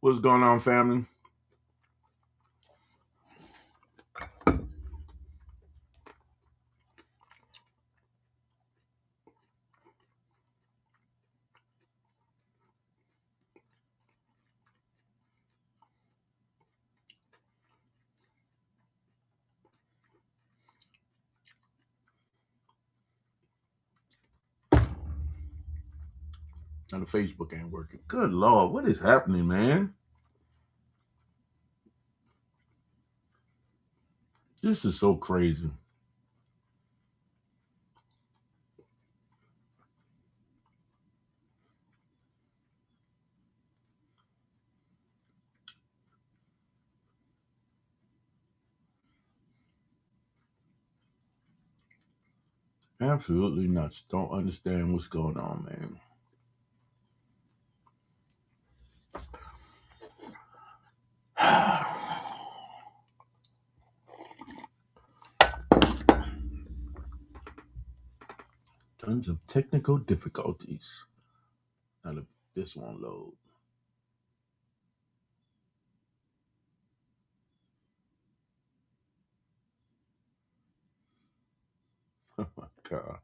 What's going on, family? Now the Facebook ain't working. Good Lord, what is happening, man? This is so crazy. Absolutely nuts. Don't understand what's going on, man. Tons of technical difficulties. Now this won't load. Oh my God.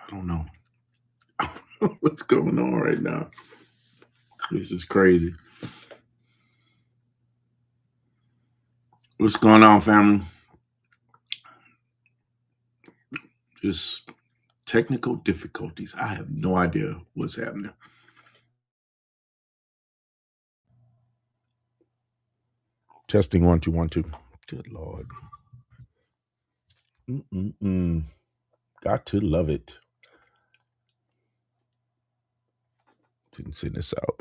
I don't know. What's going on right now? This is crazy. What's going on, family? Just technical difficulties. I have no idea what's happening. Testing 1 2 1 2. Good Lord. Got to love it. Didn't send this out.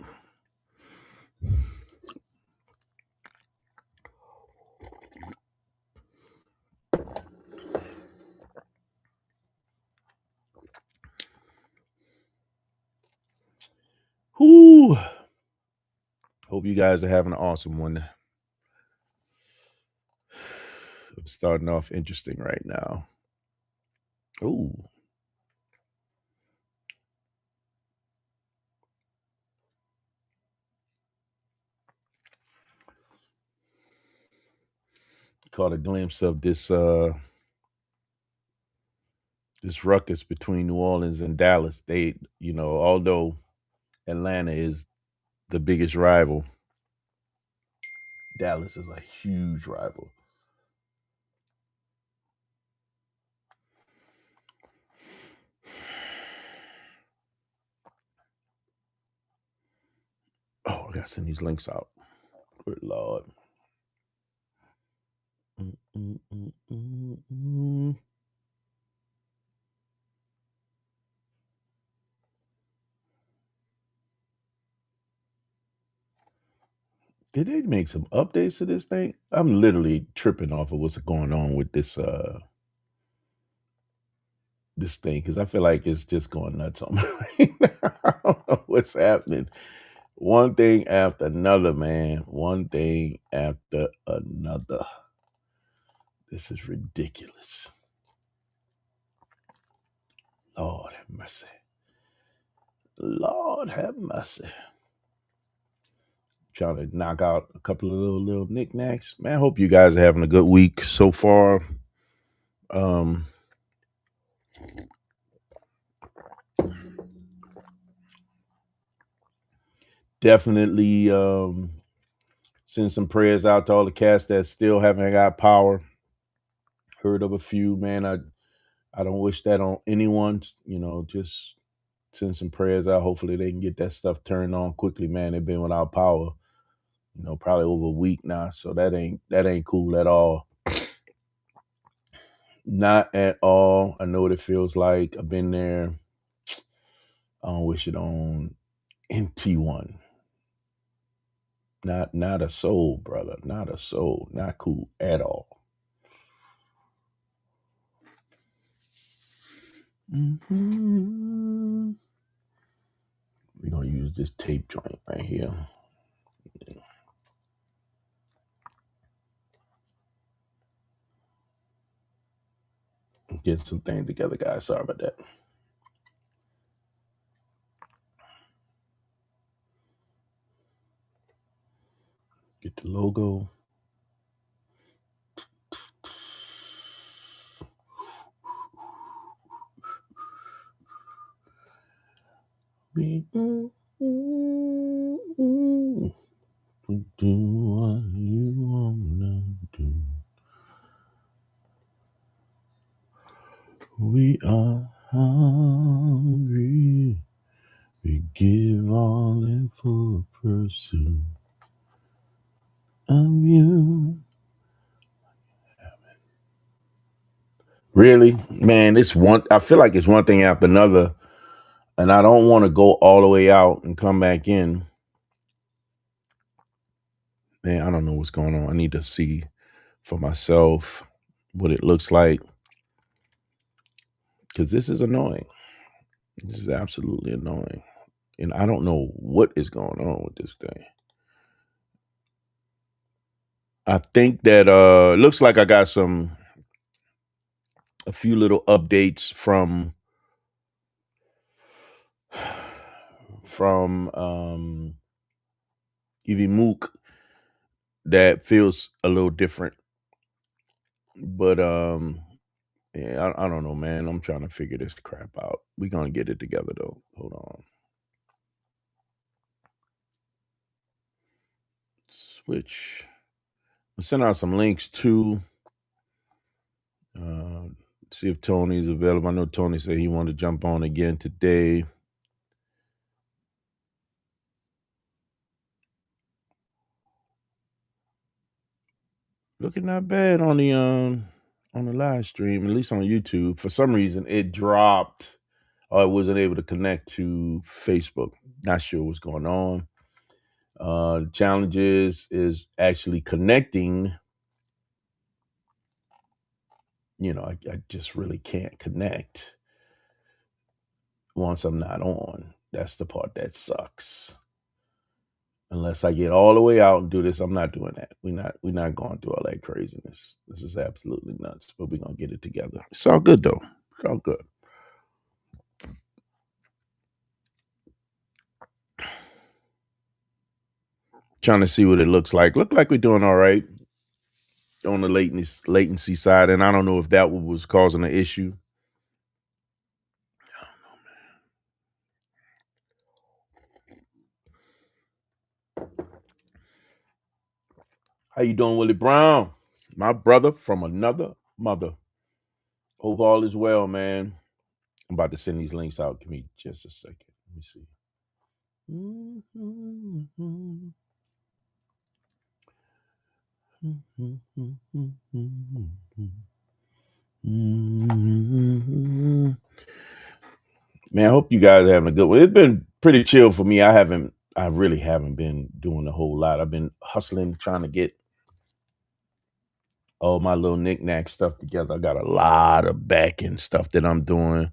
Whoo. Hope you guys are having an awesome one. I'm starting off interesting right now. Ooh. Caught a glimpse of this this ruckus between New Orleans and Dallas. They, although Atlanta is the biggest rival, Dallas is a huge rival. Oh, I gotta send these links out. Good Lord. Did they make some updates to this thing? I'm literally tripping off of what's going on with this this thing because I feel like it's just going nuts on me right now. I don't know what's happening. One thing after another, man. One thing after another. This is ridiculous. Lord have mercy. Lord have mercy. Trying to knock out a couple of little knickknacks. Man, I hope you guys are having a good week so far. Definitely send some prayers out to all the cats that still haven't got power. Heard of a few, man. I don't wish that on anyone. Just send some prayers out. Hopefully they can get that stuff turned on quickly, man. They've been without power, probably over a week now. So that ain't cool at all. Not at all. I know what it feels like. I've been there. I don't wish it on NT1. Not a soul, brother. Not a soul. Not cool at all. Mm-hmm. We're gonna use this tape joint right here. Get some things together, guys. Sorry about that. Get the logo. We do what you wanna do. We are hungry. We give all in full pursuit of you. Really, man, I feel like it's one thing after another, and I don't want to go all the way out and come back in. Man, I don't know what's going on. I need to see for myself what it looks like, because this is annoying. This is absolutely annoying, and I don't know what is going on with this thing. I think that looks like I got a few little updates from Evie Mook that feels a little different. But yeah, I don't know, man. I'm trying to figure this crap out. We're gonna get it together though. Hold on. Switch. I'll send out some links too. See if Tony's available. I know Tony said he wanted to jump on again today. Looking not bad on the live stream, at least on YouTube. For some reason, it dropped. Or I wasn't able to connect to Facebook. Not sure what's going on. Challenges is actually connecting. I just really can't connect once I'm not on. That's the part that sucks. Unless I get all the way out and do this, I'm not doing that. We're not going through all that craziness. This is absolutely nuts. But we're gonna get it together. It's all good though. It's all good. Trying to see what it looks like. Look like we're doing all right on the latency side, and I don't know if that was causing an issue. How you doing, Willie Brown? My brother from another mother. Hope all is well, man. I'm about to send these links out. Give me just a second. Let me see. Man, I hope you guys are having a good one. It's been pretty chill for me. I really haven't been doing a whole lot. I've been hustling, trying to get all my little knick-knack stuff together. I got a lot of back-end stuff that I'm doing.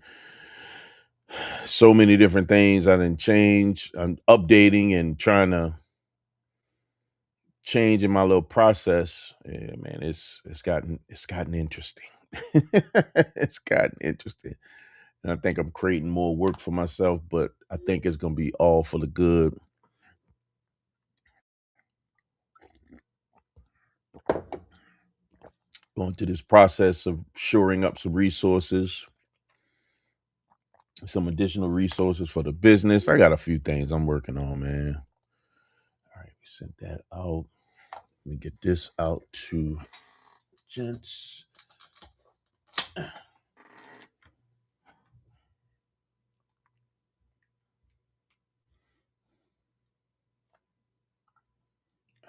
So many different things I didn't change. I'm updating and trying to change in my little process. Yeah, man, it's gotten interesting. It's gotten interesting. And I think I'm creating more work for myself, but I think it's gonna be all for the good. Going through this process of shoring up some resources, some additional resources for the business. I got a few things I'm working on, man. Sent that out. Let me get this out to gents. All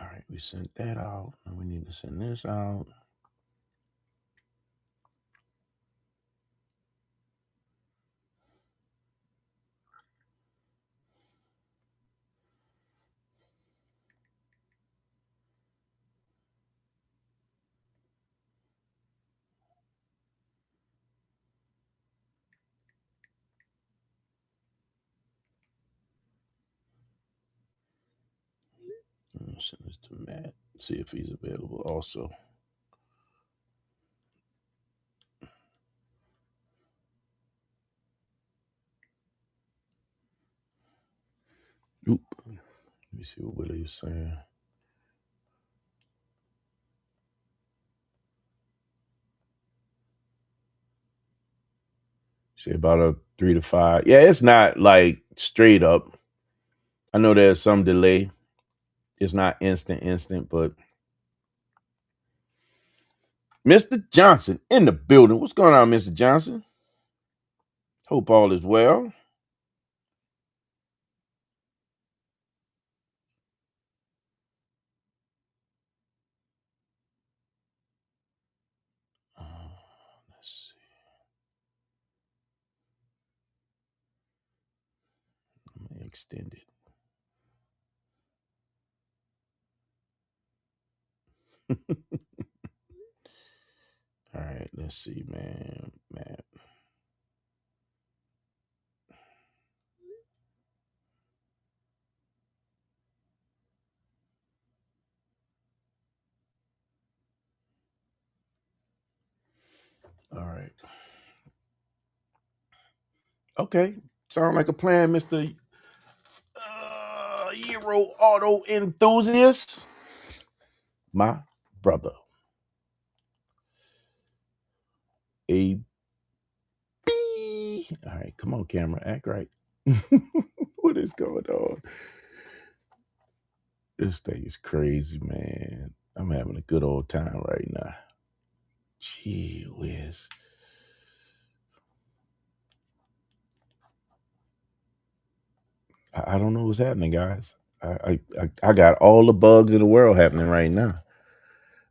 right, we sent that out. Now we need to send this out. Send this to Matt. See if he's available also. Oop. Let me see what Willie is saying. Say about a 3 to 5. Yeah, it's not like straight up. I know there's some delay. It's not instant, but Mr. Johnson in the building. What's going on, Mr. Johnson? Hope all is well. Let's see. Let me extend it. All right, let's see, man. All right. Okay. Sound like a plan, Mr. Euro Auto Enthusiast. My brother. A B. All right, come on, camera. Act right. What is going on? This thing is crazy, man. I'm having a good old time right now. Gee whiz. I don't know what's happening, guys. I got all the bugs in the world happening right now.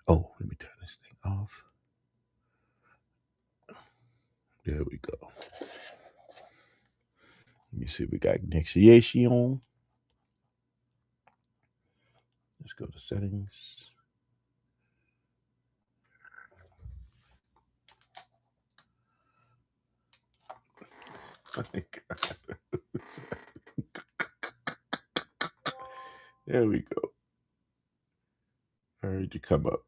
Oh, let me turn this thing off. There we go. Let me see if we got initiation. Let's go to settings. Oh my God. There we go. I heard you come up.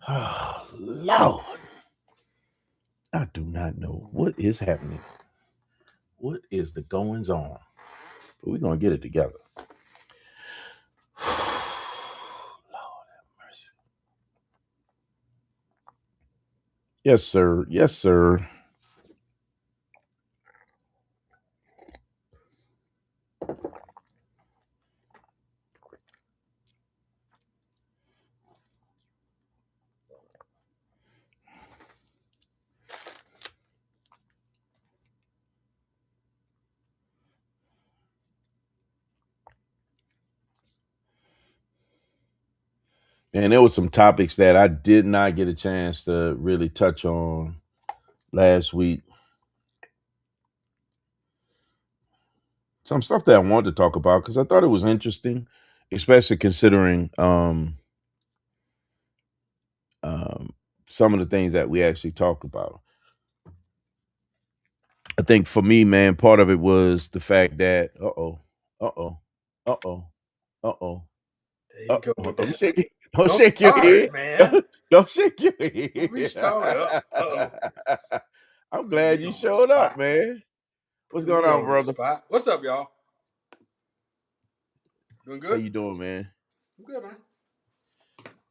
Oh, Lord. I do not know what is happening. What is the goings on? But we're going to get it together. Lord have mercy. Yes, sir. Yes, sir. And there were some topics that I did not get a chance to really touch on last week. Some stuff that I wanted to talk about because I thought it was interesting, especially considering some of the things that we actually talked about. I think for me, man, part of it was the fact that don't shake your head, man. don't shake your head. Don't be started up. I'm glad you showed up, man. What's going on, brother? What's up, y'all? Doing How good? you doing, man? I'm good, man.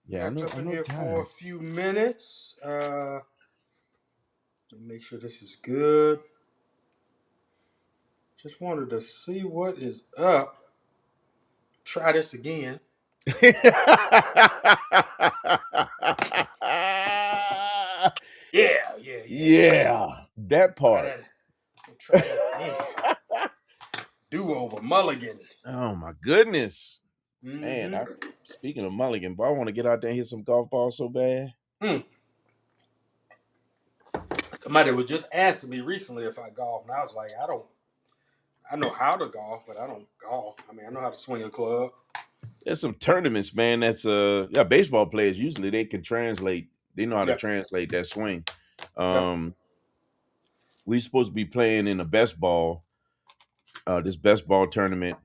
Yeah, Got I up in know here for a time. few minutes. Let me make sure this is good. Just wanted to see what is up. Try this again. Yeah. Yeah, that Try part. that. Try that again. Do over mulligan. Oh my goodness. Man, Mm-hmm. speaking of mulligan, boy, I want to get out there and hit some golf balls so bad. Mm. Somebody was just asking me recently if I golf, and I was like, I know how to golf, but I don't golf. I mean, I know how to swing a club. There's some tournaments, man. That's yeah, baseball players usually they can translate. They know how to Yeah. translate that swing. Yeah. We supposed to be playing in a best ball, this best ball tournament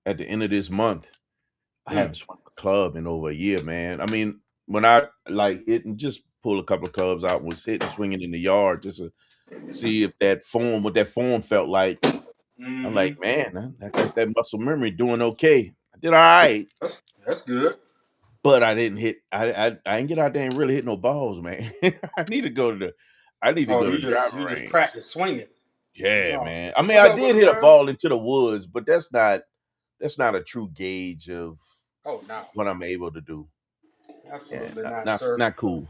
at the end of this month. I Mm. haven't swung a club in over a year, man. I mean, when I like hit and just pull a couple of clubs out, was hitting, swinging in the yard just to see if what that form felt like. I'm Mm-hmm. like, man, I guess that muscle memory doing okay. I did all right, That's good. but I didn't hit. I didn't get out there and really hit no balls, man. I need to go to the. I need to Oh, go to you the just driving you just range. practice swinging. That's Yeah, all. man. I mean, What's I up with did it, hit a man? ball into the woods, but that's not a true gauge of Oh no, what I'm able to do. Yeah, absolutely not not, not, sir. not cool.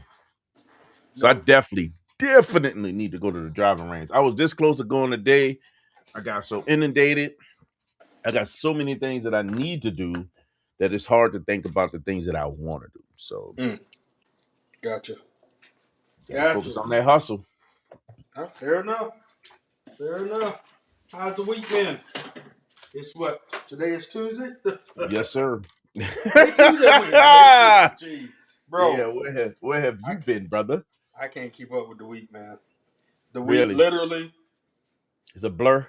So I No. definitely need to go to the driving range. I was this close to going today. I got so inundated. I got so many things that I need to do that it's hard to think about the things that I want to do. So Mm, gotcha. got to Gotcha. focus on that hustle. Fair enough. Fair enough. How's the week been? It's what? Today is Tuesday? Yes, sir. Today Tuesday or Wednesday? Today is Tuesday. Gee. Yeah, Bro, where have I you been, brother? I can't keep up with the week, man. The week Really? literally It's a blur.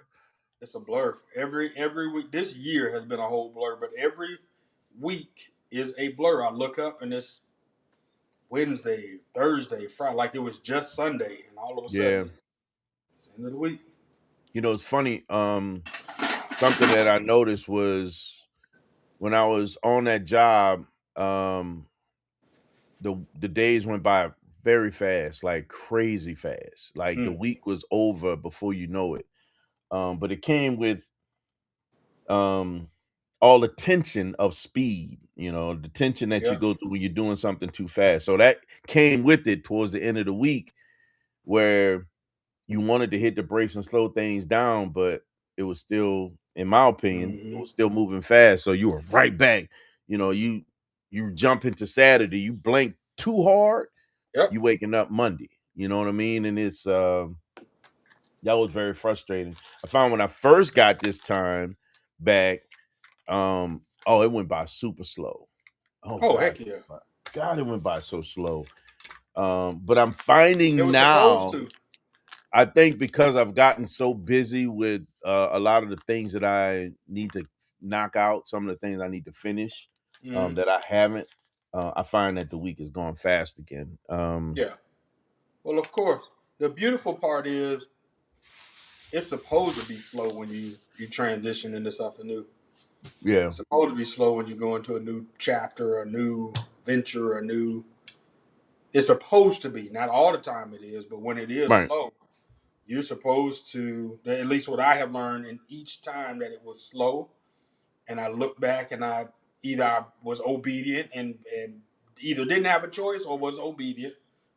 it's a blur. Every week this year has been a whole blur, but every week is a blur. I look up and it's Wednesday, Thursday, Friday, like it was just Sunday, and all of a sudden Yeah. it's the end of the week. It's funny. Something that I noticed was when I was on that job, the days went by very fast, like crazy fast. Like the Mm, week was over before you know it. But it came with um all the tension of speed, the tension that you yeah. go through when you're doing something too fast. So that came with it towards the end of the week where you wanted to hit the brakes and slow things down, but it was still, in my opinion, it Mm-hmm. was still moving fast. So you were right back. You jump into Saturday, you blink too hard, Yep. you waking up Monday. You know what I mean? And it's that was very frustrating. I found when I first got this time back, oh, it went by super slow. Oh Oh God, heck yeah. God, it went by so slow. But I'm It finding was supposed now, to. I think because I've gotten so busy with a lot of the things that I need to knock out, some of the things I need to finish, Mm, that I haven't. I find that the week is going fast again. yeah. Well, of course. The beautiful part is it's supposed to be slow when you transition into something new. Yeah, It's supposed to be slow when you go into a new chapter, a new venture, a new. It's supposed to be. Not all the time it is, but when it is right. slow, you're supposed to. At least what I have learned in each time that it was slow, and I look back and I was obedient and either didn't have a choice or was obedient.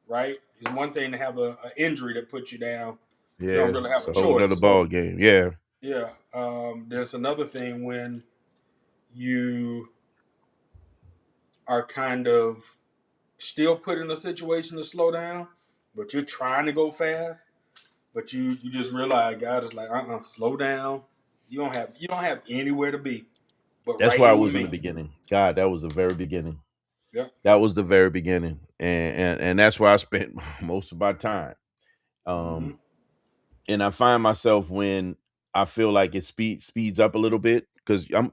Right? It's one thing to have a injury that puts you down. You don't Yeah, really have it's a a whole nother choice. ball So game. Yeah, yeah, there's another thing when you are kind of still put in a situation to slow down, but you're trying to go fast, but you just realize God is like, slow down. You don't have anywhere to be but that's right where I here with was in the me. beginning. God, that was the very beginning. Yeah. That was the very beginning, and that's where I spent most of my time. Mm-hmm. Um, and I find myself when I feel like it speeds up a little bit because I'm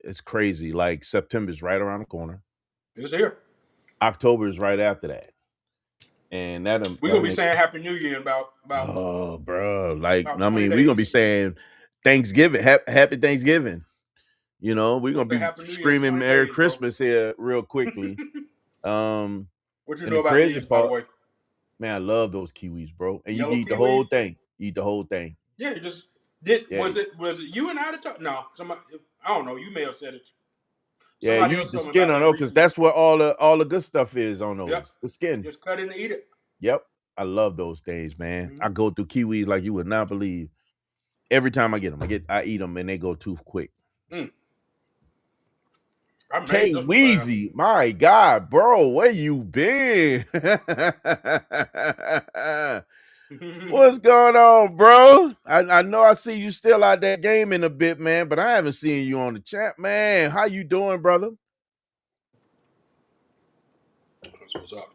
it's crazy. Like September's right around the corner. It's here. October is right after that, and We're that'll gonna be make saying Happy New Year in oh, bro. Like about I 20 mean, we're gonna be days. saying Thanksgiving, happy Thanksgiving. You know, we're You gonna say be Happy New Year in screaming 20 Merry days, bro. Christmas here real quickly. Um, What you and know the about crazy these, by the part, way? man, I love those kiwis, bro. And you can Yellow eat the whole kiwis? thing. Eat the whole thing. Yeah, you just did. Yeah, Was it you and I that talked? No, somebody. I don't know. You may have said it. yeah. Somebody You eat else the told me skin about on that those because recently. that's where all the good stuff is on Yep. those. The skin. Just cut it and eat it. Yep. I love those things, man. Mm-hmm. I go through kiwis like you would not believe. Every time I get them, I eat them and they go too quick. Mm. I made Tay this one fast. Weezy, my God, bro, where you been? What's going on, bro? I know I see you still out that game in a bit, man, but I haven't seen you on the chat, man. How you doing, brother? That's what's up.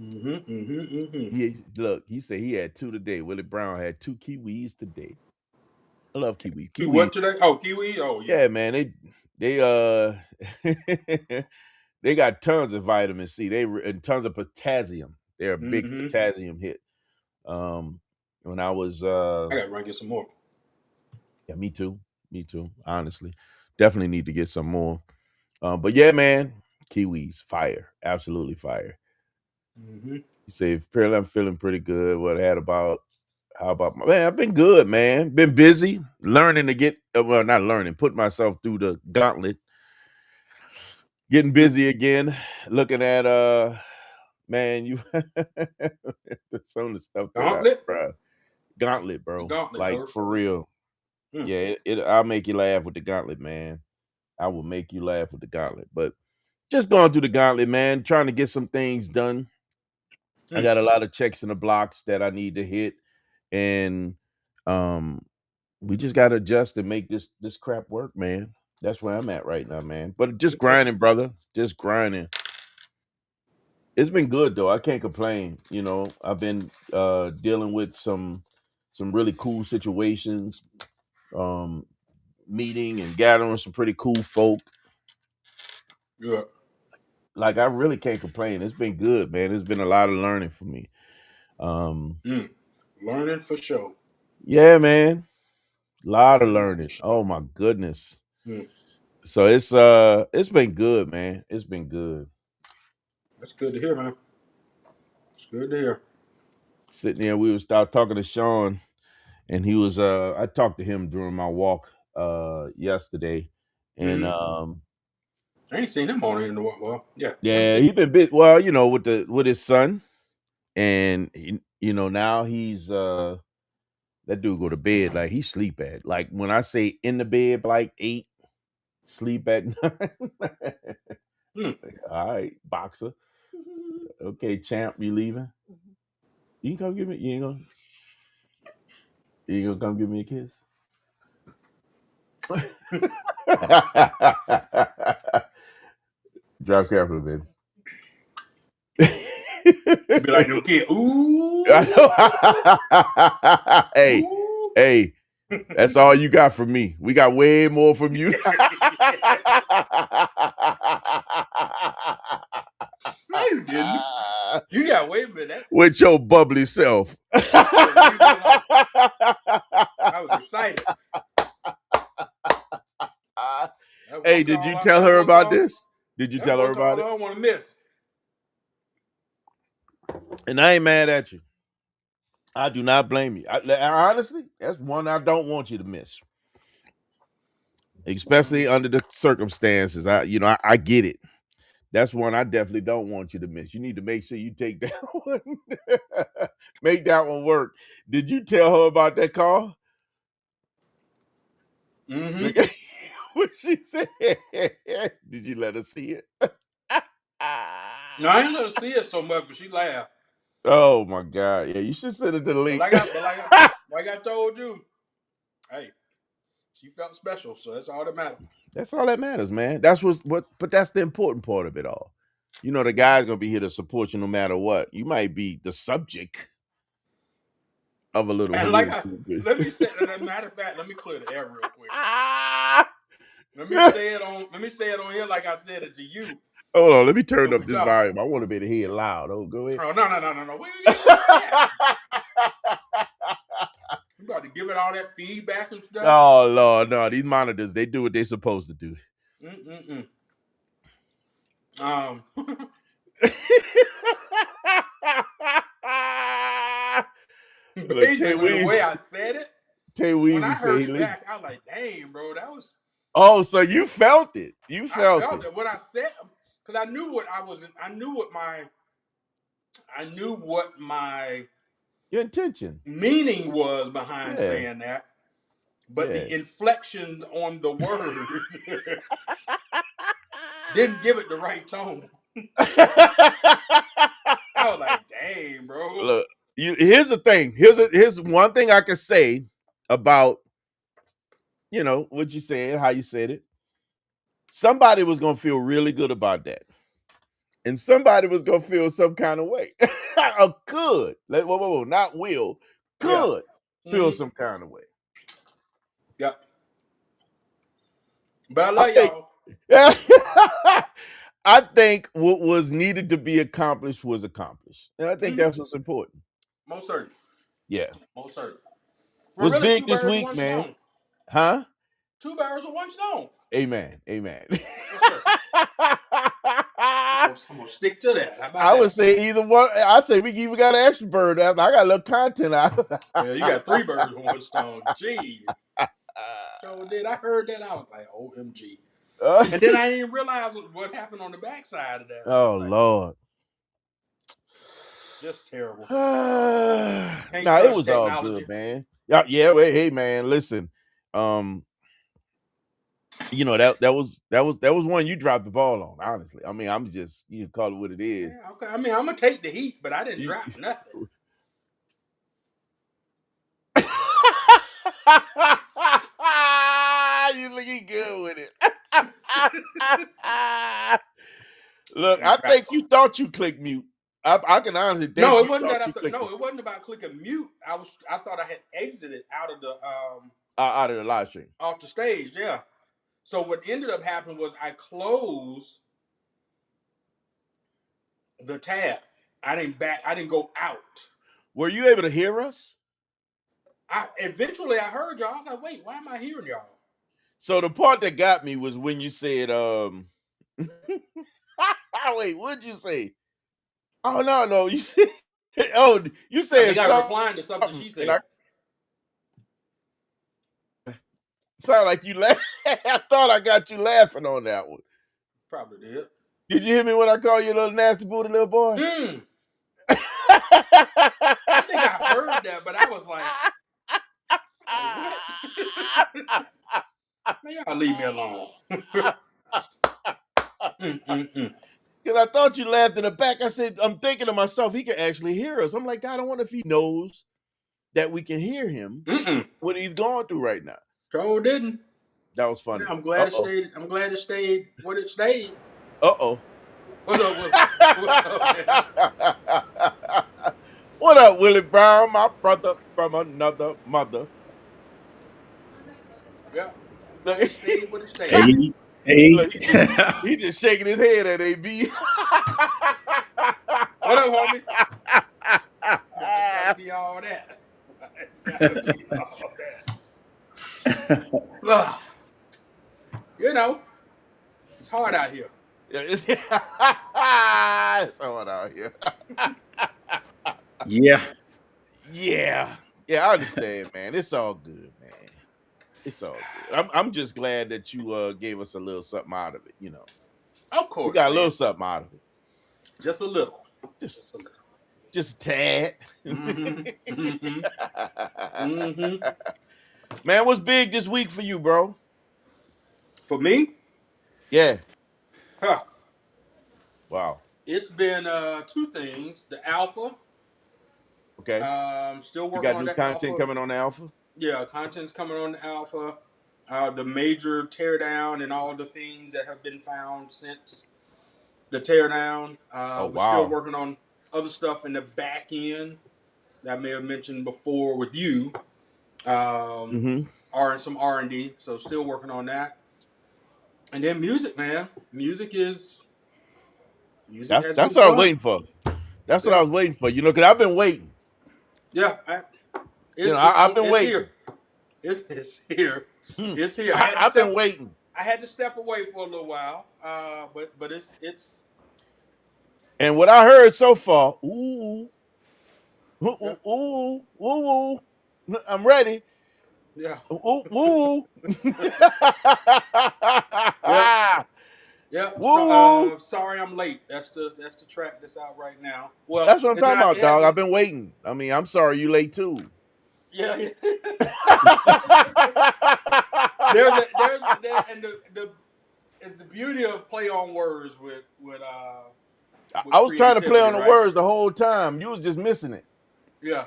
Mm-hmm. Mm-hmm. Mm-hmm. Look, he said he had two today. Willie Brown had two kiwis today. I love kiwis. What Kiwis, today? Oh, kiwi. Oh, yeah. yeah, man. They they got tons of vitamin C. And tons of potassium. They're a big Mm-hmm. potassium hit. Um, when I was I got to run get some more. yeah, me too. Me too. Honestly, definitely need to get some more. But yeah, man, kiwis, fire, absolutely fire. Mm-hmm. You say, apparently I'm feeling pretty good. What I had about how about my man? I've been good, man. Been busy learning to get well, not learning, put myself through the gauntlet, getting busy again, looking at man, you some of the stuff that I Gauntlet. bro, gauntlet, The bro. gauntlet. Like Oh, for okay. real. Mm. Yeah, I'll make you laugh with the gauntlet, man. I will make you laugh with the gauntlet. But just going through the gauntlet, man, trying to get some things done. I Mm. got a lot of checks in the blocks that I need to hit. And um we just gotta adjust and make this crap work, man. That's where I'm at right now, man. But just Okay. grinding, brother. Just grinding. It's been good though. I can't complain. You know, I've been dealing with some really cool situations, um, meeting and gathering some pretty cool folk. Good. Like I really can't complain. It's been good, man. It's been a lot of learning for me. Um, Mm. Learning for sure. yeah, man. A lot of Learning for learning. sure. Oh my goodness. Mm. So it's been good, man. It's been good. That's good to hear, man. It's good to hear. Sitting there, we would start talking to Sean, and he was I talked to him during my walk yesterday. And Mm-hmm. I ain't seen him on here in a while. Well, yeah. Let me yeah, see. he been bit well, you know, with his son. And you know, now he's that dude go to bed like he sleep at like when I say in the bed like 8, sleep at 9. Mm. All right, boxer. Okay, champ, you leaving? You can come give me. You ain't gonna come give me a kiss. Drive carefully, baby. You be like them kids. I Ooh. know. Hey, Ooh. hey, that's all you got from me. We got way more from you. No, you didn't. You got away with that. With your bubbly self. You better leave me alone. I was excited. That Hey, one did you call. tell That her one about call. this? Did you That tell her one call. about I it? don't want to miss. And I ain't mad at you. I do not blame you. Honestly, that's one I don't want you to miss, especially under the circumstances. I get it. That's one I definitely don't want you to miss. You need to make sure you take that one, make that one work. Did you tell her about that call? Mm-hmm. Like, what she said? Did you let her see it? No, I ain't let her see it so much, but she laughed. Oh my god! Yeah, you should send it to the But link. like I told you, hey, she felt special, so that's all that matters. That's all that matters, man. But that's the important part of it all. You know, the Mm-hmm. guy's gonna be here to support you no matter what. You might be the subject of a little And humility. let me say, as a matter of fact, let me clear the air real quick. Let me say it on here like I said it to you. Hold on, let me turn When up we this talk. volume. I want to be able to hear it loud. Oh, go ahead. Oh no. We ain't going yet. We about to give it all that feedback and stuff. Oh Lord, no, these monitors, they do what they're supposed to do. Mm-mm-mm. Um, Look, Tay basically, the Weezy, way I said it, Tay when I Weezy heard say, it back, I was like, "Dang, bro, that was." oh, so you felt it. You I felt felt it. it when I said, because I knew what I was. I knew what my Your intention. meaning was behind Yeah, saying that, but yeah. the inflections on the word didn't give it the right tone. I was like, "Dang, bro." Look, here's the thing. Here's one thing I can say about what you said, how you said it. Somebody was gonna feel really good about that, and somebody was gonna feel some kind of way. Or could whoa, not will, Yeah. could feel Mm-hmm. some kind of way. Yep. But I I love think. y'all. I think what was needed to be accomplished was accomplished, and I think Mm-hmm. that's what's important. Most certain. Yeah, Most certain. We're what's really big two this birds with week, one man? stone. Huh? Two birds with one stone. Amen. Amen. Yes, sir. I'm gonna stick to that. How about I would that? say either one. I'd say we even got an extra bird. I got a little content out. Yeah, you got three birds with one stone. Gee. So did I heard that? I was like, OMG. And then I didn't realize what happened on the backside of that. I was Oh like, Lord. just terrible. Can't Nah, it trust was all technology. good, man. Yeah, yeah. Wait, hey, man, listen. Um, that was one you dropped the ball on. Honestly, I mean, I'm just call it what it is. Yeah, okay. I mean, I'm gonna take the heat, but I didn't You, drop nothing. you looking good with it. Look, Didn't I drop. think you thought you clicked mute. I can honestly No, think it you wasn't thought that. I you thought clicked no, it it wasn't about clicking mute. I thought I had exited out of the out of the live stream. off the stage. Yeah. So what ended up happening was I closed the tab. I didn't go out. Were you able to hear us? I eventually I heard y'all. I was like, wait, why am I hearing y'all? So the part that got me was when you said, wait, what'd you say? Oh no, you said, oh, you I said think I was replying to something something, she and I said. sound like you laugh. I thought I got you laughing on that one. Probably did. Did you hear me when I called you a little nasty booty little boy? Mm, I think I heard that, but I was like what? Man, y'all leave me alone. Mm. Because I thought you laughed in the back. I said, I'm thinking to myself, he can actually hear us. I'm like, God, I wonder if he knows that we can hear him Mm-mm. what he's going through right now. Joe didn't. That was Yeah, funny. I'm glad it Uh-oh. stayed. I'm glad it stayed what it stayed. Uh-oh. What's up, Will? What's up, man? What up, Willie Brown, my brother from another mother? Yeah, Look, it stayed what it stayed. Hey, hey. look, he just shaking his head at AB. What up, homie? Why it's got to be all that? Why it's got to be all that? Ugh. You know, it's hard out here. It's on out here. Yeah. Yeah. Yeah, I understand, man. It's all good, man. It's all good. I'm just glad that you gave us a little something out of it. Of We course, got a man. little something out of it. Just a little. Just Just a little. just a tad. Mm-hmm. Mm-hmm. Mm-hmm. Man, what's big this week for you, bro? For me, Yeah. huh? Wow. It's been two things. The alpha. Okay. Still You working got on new the content alpha. coming on the alpha? Yeah, content's coming on the alpha. The major teardown and all the things that have been found since the teardown. Oh We're still wow. working on other stuff in the back end that I may have mentioned before with you. Mm-hmm. Are in some R&D, so still working on that. And then music, man. Music That's has been that's what I was fun. waiting for. That's what I Yeah, was waiting for, because I've been waiting. yeah. I've been It's here. waiting. It's here. Hmm. It's here. I've been waiting. I had to step away for a little while. But it's And what I heard so far, ooh, ooh, yeah, ooh, ooh, ooh, ooh, I'm ready. yeah, Ooh, ooh, yep, yep. So woo. sorry I'm late. That's the track that's out right now. Well, That's what I'm it's talking not. about, It dog. I've hasn't. been waiting. I mean, I'm sorry you late too. Yeah. there's I a there's there and the it's the beauty of play on words with was trying to play creativity, on the right? words the whole time. You was just missing it. Yeah,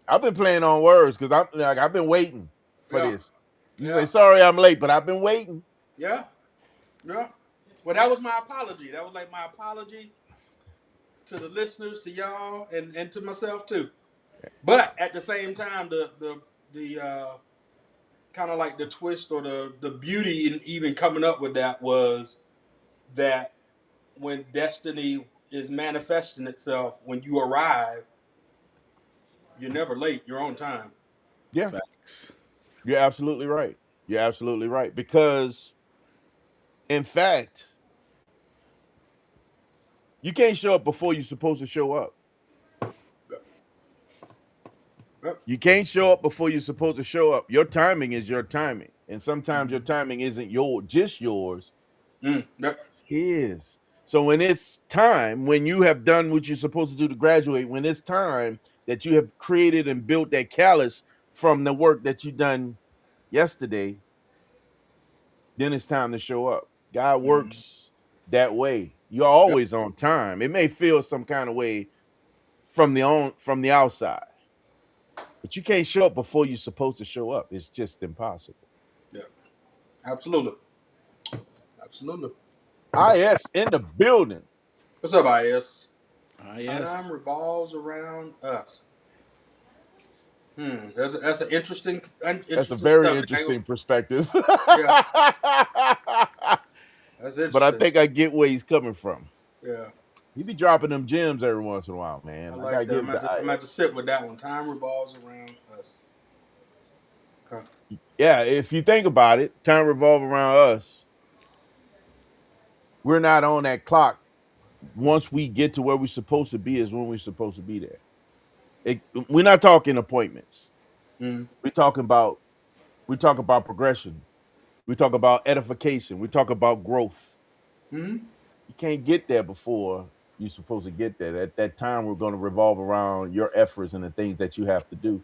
I've been playing on words because I've been waiting for yeah, this. You say yeah, sorry I'm late, but I've been waiting. yeah, yeah. Well, that was my apology. That was like my apology to the listeners, to y'all, and to myself too. But at the same time, the kind of like the twist or the beauty in even coming up with that was that when destiny is manifesting itself, when you arrive, you're never late. You're on time. Yeah, Facts. you're absolutely right. You're absolutely right because in fact, you can't show up before you're supposed to show up. Yep. Yep. You can't show up before you're supposed to show up. Your timing is your timing. And sometimes your Mm-hmm. timing isn't just yours, Yep. it's his. So when it's time, when you have done what you're supposed to do to graduate, when it's time that you have created and built that callus from the work that you done yesterday, then it's time to show up. God Mm-hmm. works that way. You're Yep. always on time. It may feel some kind of way from the outside, but you can't show up before you're supposed to show up. It's just impossible. Yep. Absolutely. Absolutely. IS in the building. What's up, IS? Ah, Time yes. revolves around us. That's an That's a interesting very subject. interesting perspective. Yeah, that's But I interesting. think I get where he's coming from. Yeah, He be dropping them gems every once in a while, I man. I gotta like that. give it to I'm at to IS. sit with that one. Time revolves around us. Okay. Yeah, if you think about it, time revolve around us. We're not on that clock. Once we get to where we're supposed to be, is when we're supposed to be there. We're not talking appointments. Mm-hmm. We're talking about we talk about progression. We talk about edification. We talk about growth. Mm-hmm. You can't get there before you're supposed to get there. At that time, we're going to revolve around your efforts and the things that you have to do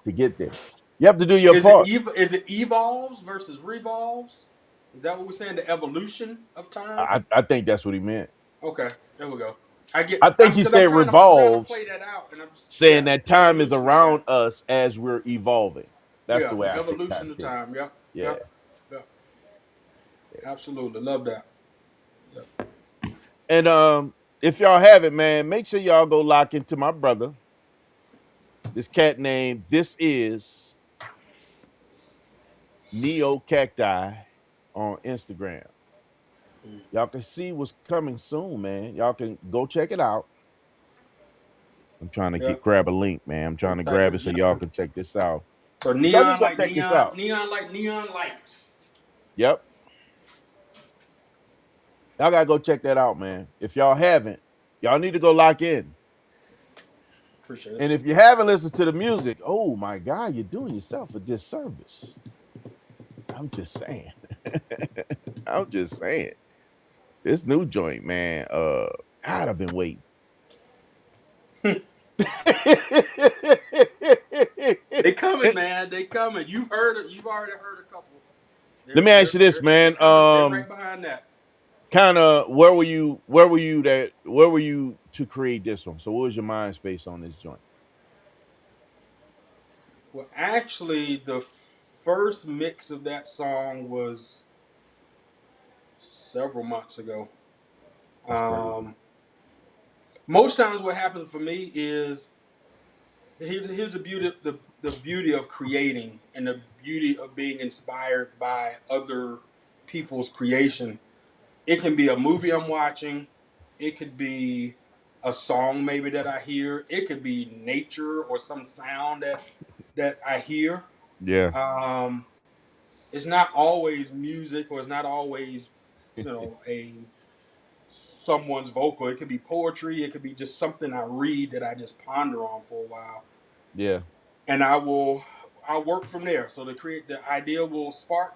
to get there. You have to do your part. Is it evolves versus revolves? Is that what we're saying? The evolution of time? I think that's what he meant. Okay, there we go. I get. I think he Because I'm said trying to. I'm trying to revolves, play that out, and I'm just, saying yeah, that the time is evolution. Yeah, around us as we're evolving. That's the yeah, way the I think I evolution of take it. time. Yep, Yeah. yep, yep. Absolutely, love that. Yep. And if y'all haven't, man, make sure y'all go lock into my brother. This cat named This Is Neo Cacti on Instagram. Y'all can see what's coming soon, man. Y'all can go check it out. I'm trying to Yeah. grab a link, man. I'm So trying to type grab it. it so y'all Neon. can check this out. So So you neon go like check this neon, out. neon like neon lights. Yep. Y'all gotta go check that out, man. If y'all haven't, y'all need to go lock in. Appreciate it. And if you haven't listened to the music, oh my God, you're doing yourself a disservice. I'm just saying. I'm just saying. This new joint, man. God, I've been waiting. They coming, man. They coming. You've heard it. You've already heard a couple. Let me ask you this, They're man. coming. They're right behind that. Kind of where were you to create this one? So what was your mind space on this joint? Well, actually, the first mix of that song was several months ago. That's crazy. Um, Most times, what happens for me is here's the beauty of creating and the beauty of being inspired by other people's creation. It can be a movie I'm watching. It could be a song maybe that I hear. It could be nature or some sound that I hear. Yeah. Um, it's not always music, or it's not always, a someone's vocal. It could be poetry. It could be just something I read that I just ponder on for a while, Yeah. and I'll work from there. So the idea will spark,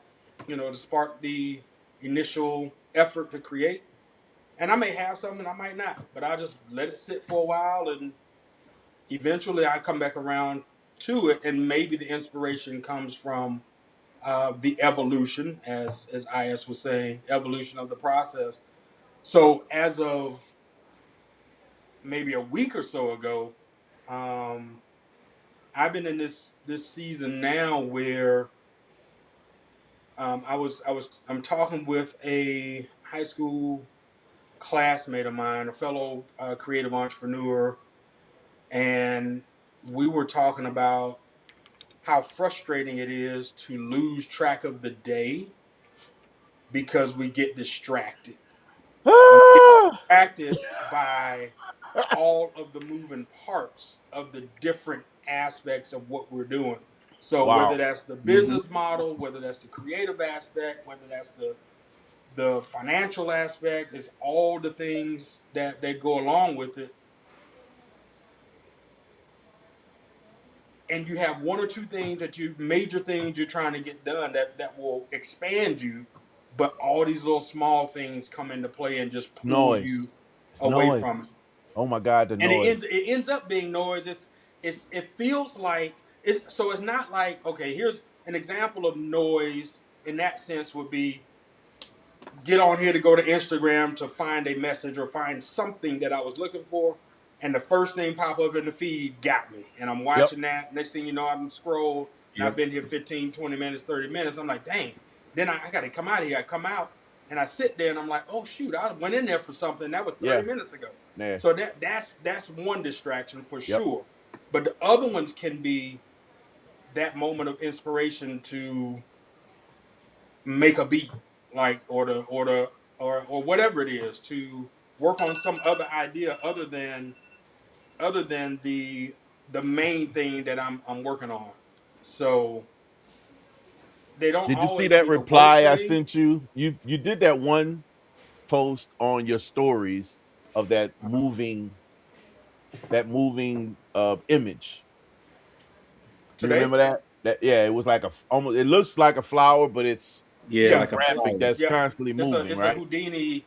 to spark the initial effort to create. And I may have something, I might not, but I'll just let it sit for a while, and eventually I come back around to it, and maybe the inspiration comes from the evolution, as IS was saying, evolution of the process. So as of maybe a week or so ago, um, I've been in this season now where I'm talking with a high school classmate of mine, a fellow creative entrepreneur, and we were talking about how frustrating it is to lose track of the day because we get distracted. And we get Ah! distracted by all of the moving parts of the different aspects of what we're doing. So whether Wow. that's the Hmm. business model, whether that's the creative aspect, whether that's the financial aspect, is all the things that go along with it. And you have one or two things that you major things you're trying to get done that will expand you, but all these little small things come into play and just It's pull noise. you It's away noise. from it. Oh my God, the And it noise. ends up being noise. It feels like it's not like, okay, here's an example of noise in that sense would be get on here to go to Instagram to find a message or find something that I was looking for, and the first thing pop up in the feed got me, and I'm Yep. watching that. Next thing you know, I'm scroll, and I've Yep. been here 15, 20 minutes, 30 minutes. I'm like, dang. Then I got to come out of here. I come out and I sit there and I'm like, oh shoot, I went in there for something that was 30 Yeah. minutes ago. Yeah. So that's one distraction for Yep. sure. But the other ones can be that moment of inspiration to make a beat, like or whatever it is, to work on some other idea other than the main thing that I'm working on. So they don't Did you see always that be the worst reply I way. sent you? You did that one post on your stories of Uh-huh. that moving image. You Today, remember that? That yeah, it was like almost it looks like a flower, but it's Yeah, yeah, some like a graphic flower. that's yeah, constantly it's a moving, it's a right? Houdini.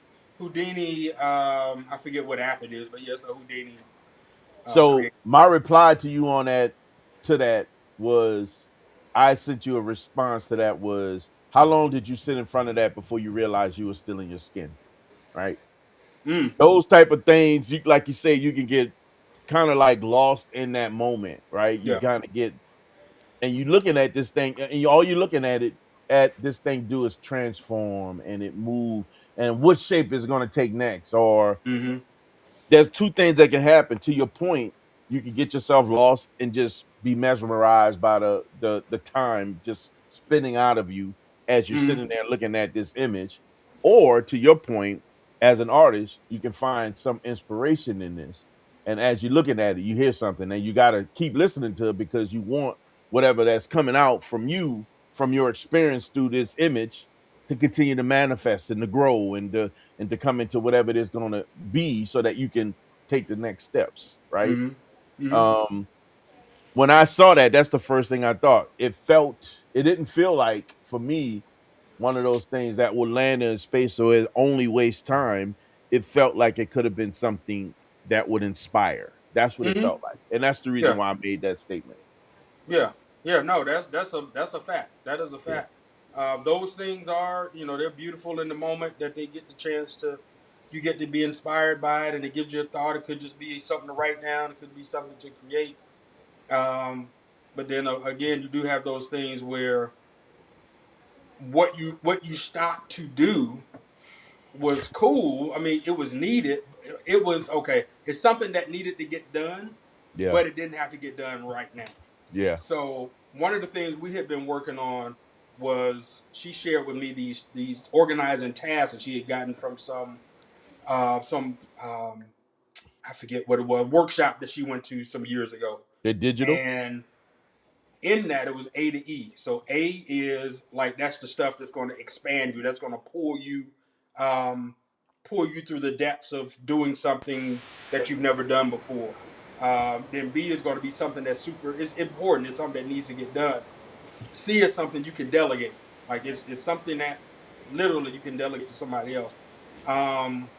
I forget what app it is, but yes, a Houdini So create. my reply to you on that to that was I sent you a response to that was how long did you sit in front of that before you realized you were still in your skin, right? Mm, Those type of things, you like you say, you can get kind of like lost in that moment, right? You yeah. kind of get and you looking at this thing, and all you're looking at this thing do is transform and it move, and what shape is going to take next, or Mm-hmm. there's two things that can happen. To your point, you can get yourself lost and just be mesmerized by the time just spinning out of you as you're Mm-hmm. sitting there looking at this image. Or to your point, as an artist, you can find some inspiration in this. And as you're looking at it, you hear something and you got to keep listening to it because you want whatever that's coming out from you, from your experience through this image to continue to manifest and to grow and to come into whatever it is going to be so that you can take the next steps, right? Mm-hmm. Mm-hmm. um when I saw that, that's the first thing I thought. It didn't feel like for me one of those things that will land in space so it only wastes time. It felt like it could have been something that would inspire. That's what it Mm-hmm. felt like, and that's the reason Yeah. why I made that statement. Yeah, yeah, no, that's a fact. That is a Yeah. fact. Those things are, they're beautiful in the moment that they get the chance to, you get to be inspired by it, and it gives you a thought. It could just be something to write down. It could be something to create. Um, but then again, you do have those things where what you stopped to do was cool. I mean, it was needed. It was okay. It's something that needed to get done, Yeah. but it didn't have to get done right now. Yeah. So one of the things we had been working on was she shared with me these organizing tasks that she had gotten from some I forget what it was, workshop that she went to some years ago, They're digital. and in that it was A to E. So A is like that's the stuff that's going to expand you. That's going to um, pull you through the depths of doing something that you've never done before. Then B is going to be something that's super. It's important. It's something that needs to get done. C is something you can delegate. Like it's something that literally you can delegate to somebody else. Um,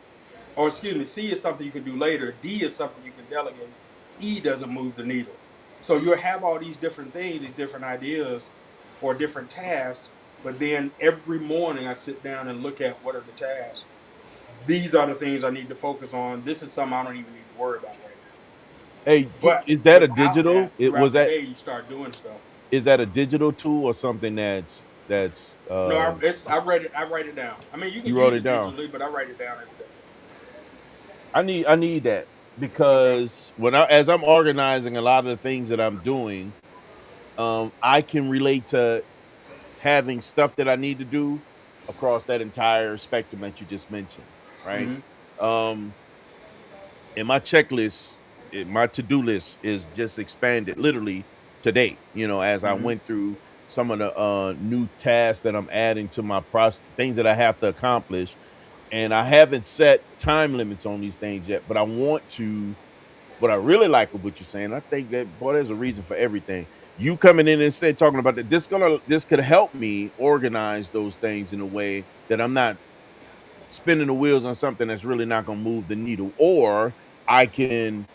or excuse me, C is something you can do later. D is something you can delegate. E doesn't move the needle. So you'll have all these different things, these different ideas or different tasks. But then every morning I sit down and look at what are the tasks. These are the things I need to focus on. This is something I don't even need to worry about right now. Hey, But is that a without digital? that, It was throughout the that day, you start doing stuff. is that a digital tool or something that's No, I read it. I write it down. I mean, you can you wrote use it it down? digitally, but I write it down every day. I need that Okay. because as I'm organizing a lot of the things that I'm doing, I can relate to having stuff that I need to do across that entire spectrum that you just mentioned, right? Mm-hmm. Um, and my checklist, my to-do list is just expanded literally today. As I Mm-hmm. went through some of the new tasks that I'm adding to my process, things that I have to accomplish, and I haven't set time limits on these things yet, but I want to. What I really like with what you're saying, I think that boy, there's a reason for everything. You coming in and say talking about that, this could help me organize those things in a way that I'm not spinning the wheels on something that's really not going to move the needle. Or I can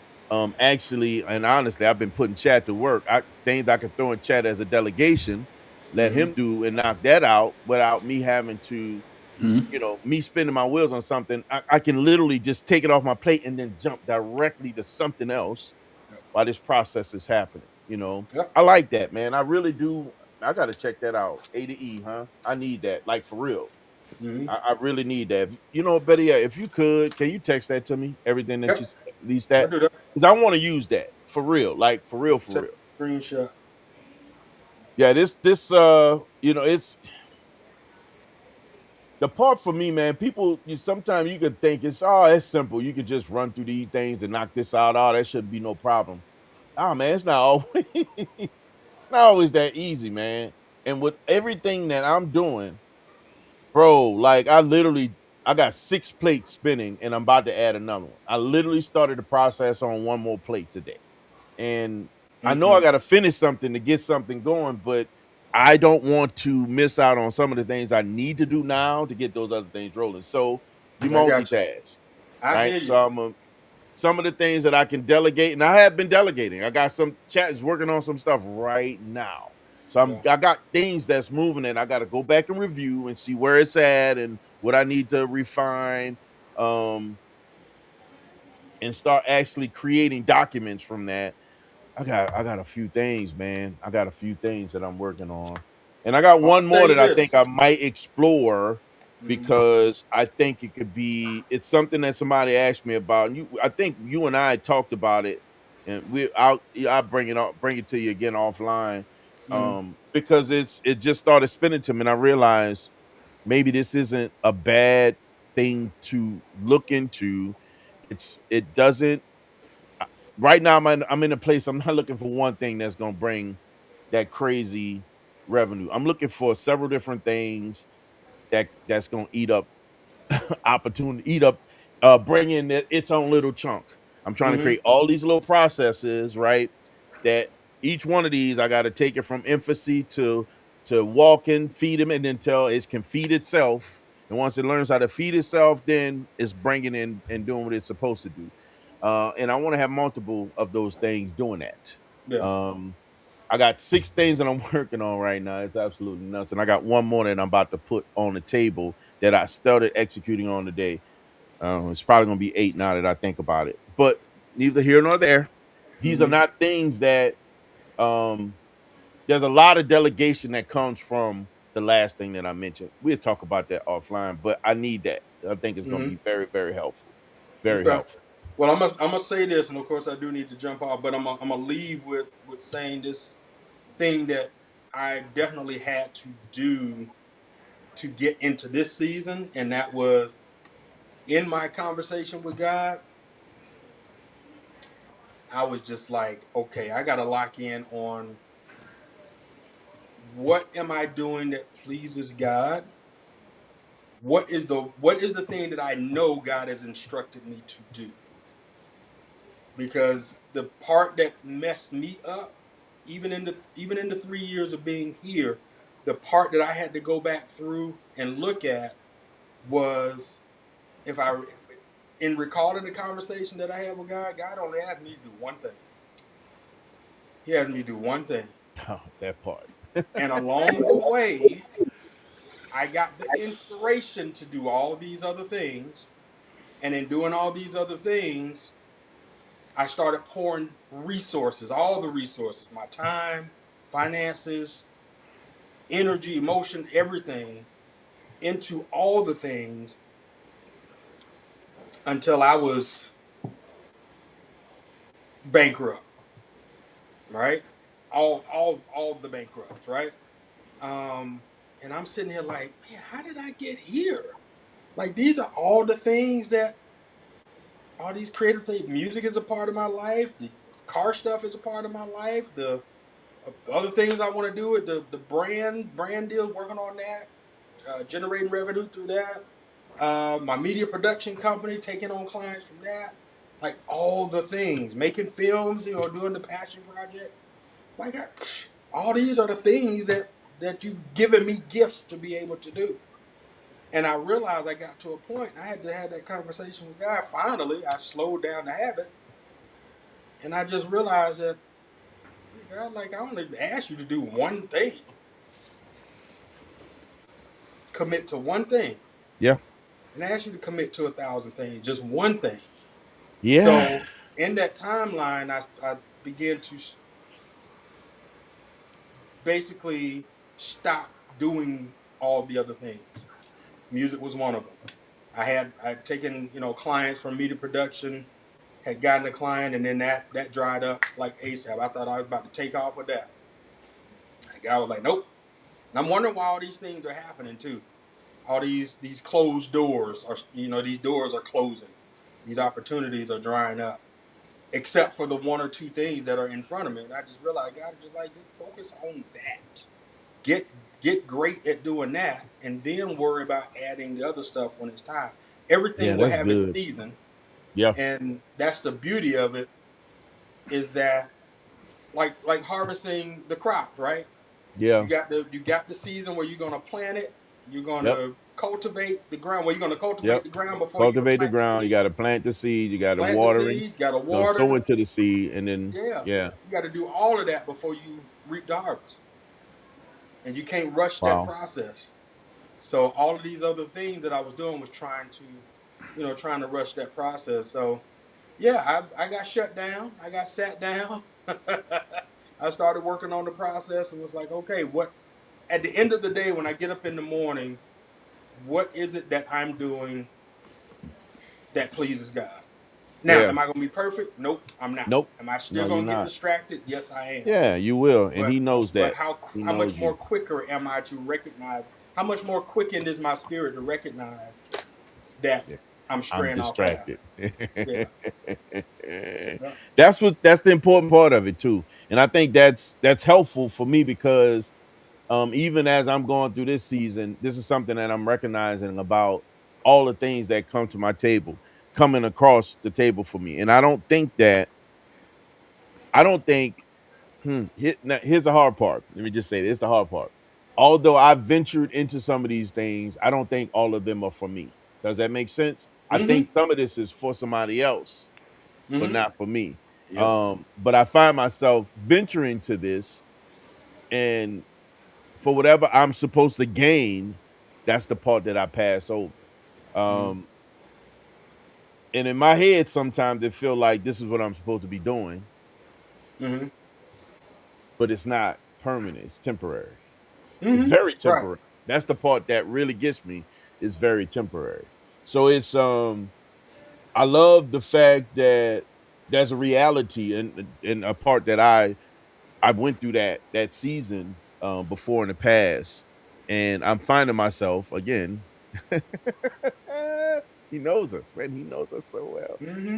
actually, and honestly, I've been putting chat to work. Things I could throw in chat as a delegation, let Mm-hmm. him do and knock that out without me having to, Mm-hmm. me spinning my wheels on something. I can literally just take it off my plate and then jump directly to something else Yep. while this process is happening. Yep. I like that, man. I really do. I got to check that out. A to E, huh? I need that, like, for real. Mm-hmm. I really need that. Better yet, if you could, can you text that to me? Everything that you Yep. said, at least I that, do that. because I want to use that for real, like for real, for Take real. a screenshot. Yeah, it's the part for me, man. People, sometimes you could think it's simple. You could just run through these things and knock this out. Oh, that shouldn't be no problem. Ah, man, it's not always not always that easy, man. And with everything that I'm doing, bro, like I got 6 plates spinning and I'm about to add another one. I literally started the process on one more plate today. And I know I Mm-mm. got to finish something to get something going, but I don't want to miss out on some of the things I need to do now to get those other things rolling. So you I got you. multitask, I right? hear So you. some of the things that I can delegate, and I have been delegating. I got some chats working on some stuff right now. So Yeah. I got things that's moving, and I got to go back and review and see where it's at and what I need to refine, um, and start actually creating documents from that. I got a few things, man. I got a few things that I'm working on. And I got I'm one gonna more say that I think this. I might explore Mm-hmm. because I think it's something that somebody asked me about. And I think you and I talked about it, and I'll bring it to you again offline. Mm-hmm. Because it just started spinning to me, and I realized maybe this isn't a bad thing to look into. It doesn't right now. I'm in a place. I'm not looking for one thing that's gonna bring that crazy revenue. I'm looking for several different things that's gonna eat up opportunity, bring in its own little chunk. I'm trying to Mm-hmm. create all these little processes, right? That each one of these I got to take it from infancy to walking, feed him, and then tell it can feed itself. And once it learns how to feed itself, then it's bringing in and doing what it's supposed to do. And I want to have multiple of those things doing that. Yeah. I got 6 things that I'm working on right now. It's absolutely nuts. And I got one more that I'm about to put on the table that I started executing on today. It's probably gonna be 8 now that I think about it. But neither here nor there. These are Mm-hmm. not things that um there's a lot of delegation that comes from the last thing that I mentioned. We'll talk about that offline, but I need that. I think it's gonna Mm-hmm. be very, very helpful. Very Okay. helpful. Well, I'm gonna say this, and of course I do need to jump off, but I'm gonna leave with saying this thing that I definitely had to do to get into this season, and that was in my conversation with God. I was just like, okay, I got to lock in on what am I doing that pleases God? What is the thing that I know God has instructed me to do? Because the part that messed me up, even in the 3 years of being here, the part that I had to go back through and look at was, if I in recalling the conversation that I had with God, God only asked me to do one thing. He asked me to do one thing. Oh, that part. And along the way, I got the inspiration to do all these other things. And in doing all these other things, I started pouring resources, all the resources, my time, finances, energy, emotion, everything, into all the things until I was bankrupt, right? All the bankrupts, right? Um, and I'm sitting here like, man, how did I get here? Like, these are all the things that all these creative things. Music is a part of my life. The car stuff is a part of my life. The other things I want to do with the brand deal, working on that, generating revenue through that. My media production company, taking on clients from that. Like, all the things, making films, doing the passion project. Like, all these are the things that you've given me gifts to be able to do. And I realized I got to a point, I had to have that conversation with God. Finally, I slowed down the habit, and I just realized that, hey, God, like, I only asked you to do one thing, commit to one thing. Yeah. And I asked you to commit to 1,000 things, just one thing. Yeah. So in that timeline, I began to basically stop doing all the other things. Music was one of them. I had taken clients from media production, had gotten a client, and then that dried up like ASAP. I thought I was about to take off with that. The guy was like, nope. And I'm wondering why all these things are happening too. All these closed doors are, these doors are closing. These opportunities are drying up, except for the one or two things that are in front of me. And I just realized I gotta just like just focus on that. Get get great at doing that, and then worry about adding the other stuff when it's time. Yeah, Everything will that's have its good. season, Yeah. and that's the beauty of it. Is that like harvesting the crop, right? Yeah. You got the season where you're gonna plant it. You're Yep. gonna cultivate the ground. Well, you're gonna cultivate Yep. the ground before you even Cultivate the plant the ground. You seed. got to plant the seed. You got to Plant the watering. seed. You gotta You know, sow water. into the seed, and then Yeah, yeah. you got to do all of that before you reap the harvest, and you can't rush that Wow. process. So all of these other things that I was doing was trying to rush that process. So yeah, I got shut down. I got sat down. I started working on the process and was like, okay, what? At the end of the day, when I get up in the morning, what is it that I'm doing that pleases God? Now, Yeah. am I going to be perfect? Nope, I'm not. Nope. Am I No, still you're going to get not. distracted? Yes, I am. Yeah, you will, and But he knows but that. how He how much knows more you. quicker am I to recognize? How much more quickened is my spirit to recognize that Yeah. I'm I'm straying off path? distracted. Yeah. Yeah. That's the important part of it too. And I think that's helpful for me because even as I'm going through this season, this is something that I'm recognizing about all the things that come to my table, coming across the table for me. And I don't think now, here's the hard part. Let me just say this: the hard part. Although I've ventured into some of these things, I don't think all of them are for me. Does that make sense? I Mm-hmm. think some of this is for somebody else, but Mm-hmm. not for me. Yep. But I find myself venturing to this, and for whatever I'm supposed to gain, that's the part that I pass over. Mm-hmm. Um, and in my head, sometimes it feel like this is what I'm supposed to be doing, Mm-hmm. but it's not permanent. It's temporary. It's Mm-hmm. very Right. temporary. That's the part that really gets me. Is very temporary. So it's I love the fact that there's a reality and a part that I went through that season before in the past, and I'm finding myself again. He knows us, man. He knows us so well. Mm-hmm.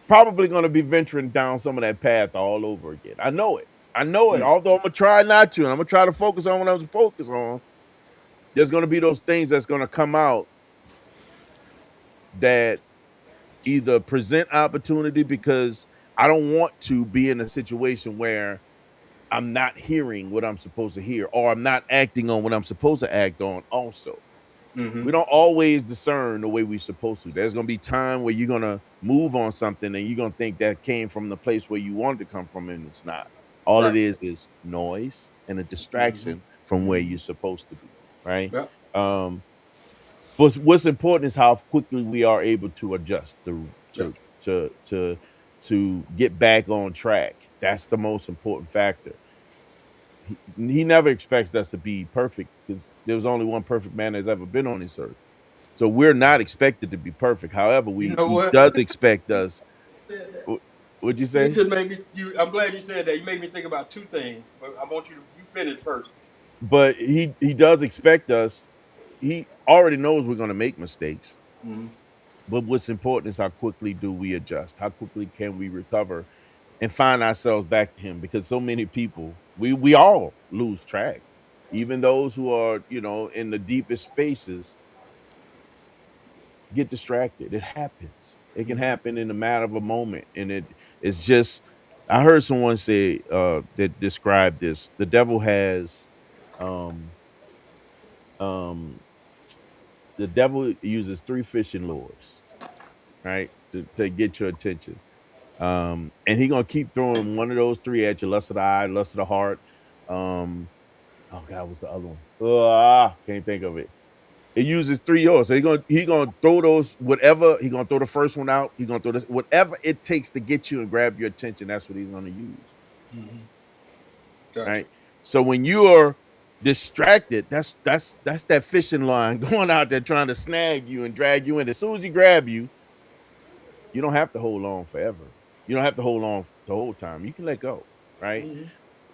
Probably going to be venturing down some of that path all over again. I know it. I know it. Mm. Although I'm gonna try not to, and I'm gonna try to focus on what I'm supposed to focus on. There's gonna be those things that's gonna come out that either present opportunity because I don't want to be in a situation where I'm not hearing what I'm supposed to hear, or I'm not acting on what I'm supposed to act on. Also, Mm-hmm. we don't always discern the way we're supposed to. There's gonna be time where you're gonna move on something and you're gonna think that came from the place where you wanted to come from, and it's not. All it Right. is noise and a Mm-hmm. distraction from where Mm-hmm. you're supposed to be, right? Yep. Um, but what's important is how quickly we are able to adjust Yep. to get back on track. That's the most important factor. He never expects us to be perfect because there was only one perfect man that's ever been on this earth. So we're not expected to be perfect. However, You know he what? does expect us. Said that. What'd you You say? just made me. I'm glad you said that. You made me think about two things, but I want you finish first. But he does expect us. He already knows we're going to make mistakes. Mm-hmm. But what's important is how quickly do we adjust? How quickly can we recover and find ourselves back to him? Because so many people, we all lose track. Even those who are, in the deepest spaces get distracted. It happens. It can Mm-hmm. happen in a matter of a moment. And it's just I heard someone say that described this. The devil has um um the devil uses three fishing lures, right? To get your attention. And he gonna keep throwing one of those three at you: lust of the eye, lust of the heart. Um, oh God, what's the other one? Can't think of it. It uses three yours. So he gonna throw those whatever. He gonna throw the first one out. He gonna throw this whatever it takes to get you and grab your attention. That's what he's gonna use, Mm-hmm. Gotcha. right? So when you are distracted, that's that fishing line going out there trying to snag you and drag you in. As soon as he grab you, you don't have to hold on forever. You don't have to hold on the whole time. You can let go, right? Mm-hmm.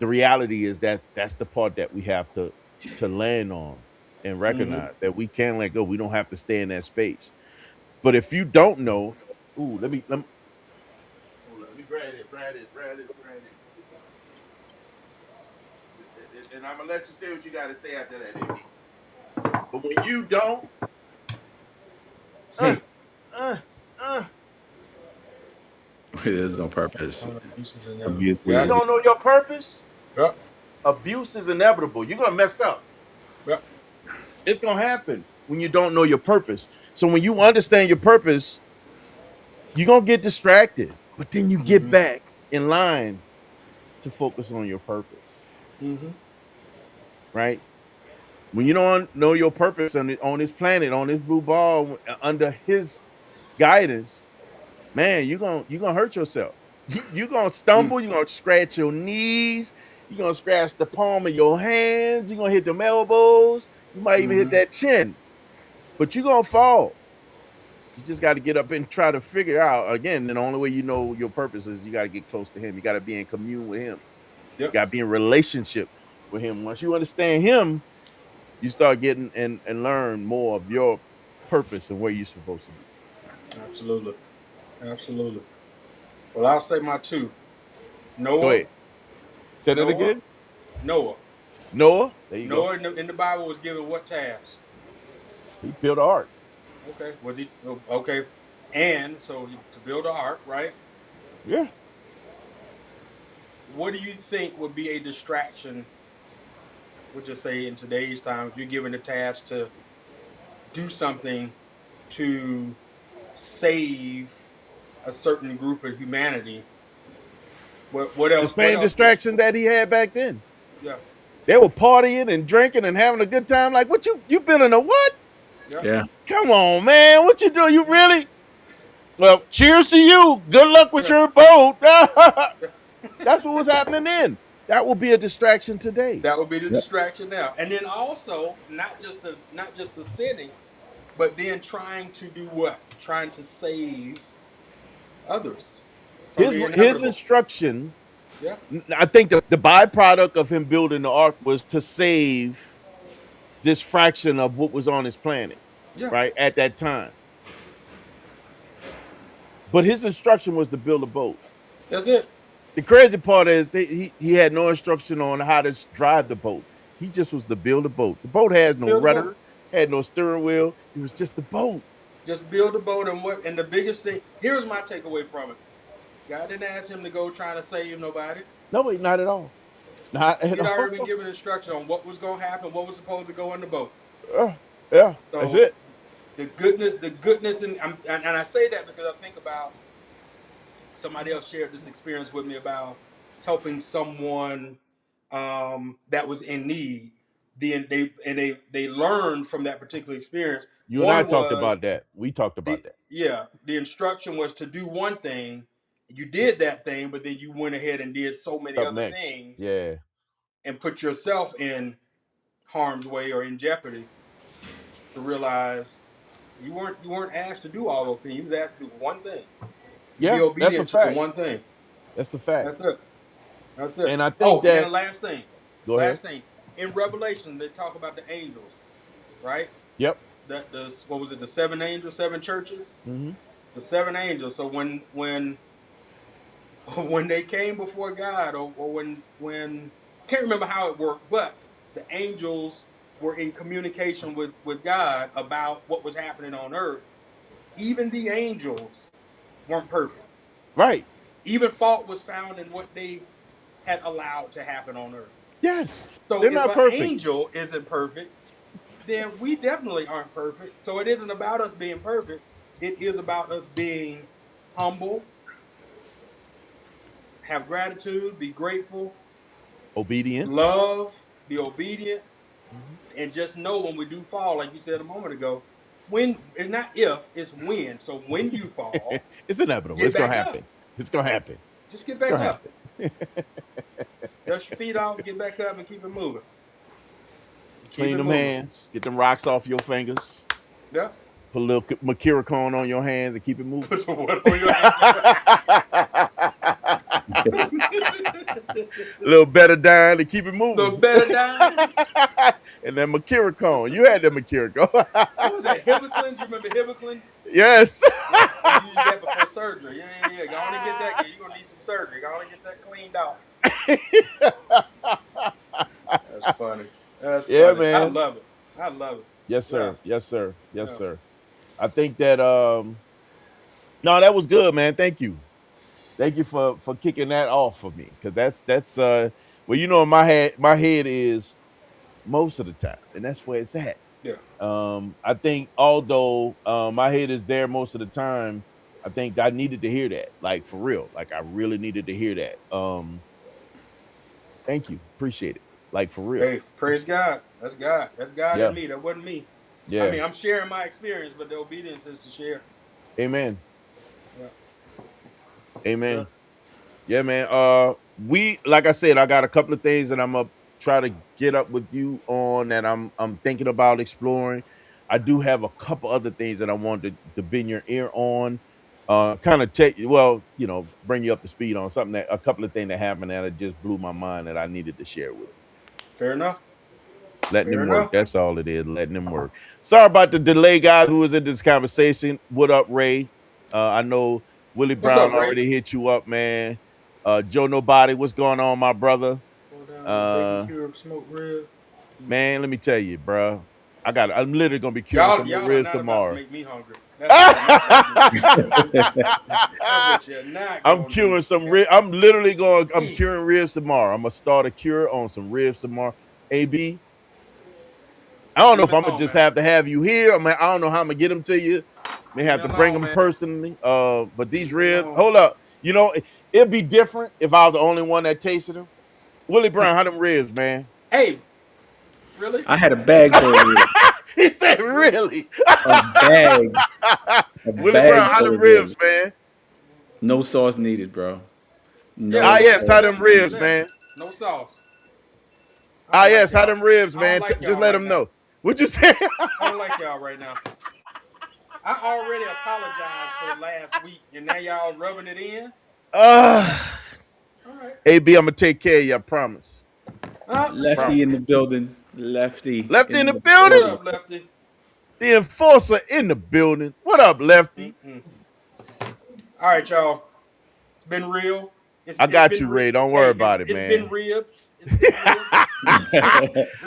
The reality is that that's the part that we have to land on and Mm-hmm. recognize that we can let go. We don't have to stay in that space. But if you don't know, let me hold on, let me grab it, and I'm gonna let you say what you got to say after that, AB. But when you don't, uh, uh, uh, It is on purpose. Abuse is inevitable. Abuse when you is. Gotcha. don't know your purpose, Yep. abuse is inevitable. You're gonna mess up. Yep. It's gonna happen when you don't know your purpose. So when you understand your purpose, you're gonna get distracted, but then you get Mm-hmm. back in line to focus on your purpose, Mm-hmm. right? When you don't know your purpose on this planet, on this blue ball, under his guidance, man, you're gonna hurt yourself. You're gonna Mm. stumble, you're gonna scratch your knees, you're gonna scratch the palm of your hands, you're gonna hit them elbows, you might even hit Mm-hmm. that chin, but you're gonna fall. You just got to get up and try to figure out again. And the only way you know your purpose is you got to get close to him. You got to be in commune with him. You Yep. got to be in relationship with him. Once you understand him, you start getting and learn more of your purpose and where you're supposed to be. Absolutely. Absolutely. Well, I'll say my two. Go Noah. ahead. Say that Noah. again. Noah. Noah. There you go. Noah in the Bible was given what task? He built an ark. Okay. Was he okay? And so to build an ark, right? Yeah. What do you think would be a distraction? We'll just say in today's time, if you're given a task to do something to save a certain group of humanity, what The else? What same else would distraction that he had back then. yeah, They were partying and drinking and having a good time. Like, what you building a what? yeah, Yeah. Come on, man. What you doing? You really? Well, cheers to you. Good luck with yeah, your boat. yeah. That's what was happening then. That will be a distraction today. That would be the Yep. distraction now. And then also not just the sinning, but then trying to do what? Trying to save others from His the his inevitable. instruction, Yeah, I think the byproduct of him building the ark was to save this fraction of what was on his planet, yeah, right? At that time. But his instruction was to build a boat. that's it. The crazy part is he had no instruction on how to drive the boat. He just was to build a boat. The boat has no Build a boat. rudder, had no steering wheel. It was just a boat. Just build a boat, and the biggest thing here's my takeaway from it. God didn't ask him to go trying to save nobody. No, wait, not at all. Not at He'd already been all. given instruction on what was going to happen, what was supposed to go in the boat. Yeah, that's So it. the goodness, and I say that because I think about somebody else shared this experience with me about helping someone that was in need. They learned from that particular experience. You and I One talked was about that. We talked about that. the instruction was to do one thing. You did that thing, but then you went ahead and did so many Up other next. things Yeah. and put yourself in harm's way or in jeopardy to realize you weren't asked to do all those things. You was asked to do one thing. You be Yeah, that's a obedient to the fact. one thing. That's a fact. That's it. That's it. And I think Oh, and then the that last thing. go ahead. Last thing. In Revelation, they talk about the angels, right? Yep. That the what was it? The seven angels, seven churches, Mm-hmm. the seven angels. So when they came before God, or when can't remember how it worked, but the angels were in communication with God about what was happening on earth. Even the angels weren't perfect. Right. Even fault was found in what they had allowed to happen on earth. Yes. So They're if not an perfect. angel isn't perfect, then we definitely aren't perfect. So it isn't about us being perfect. It is about us being humble, have gratitude, be grateful, Obedient. love, be obedient, Mm-hmm. and just know when we do fall, like you said a moment ago, when it's not if, it's when. So when you fall, It's inevitable. get It's gonna back up. happen. It's gonna happen. Just get It's back gonna up. happen. Dust your feet off, get back up, and keep it moving. Keep Clean it them moving. hands. Get them rocks off your fingers. Yeah. Put a little Makira cone on your hands and keep it moving. Put some water on your hands. A little better dying to keep it Look moving. better dying. And then Makira cone. You had the Makira cone. What was that? Hibiclins? You remember Hibiclins? Yes. Yeah, you use that before surgery. Yeah. Go on and get that. You're gonna need some surgery. Go on and get that cleaned out. That's funny. That's Yeah, funny. I man. love it. I love it. Yes, Yeah. sir. Yes, sir. Yes, Yeah. sir. I think that no, that was good, man. Thank you. Thank you for kicking that off for me. Cause that's well, you know, my head is most of the time, and that's where it's at. Yeah. I think although my head is there most of the time, I think I needed to hear that. Like for real. Like I really needed to hear that. Thank you. Appreciate it. Like for real. Hey, praise God. That's God. That's God in Yeah. me. That wasn't me. I Yeah. mean, I'm sharing my experience, but the obedience is to share. Amen. Yeah. Yeah. Amen. Yeah, man. We like I said, I got a couple of things that I'm gonna try to get up with you on that I'm thinking about exploring. I do have a couple other things that I wanted to bend your ear on. Kind of take well, bring you up to speed on something that a couple of things that happened that it just blew my mind that I needed to share with you. Fair enough. Letting Fair them work. enough. That's all it is. Letting them work. Sorry about the delay, guys. Who was in this conversation? What up, Ray? I know Willie What's Brown up, Ray? already hit you up, man. Joe Nobody, what's going on, my brother? Go down with a bacon Uh, cube, smoked rib. man, let me tell you, bro. I'm literally gonna be curing Y'all, some y'all are ribs not about to tomorrow. make me hungry. That's what you're not gonna do. That's what you're not I'm gonna do. curing some ribs. I'm Hey, curing ribs tomorrow. I'm gonna start a cure on some ribs tomorrow. AB, I don't know leave if me I'm gonna alone, just man. have to have you here. I don't know how I'm gonna get them to you. May Leave have me to bring alone, them man. personally. But these Leave me ribs, alone. hold up. It'd be different if I was the only one that tasted them. Willie Brown, how them ribs, man? Hey, really? I had a bag full of ribs. He said, Really? really? A bag. A That's Willie what Brown, bag you how get. full them of ribs, ribs. man? No sauce needed, bro. Yeah, Ah, No yes, how sauce them less, ribs, needed. man? no sauce. I Ah, don't like yes, how y'all. them ribs, I don't man? like Just y'all let right them now. know. What you say? I don't like y'all right now. I already apologized for the last week, and now y'all rubbing it in. All right, uh, all right. AB, I'm gonna take care of you. I promise. Okay. Lefty in the building. Lefty Lefty in in the the What building. building. up, Lefty? The enforcer in the building. What up, Lefty? Mm-mm. All right, y'all. It's been real. I It's got been you, Ray. Don't worry about it, it's been man. ribs. It's been ribs.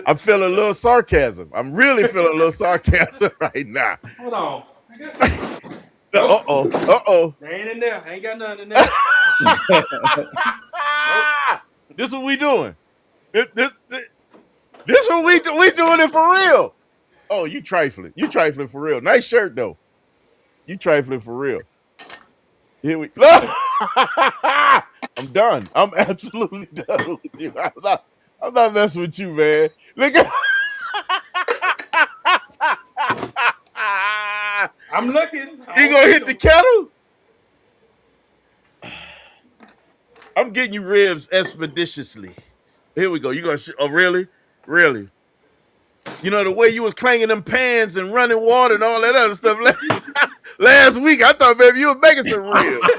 I'm feeling a little sarcasm. I'm really feeling a little sarcasm right now. Hold on. I guess. Uh Nope. oh. Uh oh. They ain't in there. I ain't got nothing in there. Nope. This what we doing. This what we do. We doing it for real. Oh, you trifling. You trifling for real. Nice shirt though. You trifling for real. Here we. I'm done. I'm absolutely done with you. I'm not messing with you, man. Look at. I'm looking. You gonna hit the kettle? I'm getting you ribs expeditiously. Here we go. You gonna? Oh, really? Really? You know the way you was clanging them pans and running water and all that other stuff last week. I thought maybe you were making some ribs.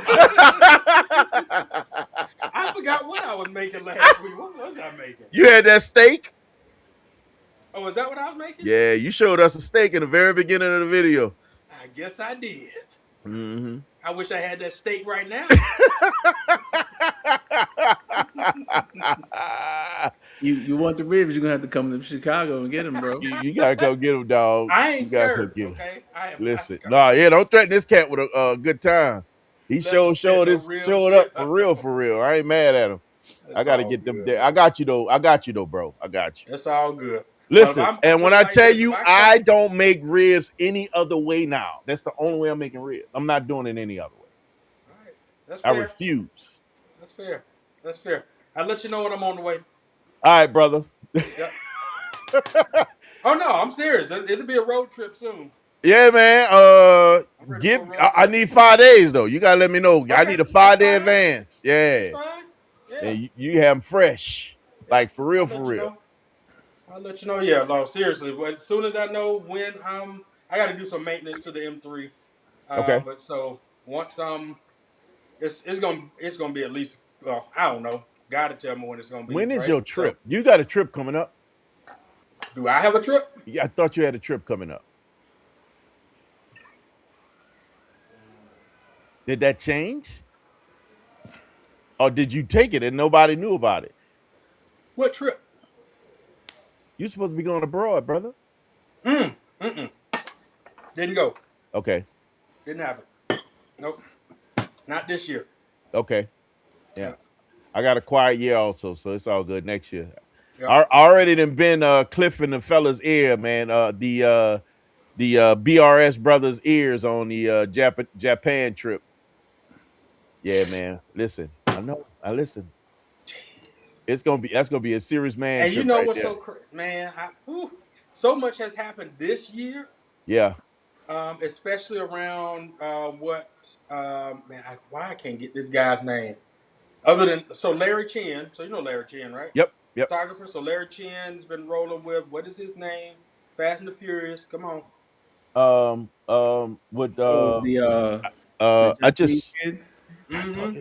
I forgot what I was making last week. What was I making? You had that steak? Oh, is that what I was making? Yeah, you showed us a steak in the very beginning of the video. I guess I did. Mm-hmm. I wish I had that steak right now. You want the ribs? You're gonna have to come to Chicago and get them, bro. you gotta go get him, dog. I You ain't gotta go scared. get him. Okay, I am not Listen, scared. nah, yeah, don't threaten this cat with a good time. He Let us sit, no ribs. showed up for real, for real. I ain't mad at him. I That's gotta all get them good. there. I got you though, bro. I got you. That's all good. Well, if Listen, I'm and put when it I like tell this, if you, I I come, don't make ribs any other way now. That's the only way I'm making ribs. I'm not doing it any other way. all right, that's I fair. refuse. That's fair. That's fair. I'll let you know when I'm on the way. All right, brother. Yep. Oh no, I'm serious. It'll be a road trip soon. Yeah, man. I'm ready for a road I trip. need 5 days though. You gotta let me know. I Okay, need a that's 5 day fine. advance. That's Yeah, fine. Yeah. and you have them fresh, Yep. like for real, I'll for let you real. know. I'll let you know. Yeah, no, seriously. But as soon as I know when I got to do some maintenance to the M3. Okay. But so once it's gonna be at least, well, I don't know. Got to tell me when it's gonna be, When is right? your So trip? You got a trip coming up? do I have a trip? Yeah, I thought you had a trip coming up. Did that change? Or did you take it and nobody knew about it? What trip? You supposed to be going abroad, brother. Mm. Didn't go. Okay. Didn't happen. Nope. Not this year. Okay. Yeah. Yeah. I got a quiet year also, so it's all good next year. Yeah. I already done been Cliff in the fella's ear, man. The BRS brothers' ears on the Japan trip. Yeah, man. Listen, I know. I listen. That's gonna be a serious man And you trip know right what's there. so man? So much has happened this year. Yeah. Especially around what man, why I can't get this guy's name. Other than Larry Chin, so you know Larry Chin, right? Yep. Yep. Photographer. So Larry Chin's been rolling with what is his name? Fast and the Furious. Come on. With Oh, the I Japanese just kid. I thought Mm-hmm.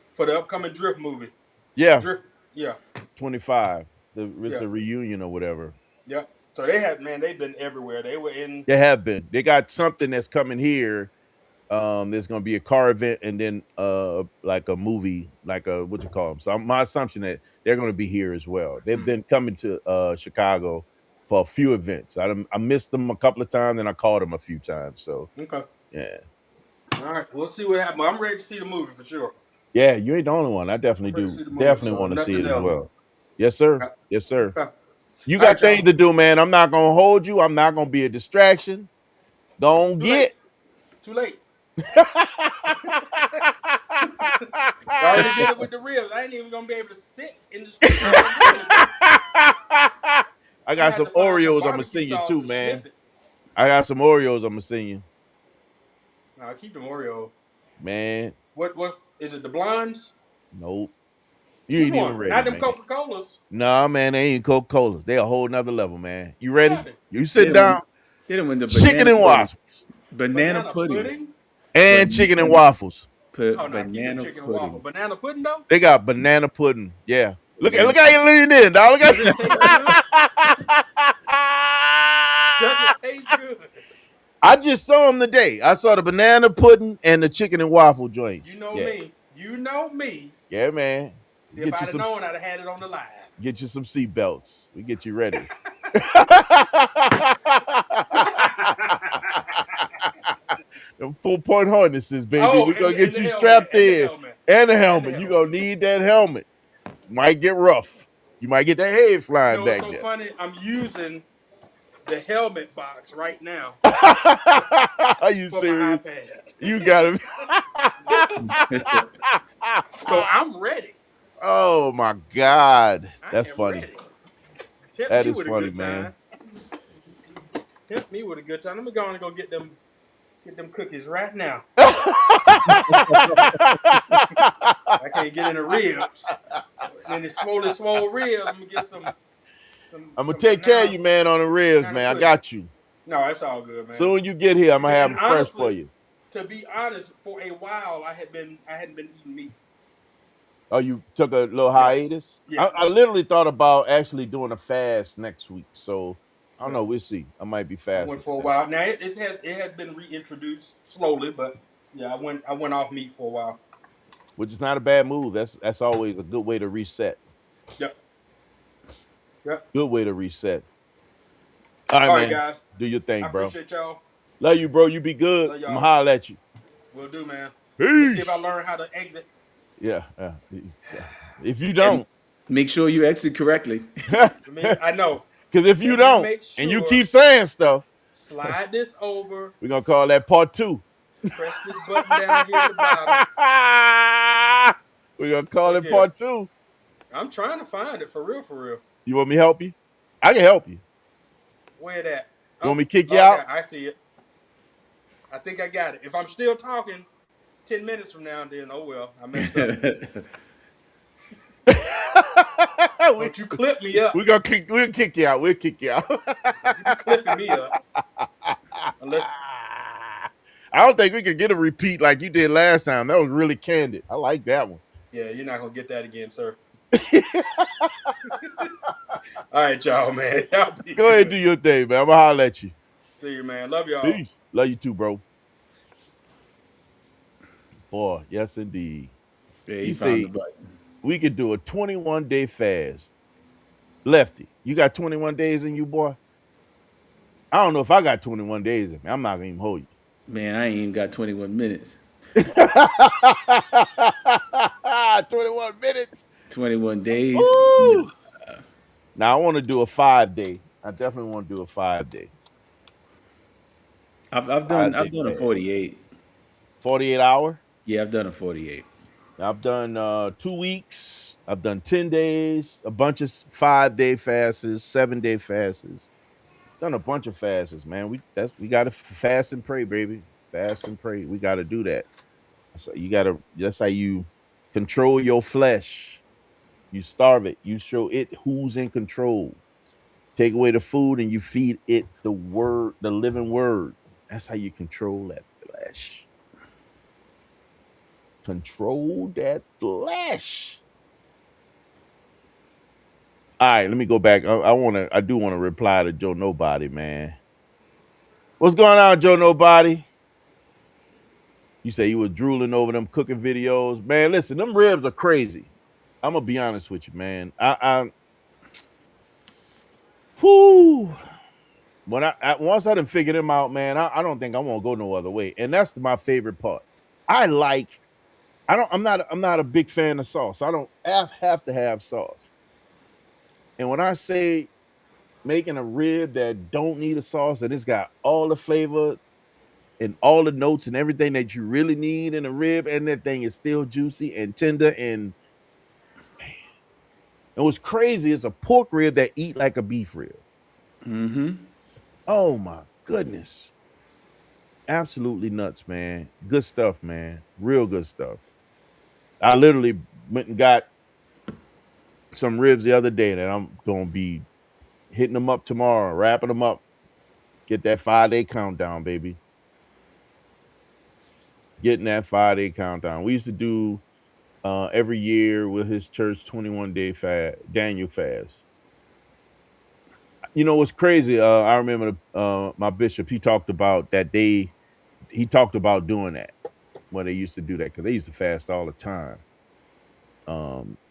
For the upcoming Drift movie. yeah, Drift. Yeah. 25. With Yeah. the reunion or whatever. Yeah. So they've been everywhere. They were in. They have been. They got something that's coming here. There's gonna be a car event and then like a movie, like a what you call them. So my assumption that they're gonna be here as well. They've been coming to Chicago for a few events. I missed them a couple of times and I called them a few times. So Okay. yeah. All right. We'll see what happens. I'm ready to see the movie for sure. Yeah, you ain't the only one. I I'm definitely ready to do. see the movie. Definitely So want to see nothing it as else. well. Yes, sir. Okay. Yes, sir. Okay. You All right, got things y'all. to do, man. I'm not gonna hold you. I'm not gonna be a distraction. Don't Too late. get. Too late. I already did it with the ribs. I ain't even gonna be able to sit in the street. I I got had some to find some Oreos. I'm gonna barbecue send you sauce too, to man. sniff it. I got some Oreos. I'm gonna send you, No, I keep them Oreo. man. What is it? The blondes? Nope. You Which ain't even one? Not ready, them man. Coca Colas. Nah, man. They ain't Coca Colas. They a whole nother level, man. You What ready? are they? You They sit didn't win. down. They didn't win the Chicken banana and pudding. waffles. Banana Banana pudding. pudding? And chicken and waffles. Oh no, keep them Banana chicken and waffle. pudding. Banana pudding though? They got banana pudding. Yeah. Banana. Look how you leaning in, dog. Look Does it taste good? Does it at taste good? I just saw them today. I saw the banana pudding and the chicken and waffle You joints. know Yeah. me. You know me. Yeah, man. See, if Get you I'd have some. known, I'd have had it on the live. Get you some seat belts. We get you ready. Them 4-point harnesses, baby. Oh, We're gonna and get the you helmet, strapped and the in. helmet, And a and the helmet. You're helmet. gonna need that helmet. Might get rough. You might get that head You flying know what's back so there. funny? I'm using the helmet box right now Are you for my serious? iPad. You gotta So I'm ready. Oh my God. I That's am funny. ready. Tempt That me is with a funny, good man. time. Tempt me with a good time. Let me go and go get them cookies right now. I can't get in the ribs. In the swole ribs, let me get I'm gonna some take care of you, man, on the ribs, banana man. I pudding. got you. No, it's all good, man. Soon you get here, I'm gonna have And them fresh for honestly, you. to be honest, for a while I hadn't been eating meat. Oh, you took a little Yes. hiatus? Yeah. I literally thought about actually doing a fast next week. So I don't Yeah. know. We'll see. I might be I went fasting for a for that. while. Now it has been reintroduced slowly, but yeah, I went off meat for a while. Which is not a bad move. That's always a good way to reset. Yep. Yep. Good way to reset. All right, All right, man. guys. Do your I thing, bro. appreciate y'all. Love you, bro. You be good. Love I'm y'all. gonna holler at you. Will do, man. Let me see if I Peace. learn how to exit. Yeah. If you And don't, make sure you exit correctly. because I know. if you Let me don't, make and you sure. keep saying stuff, Slide this over. we're gonna call that part two. Press this button down here at the bottom. We're gonna call Look it here. part two. I'm trying to find it for real, for real. You want me to help you? I can help you. Where that? You Oh, want me to kick you okay. out? I see it. I think I got it. If I'm still talking 10 minutes from now, then oh well, I messed up. we Don't you clip me up. we'll kick you out. We'll kick you out. Don't you be clipping me up. Unless I don't think we could get a repeat like you did last time. That was really candid. I like that one. yeah, you're not gonna get that again, sir. All right, y'all, man. Y'all be Go ahead and good. do your thing, man. I'm gonna holler at you. See you, man. Love y'all. Peace. Love you too, bro. Boy, yes indeed. Yeah, he You found the see, button. we could do a 21-day fast. Lefty, you got 21 days in you, boy? I don't know if I got 21 days in me. I'm not gonna even hold you. Man, I ain't even got 21 minutes. 21 minutes. 21 days. Ooh. Now I want to do a 5-day. I definitely want to do a 5-day. I've done 5-day I've done a fast. 48. 48 hour. Yeah, I've done a 48. I've done 2 weeks. I've done 10 days, a bunch of 5-day fasts, 7-day fasts. Done a bunch of fasts, man. We gotta fast and pray, baby. Fast and pray. We gotta do that. So you gotta that's how you control your flesh. You starve it. You show it who's in control. Take away the food and you feed it the word, the living word. That's how you control that flesh. Control that flesh. All right, let me go back. I do want to reply to Joe Nobody, man. What's going on, Joe Nobody? You say you was drooling over them cooking videos. Man, listen, them ribs are crazy. I'm gonna be honest with you, man. Whoo. When I once I done figured them out, man, I don't think I won't go no other way. And that's my favorite part. I like, I'm not a big fan of sauce. I don't have to have sauce. And when I say making a rib that don't need a sauce and it's got all the flavor and all the notes and everything that you really need in a rib, and that thing is still juicy and tender. And what's crazy is a pork rib that eat like a beef rib. Mm-hmm. Oh my goodness. Absolutely nuts, man. Good stuff, man. Real good stuff. I literally went and got some ribs the other day that I'm gonna be hitting them up tomorrow, wrapping them up. Get that 5-day countdown, baby. Getting that 5-day countdown. We used to do every year with his church 21-day fast, Daniel fast. You know what's crazy? I remember my bishop. He talked about that day. He talked about doing that. when they used to do that because they used to fast all the time.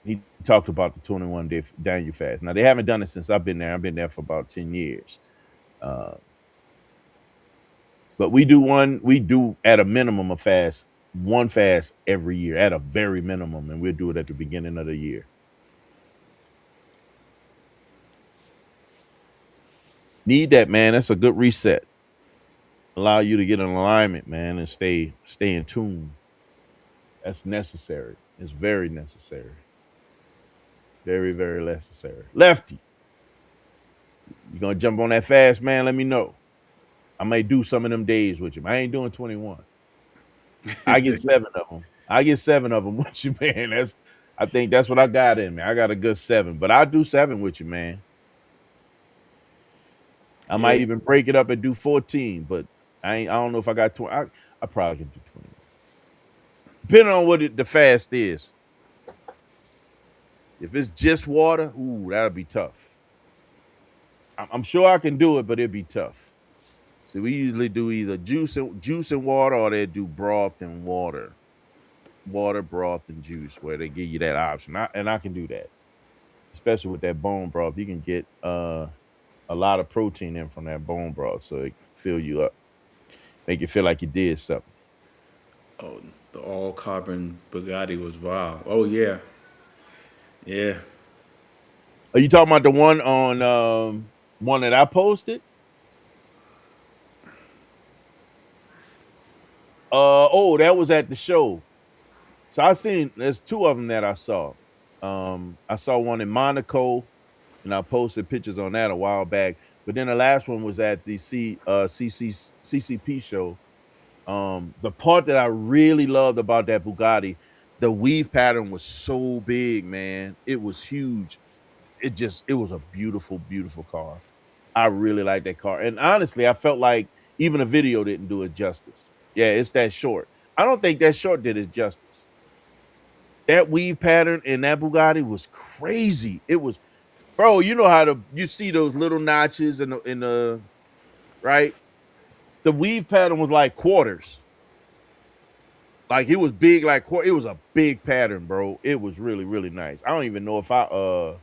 He talked about the 21-day Daniel fast. Now they haven't done it since I've been there. I've been there for about 10 years. Uh, but we do at a minimum a fast, one fast every year at a very minimum, and we'll do it at the beginning of the year. Need that, man. That's a good reset. Allow you to get in alignment, man, and stay in tune. That's necessary. It's very necessary. Very, very necessary. Lefty, you gonna jump on that fast, man? Let me know. I may do some of them days with you. I ain't doing 21. I get 7 of them. I get 7 of them with you, man. I think that's what I got in me. I got a good 7, but I do 7 with you, man. I might Yeah. even break it up and do 14, but I don't know if I got 20. I probably can do 21. Depending on what the fast is. If it's just water, ooh, that'll be tough. I'm sure I can do it, but it'd be tough. So we usually do either juice and water, or they do broth and water, broth, and juice, where they give you that option. And I can do that, especially with that bone broth. You can get a lot of protein in from that bone broth, so it fill you up, make you feel like you did something. Oh, the all carbon Bugatti was wild. Oh yeah, yeah. Are you talking about the one on one that I posted? Oh, that was at the show. So I seen there's 2 of them that I saw. I saw one in Monaco, and I posted pictures on that a while back. But then the last one was at the CCP show. The part that I really loved about that Bugatti, the weave pattern was so big, man. It was huge. It was a beautiful, beautiful car. I really like that car. And honestly, I felt like even the video didn't do it justice. Yeah, it's that short. I don't think that short did it justice. That weave pattern in that Bugatti was crazy. It was, bro. You know how you see those little notches in the right. The weave pattern was like quarters. Like it was big, like it was a big pattern, bro. It was really, really nice. I don't even know if I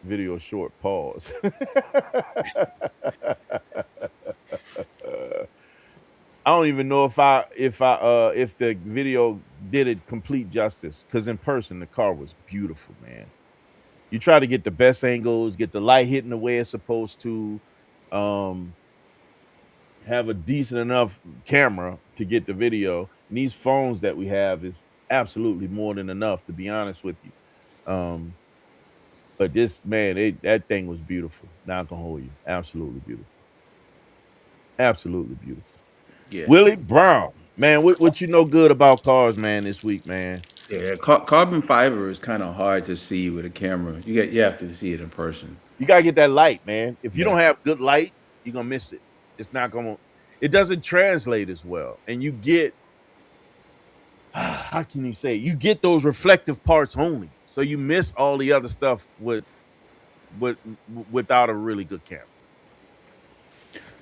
video short pause. I don't even know if the video did it complete justice, because in person the car was beautiful, man. You try to get the best angles, get the light hitting the way it's supposed to, um, have a decent enough camera to get the video. And these phones that we have is absolutely more than enough, to be honest with you. Um, but this man, that thing was beautiful. Not gonna hold you, absolutely beautiful, absolutely beautiful. Yeah, Willie Brown, man, what you know good about cars, man, this week, man? yeah. Carbon fiber is kind of hard to see with a camera. You have to see it in person. You gotta get that light, man. If you Yeah. don't have good light, you're gonna miss it. It's not gonna. It doesn't translate as well, and you get how can you say you get those reflective parts only, so you miss all the other stuff with without a really good camera.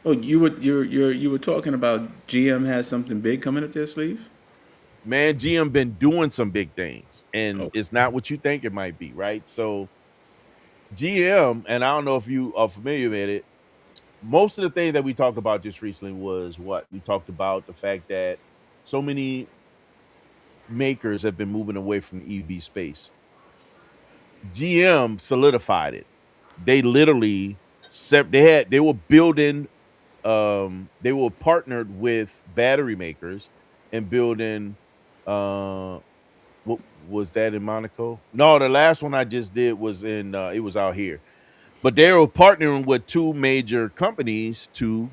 Oh, you were talking about GM has something big coming up their sleeve. Man, GM been doing some big things, and Oh, it's not what you think it might be, right? So GM, and I don't know if you are familiar with it. Most of the things that we talked about just recently was what we talked about, the fact that so many makers have been moving away from the EV space. GM solidified it. They literally they were building they were partnered with battery makers and building what was that in Monaco? No, the last one I just did was in it was out here. But they were partnering with 2 major companies to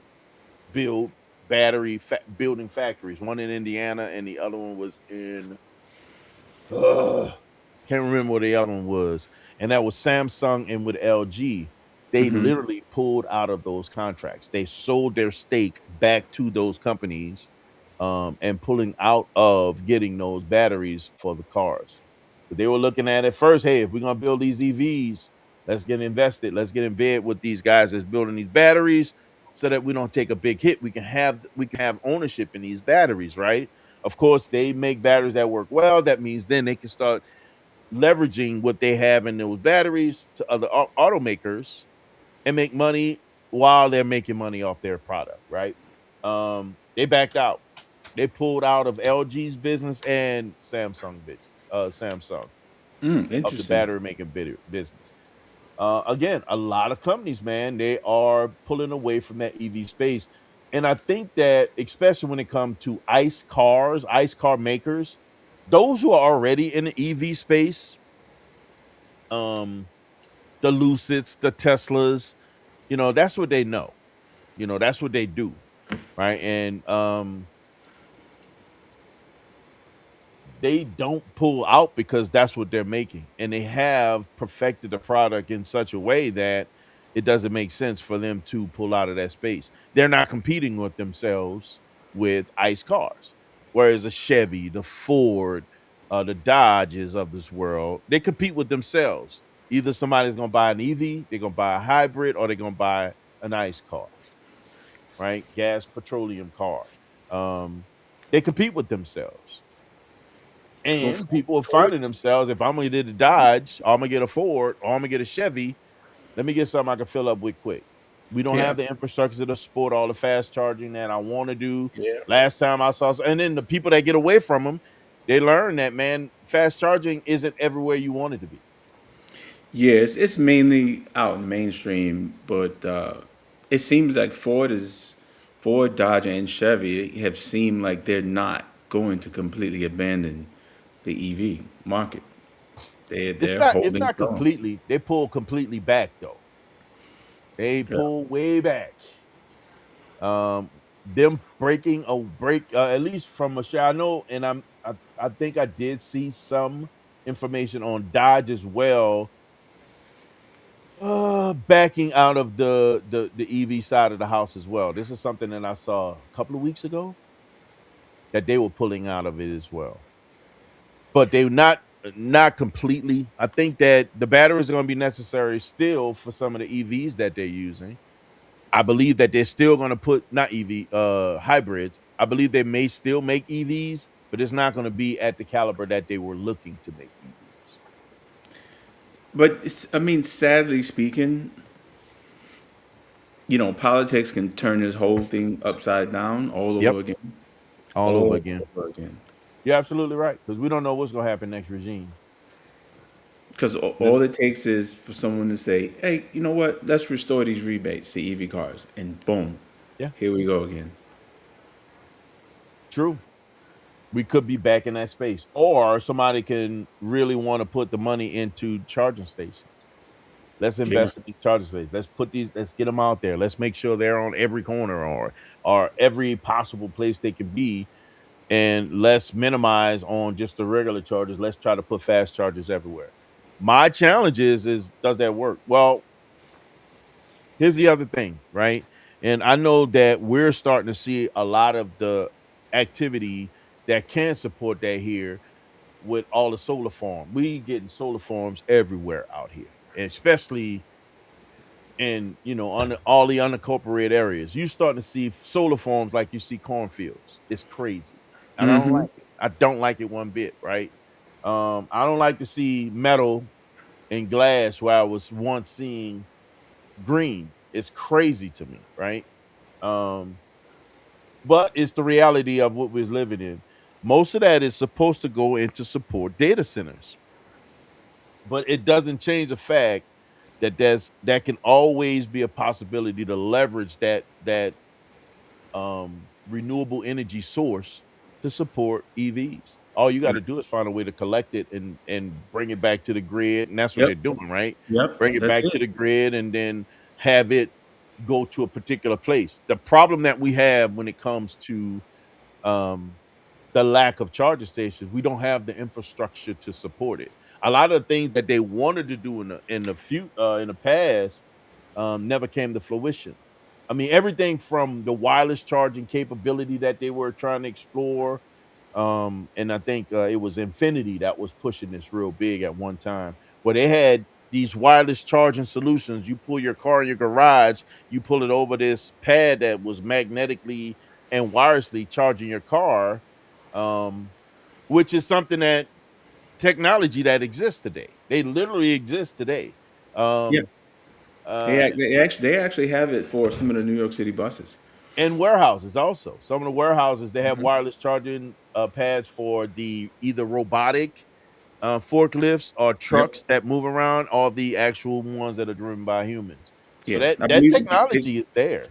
build building factories. One in Indiana and the other one was in Ugh, can't remember what the other one was, and that was Samsung and with LG. They hmm. literally pulled out of those contracts. They sold their stake back to those companies, and pulling out of getting those batteries for the cars. But they were looking at it first. Hey, if we're gonna build these EVs, let's get invested. Let's get in bed with these guys that's building these batteries. so that we don't take a big hit. We can have ownership in these batteries, right? Of course, they make batteries that work well. That means then they can start leveraging what they have in those batteries to other automakers and make money while they're making money off their product, right? They backed out. They pulled out of LG's business and Samsung of the Interesting. battery making business. Again, a lot of companies, man, they are pulling away from that EV space. And I think that, especially when it comes to ice car makers, those who are already in the EV space, um, the Lucids, the Teslas, that's what they know. That's what they do, right? And they don't pull out because that's what they're making, and they have perfected the product in such a way that it doesn't make sense for them to pull out of that space. They're not competing with themselves with ICE cars, whereas a Chevy, the Ford, the Dodges of this world, they compete with themselves. Either somebody's going to buy an EV, they're going to buy a hybrid, or they're going to buy an ICE car, right? Gas petroleum car. They compete with themselves, Well, and people are Ford, finding themselves, if I'm gonna get a Dodge, or I'm gonna get a Ford, or I'm gonna get a Chevy, let me get something I can fill up with quick. We don't yeah, have the infrastructure to support all the fast charging that I want to do. yeah, Last time I saw, and then the people that get away from them, they learn that, man, fast charging isn't everywhere you want it to be. yeah. It's mainly out in mainstream, but it seems like Ford, Dodge, and Chevy have seemed like they're not going to completely abandon the EV market. It's They're not. It's holding not strong. completely. They pull completely back though. They Yeah. pull way back. Them breaking a break, at least from a share. I know, and I think I did see some information on Dodge as well, backing out of the EV side of the house as well. This is something that I saw a couple of weeks ago, that they were pulling out of it as well, but they not completely. I think that the batteries are going to be necessary still for some of the EVs that they're using. I believe that they're still going to put, not EV, hybrids. I believe they may still make EVs, but it's not going to be at the caliber that they were looking to make EVs. But I mean, sadly speaking, politics can turn this whole thing upside down all Yep, over again, all over all again. over again. You're absolutely right, because we don't know what's going to happen next regime. Because all it takes is for someone to say, "Hey, you know what? Let's restore these rebates to EV cars," and boom, Yeah, here we go again. true. We could be back in that space, or somebody can really want to put the money into charging stations. Let's Yeah. invest in these charging stations. Let's get them out there. Let's make sure they're on every corner, or every possible place they can be, and let's minimize on just the regular charges. Let's try to put fast charges everywhere. My challenge is does that work? Well, here's the other thing, right? And I know that we're starting to see a lot of the activity that can support that here with all the solar farm. We getting solar farms everywhere out here, and especially in, on all the unincorporated areas. You starting to see solar farms like you see cornfields. It's crazy, and I don't Mm-hmm. like it. I don't like it one bit. Right? I don't like to see metal and glass where I was once seeing green. It's crazy to me, right? Um, but it's the reality of what we're living in. Most of that is supposed to go into support data centers, but it doesn't change the fact that that can always be a possibility to leverage that renewable energy source to support EVs. All you got to do is find a way to collect it and bring it back to the grid, and that's what Yep. they're doing, right? Yep. Bring it That's back to it. the grid and then have it go to a particular place. The problem that we have when it comes to um, the lack of charger stations, we don't have the infrastructure to support it. A lot of the things that they wanted to do in the past never came to fruition. I mean, everything from the wireless charging capability that they were trying to explore, and I think it was Infinity that was pushing this real big at one time, where they had these wireless charging solutions. You pull your car in your garage, you pull it over this pad that was magnetically and wirelessly charging your car, um, which is something that technology that exists today. They literally exist today. Yeah, Um, uh, they actually have it for some of the New York City buses. and warehouses also. Some of the warehouses they have Mhm. wireless charging pads for the either robotic forklifts or Yep. trucks that move around, or the actual ones that are driven by humans. So Yeah, that I that believe technology is there.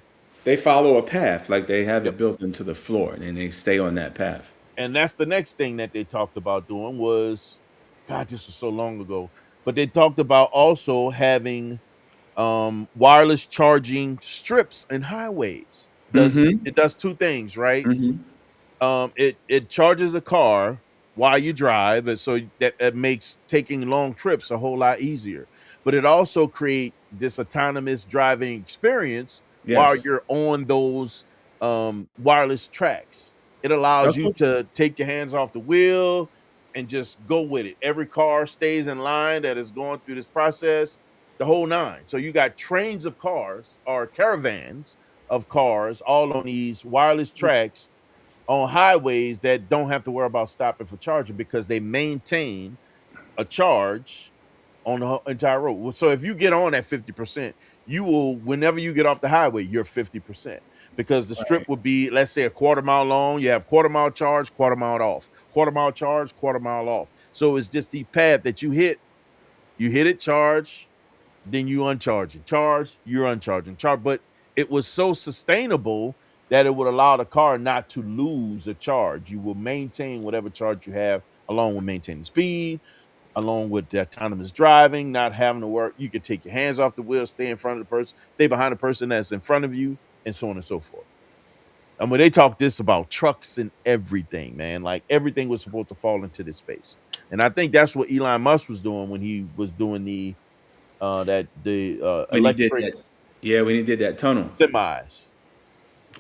they follow a path, like they have Yep. it built into the floor, and they stay on that path. And that's the next thing that they talked about doing was, God, this was so long ago, but they talked about also having wireless charging strips and highways. Does Mhm. it does two things, right? Mhm. It charges a car while you drive, and so that makes taking long trips a whole lot easier. But it also create this autonomous driving experience while Yes. you're on those wireless tracks. It allows you Also, to take your hands off the wheel and just go with it. Every car stays in line that is going through this process, the whole nine. So you got trains of cars or caravans of cars all on these wireless tracks on highways that don't have to worry about stopping for charging because they maintain a charge on the entire road. So if you get on at 50%, you will, whenever you get off the highway, you're 50% because the strip right. would be, let's say, a quarter mile long. You have quarter mile charge, quarter mile off, quarter mile charge, quarter mile off. So it's just the path that you hit it, charge, then you uncharging, charge, you're uncharging, charge. But it was so sustainable that it would allow the car not to lose a charge. You will maintain whatever charge you have, along with maintaining speed, along with the autonomous driving, not having to work. You can take your hands off the wheel, stay in front of the person, stay behind the person that's in front of you, and so on and so forth. I mean, they talk this about trucks and everything, man. Like everything was supposed to fall into this space. And I think that's what Elon Musk was doing when he was doing the When he did electric that, yeah, when he did that tunnel. semis.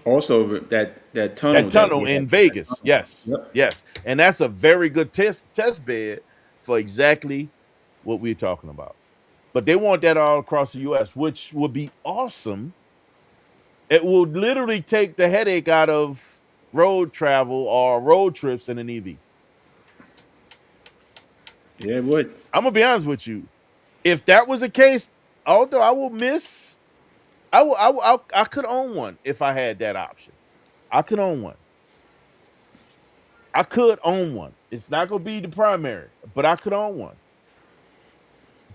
Also, that tunnel That that tunnel he had. in Vegas. Yes. Yep. Yes. And that's a very good test bed for exactly what we're talking about. But they want that all across the US, which would be awesome. It will literally take the headache out of road travel or road trips in an EV. Yeah, it would. I'm gonna be honest with you. If that was the case, although I will miss, I could own one if I had that option. I could own one. I could own one. It's not gonna be the primary, but I could own one.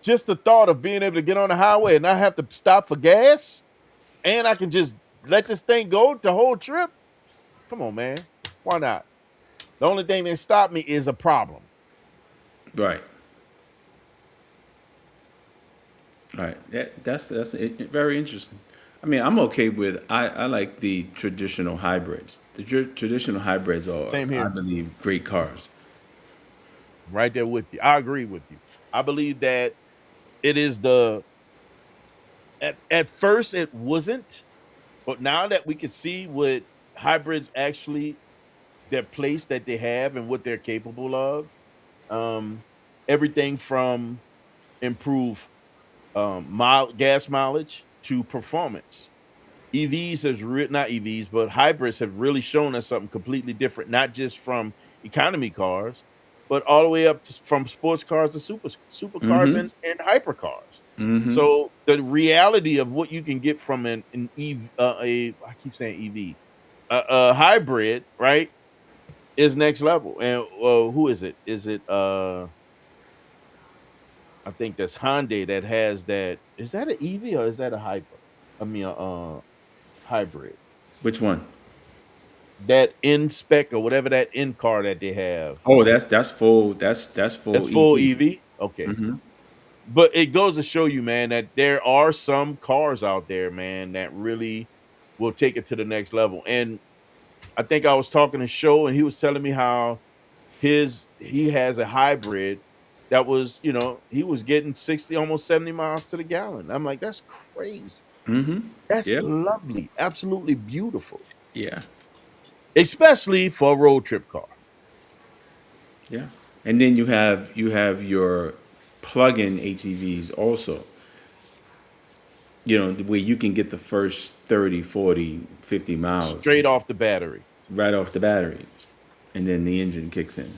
Just the thought of being able to get on the highway and not have to stop for gas, and I can just let this thing go the whole trip. Come on, man. Why not? The only thing that stopped me is a problem. Right. Right. Very interesting. I mean, I'm okay with. I like the traditional hybrids. The traditional hybrids are, Same I here. believe, great cars. Right there with you. I agree with you. I believe that it is the at first it wasn't, but now that we can see what hybrids actually their place that they have and what they're capable of, um, everything from improve gas mileage to performance. EVs has not EVs, but hybrids have really shown us something completely different, not just from economy cars, but all the way up to from sports cars to supercars Mm-hmm. and hypercars. Mm-hmm. So the reality of what you can get from an EV, a I keep saying EV, a hybrid, right, is next level. And who is it? Is it I think that's Hyundai that has that. Is that an EV or is that a hyper? I mean, hybrid. Which one? That in spec or whatever that in car that they have. Oh, that's full. That's That's full full EV. EV. Okay, Mm-hmm. but it goes to show you, man, that there are some cars out there, man, that really will take it to the next level. And I think I was talking to Show, and he was telling me how he has a hybrid that was, he was getting 60, almost 70 miles to the gallon. I'm like, that's crazy. Mm-hmm. That's Yeah. lovely, absolutely beautiful, Yeah. especially for a road trip car. Yeah. And then you have plug-in HEVs also, where you can get the first 30, 40, 50 miles straight off the battery. right off the battery, and then the engine kicks in.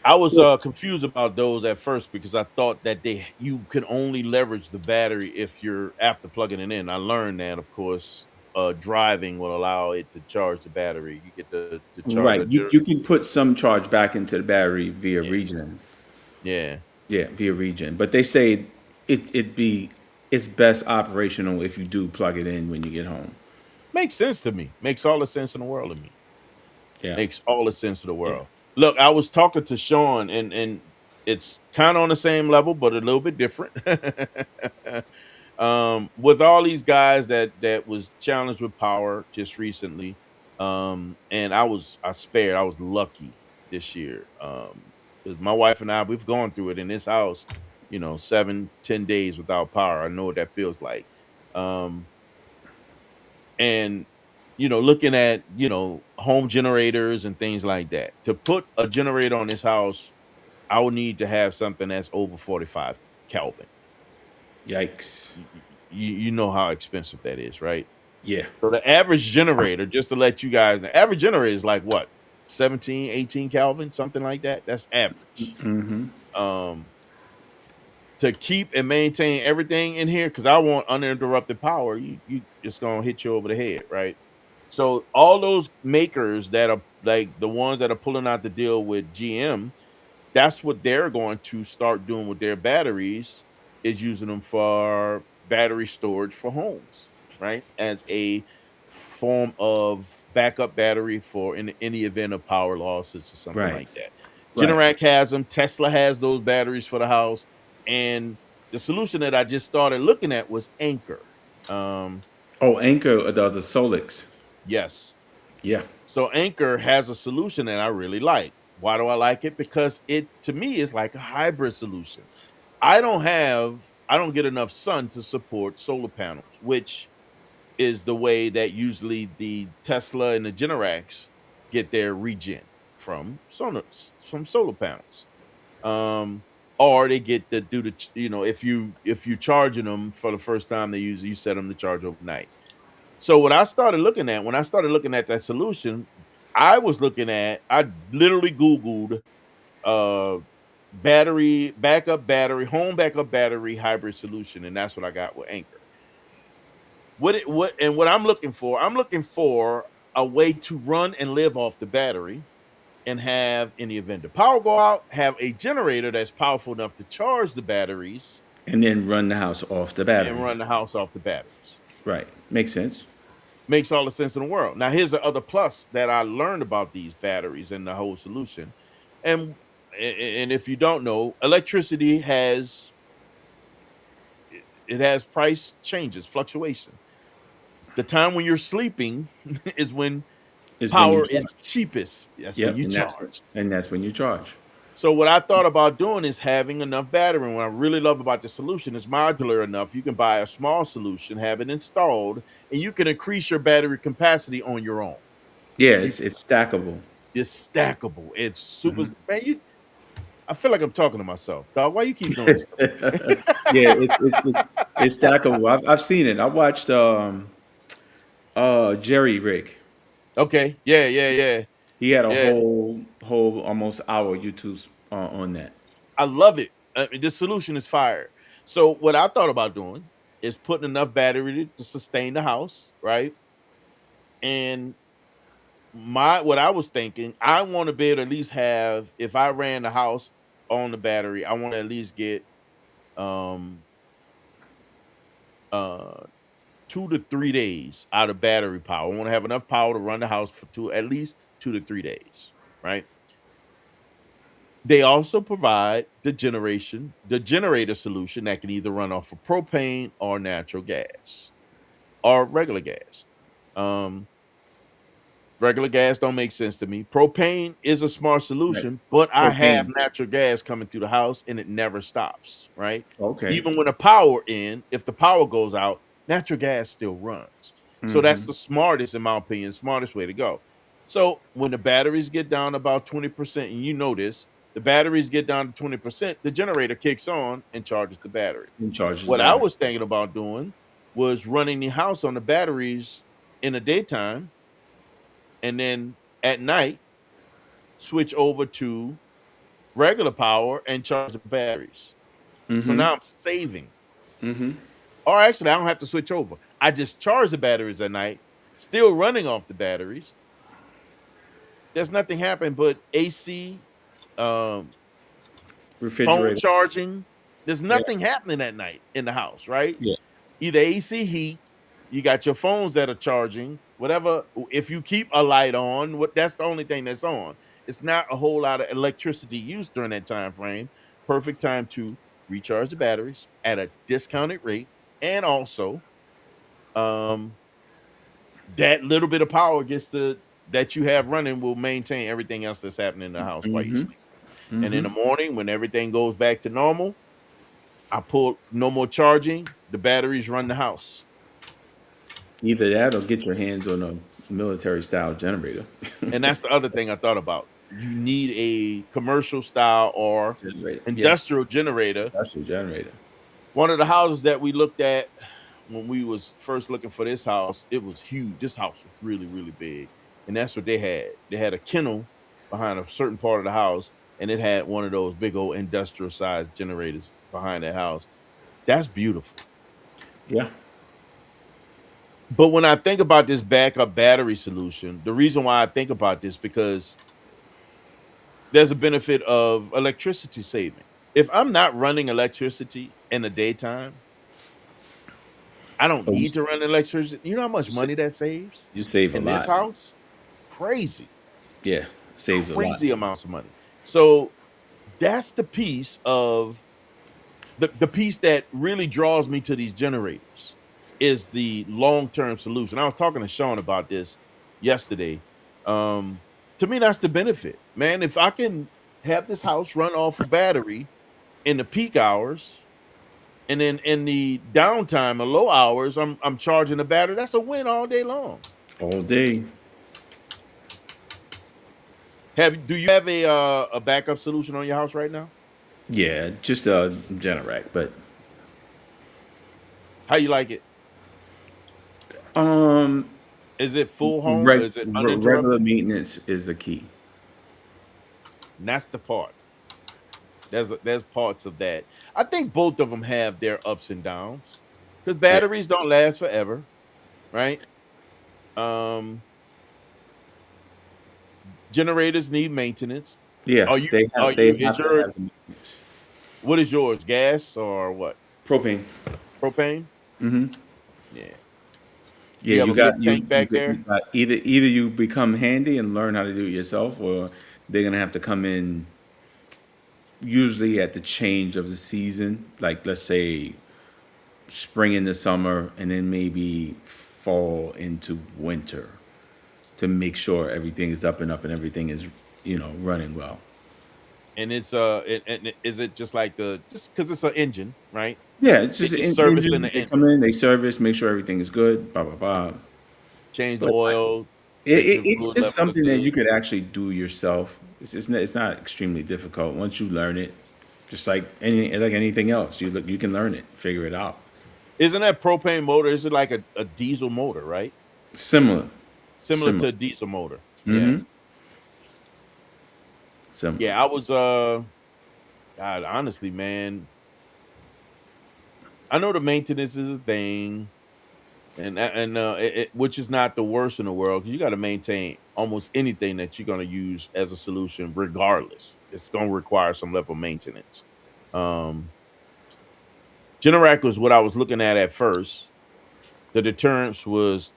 I was So, confused about those at first because I thought that you could only leverage the battery if you're after plugging it in. I learned that, of course, driving will allow it to charge the battery. You get the charge. right, you can put some charge back into the battery via Yeah, regen. yeah, Yeah, via regen. But they say it's best operational if you do plug it in when you get home. makes sense to me. Makes all the sense in the world to me. Yeah, Makes all the sense of the yeah. world. Look, I was talking to Sean, and it's kind of on the same level, but a little bit different. With all these guys that was challenged with power just recently, and I spared. I was lucky this year. 'Cause my wife and I, we've gone through it in this house, 7, 10 days without power. I know what that feels like. Um, and looking at home generators and things like that, to put a generator on this house, I would need to have something that's over 45 Kelvin. Yikes. You know how expensive that is, right? Yeah. So the average generator, just to let you guys know, average generator is like what, 17, 18 Kelvin, something like that. That's average. Mm-hmm. um to keep and maintain everything in here, because I want uninterrupted power, you it's gonna hit you over the head, right? So all those makers that are like the ones that are pulling out the deal with GM, that's what they're going to start doing with their batteries, is using them for battery storage for homes, right? As a form of backup battery for in any event of power losses or something Right. like that. Right. Generac has them, Tesla has those batteries for the house, and the solution that I just started looking at was Anchor. Um, Oh, Anchor does the Solix. yes. Yeah. So Anchor has a solution that I really like. Why do I like it? Because it, to me, is like a hybrid solution. I don't get enough sun to support solar panels, which is the way that usually the Tesla and the Generacs get their regen from solar panels. Or they get the do the if you charging them for the first time, they usually you set them to charge overnight. So what I started looking at when I started looking at that solution, I literally Googled uh home backup battery hybrid solution, and that's what I got with Anchor. What I'm looking for a way to run and live off the battery, and have, in the event the power go out, have a generator that's powerful enough to charge the batteries And then run the house off the and battery. run the house off the batteries. Right. Makes sense. Makes all the sense in the world. Now, here's the other plus that I learned about these batteries and the whole solution. And and if you don't know, electricity has it has price changes, fluctuation. The time when you're sleeping is when Is when you power is charge. cheapest. That's when Yep. you And charge. that's when you charge. So what I thought about doing is having enough battery. And what I really love about the solution is modular enough. You can buy a small solution, have it installed, and you can increase your battery capacity on your own. Yeah, You it's stackable. It's stackable. It's super, Hmm. man. I feel like I'm talking to myself, dog. Why you keep doing this Yeah, to me? it's stackable. I've seen it. I watched Jerry Rig. Okay, yeah, yeah, yeah, He had a yeah. whole almost hour YouTube on that. I love it. This solution is fire. So what I thought about doing is putting enough battery to sustain the house, right? And what I was thinking, I want to be able to at least have, if I ran the house on the battery, I want to at least get um uh 2 to 3 days out of battery power. I want to have enough power to run the house for at least 2 to 3 days, right? They also provide the generator solution that can either run off of propane or natural gas or regular gas. Um, Regular gas don't make sense to me. Propane is a smart Right. solution, but I have Propane. natural gas coming through the house and it never stops, right? Okay. Even when the power if the power goes out, natural gas still runs. So that's Hmm. the smartest, in my opinion, smartest way to go. So when the batteries get down about 20%, and you know this, The batteries get down to 20%, the generator kicks on and charges the battery. And charges What I battery. was thinking about doing was running the house on the batteries in the daytime, and then at night switch over to regular power and charge the batteries. So Mm-hmm. now I'm saving. Mm-hmm. Or actually, I don't have to switch over. I just charge the batteries at night, still running off the batteries. There's nothing happened but AC, um, phone Refrigerator. charging. There's Yeah. nothing happening at night in the house, right? Yeah. Either AC heat, you got your phones that are charging, whatever. If you keep a light on, what that's the only thing that's on. It's not a whole lot of electricity used during that time frame. Perfect time to recharge the batteries at a discounted rate, and also um that little bit of power gets the that you have running will maintain everything else that's happening in the house while you Mm-hmm. sleep. And in Mm-hmm. the morning, when everything goes back to normal, I pull no more charging, the batteries run the house. Either that or get your hands on a military style generator. And that's the other thing I thought about. You need a commercial style or Generator. Yes. industrial generator. That's your generator. One of the houses that we looked at when we was first looking for this house, it was huge. This house was really, really big. And that's what they had. They had a kennel behind a certain part of the house, and it had one of those big old industrial sized generators behind that house. That's beautiful. Yeah. But when I think about this backup battery solution, the reason why I think about this because there's a benefit of electricity saving. If I'm not running electricity in the daytime, I don't Oh, need to run electricity. You know how much you, sa- money that saves you save a in this lot. house? Crazy, Yeah. Saves a lot. crazy amounts of money. So that's the piece of the piece that really draws me to these generators is the long-term solution. I was talking to Sean about this yesterday. To me, that's the benefit, man. If I can have this house run off a battery in the peak hours, and then in the downtime or low hours, I'm charging the battery. That's a win all day long. All day. Do you have a backup solution on your house right now? Yeah. Just a Generac. But How you like it? um Is it full home? Is it regular uninterrupted? maintenance is the key. And that's the part. There's parts of that. I think both of them have their ups and downs because Yeah. batteries don't last forever, right? Um, Generators need maintenance. Yeah. Are you They are have you is to your have the maintenance. what is yours? Gas or what? Propane. Propane? Mm-hmm. Yeah. Yeah, You have you a good got tank back you there? got either you become handy and learn how to do it yourself, or they're gonna have to come in usually at the change of the season, like let's say spring into summer, and then maybe fall into winter to make sure everything is up and up and everything is running well. And is it just like the just because it's an engine, right? Yeah, it's They just just serviced in engine. the They come engine, in, they service, make sure everything is good, blah blah blah. change So the oil, make sure the it's fluid it's levels are something that you good. could actually do yourself. It's not extremely difficult once you learn it. Just like anything else, you can learn it, figure it out. Isn't that propane motor? Is it like a diesel motor, right? Similar, Similar similar. to a diesel motor. Yeah. Mm-hmm. Similar. Yeah, I was God, honestly, man, I know the maintenance is a thing, which is not the worst in the world because you got to maintain almost anything that you're going to use as a solution, regardless. It's going to require some level of maintenance. Um, Generac was what I was looking at first. The deterrence was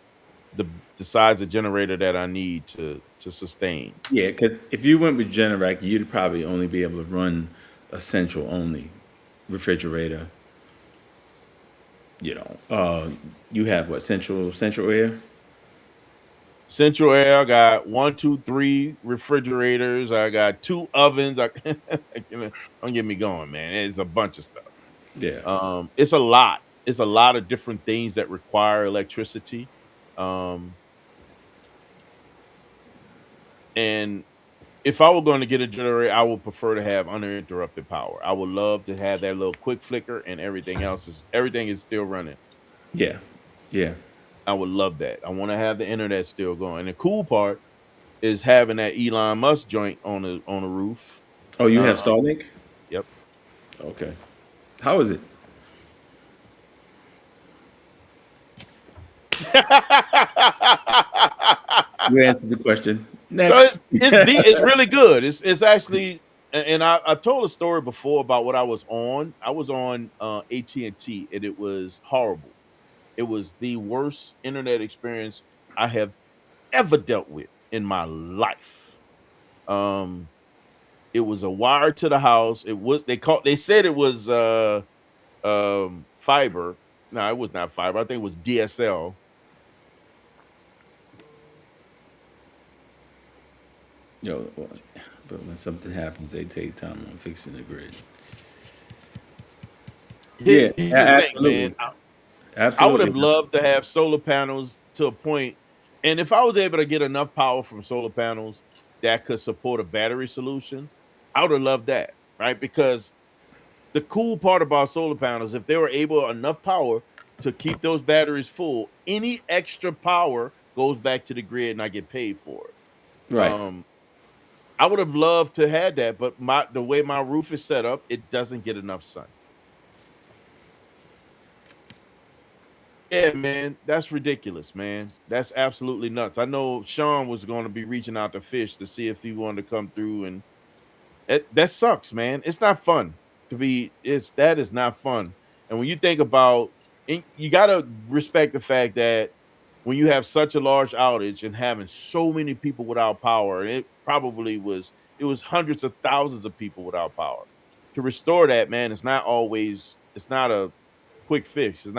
the size of generator that I need to sustain. Yeah, because if you went with Generac, you'd probably only be able to run a central only refrigerator. You know, you have what central air. Central air, I got one, two, three refrigerators. I got two ovens. Don't get me going, man. It's a bunch of stuff. Yeah, It's a lot. It's a lot of different things that require electricity. Um, and if I were going to get a generator, I would prefer to have uninterrupted power. I would love to have that little quick flicker and everything is still running. Yeah, yeah. I would love that. I want to have the internet still going. And the cool part is having that Elon Musk joint on the roof. Oh, you Uh, have Starlink? yep. Okay. How is it? You answered the question. So Next. it's really good. It's actually, and I told a story before about what I was on. I was on AT&T, and it was horrible. It was the worst internet experience I have ever dealt with in my life. Um, it was a wire to the house. They said it was fiber. No, it was not fiber. I think it was DSL. Yo, but when something happens, they take time on fixing the grid. Yeah, Here's the thing, man. absolutely, I would absolutely. have loved to have solar panels to a point, and if I was able to get enough power from solar panels that could support a battery solution, I would have loved that, right? Because the cool part about solar panels, if they were able enough power to keep those batteries full, any extra power goes back to the grid and I get paid for it. Right. I would have loved to have that, but the way my roof is set up, it doesn't get enough sun. Yeah, man, that's ridiculous, man. That's absolutely nuts. I know Sean was going to be reaching out to Fish to see if he wanted to come through, and that sucks, man. It's not fun to be. It's that is not fun. And when you think about, and you got to respect the fact that when you have such a large outage and having so many people without power, and it was hundreds of thousands of people without power. To restore that, man, it's not a quick fix. It's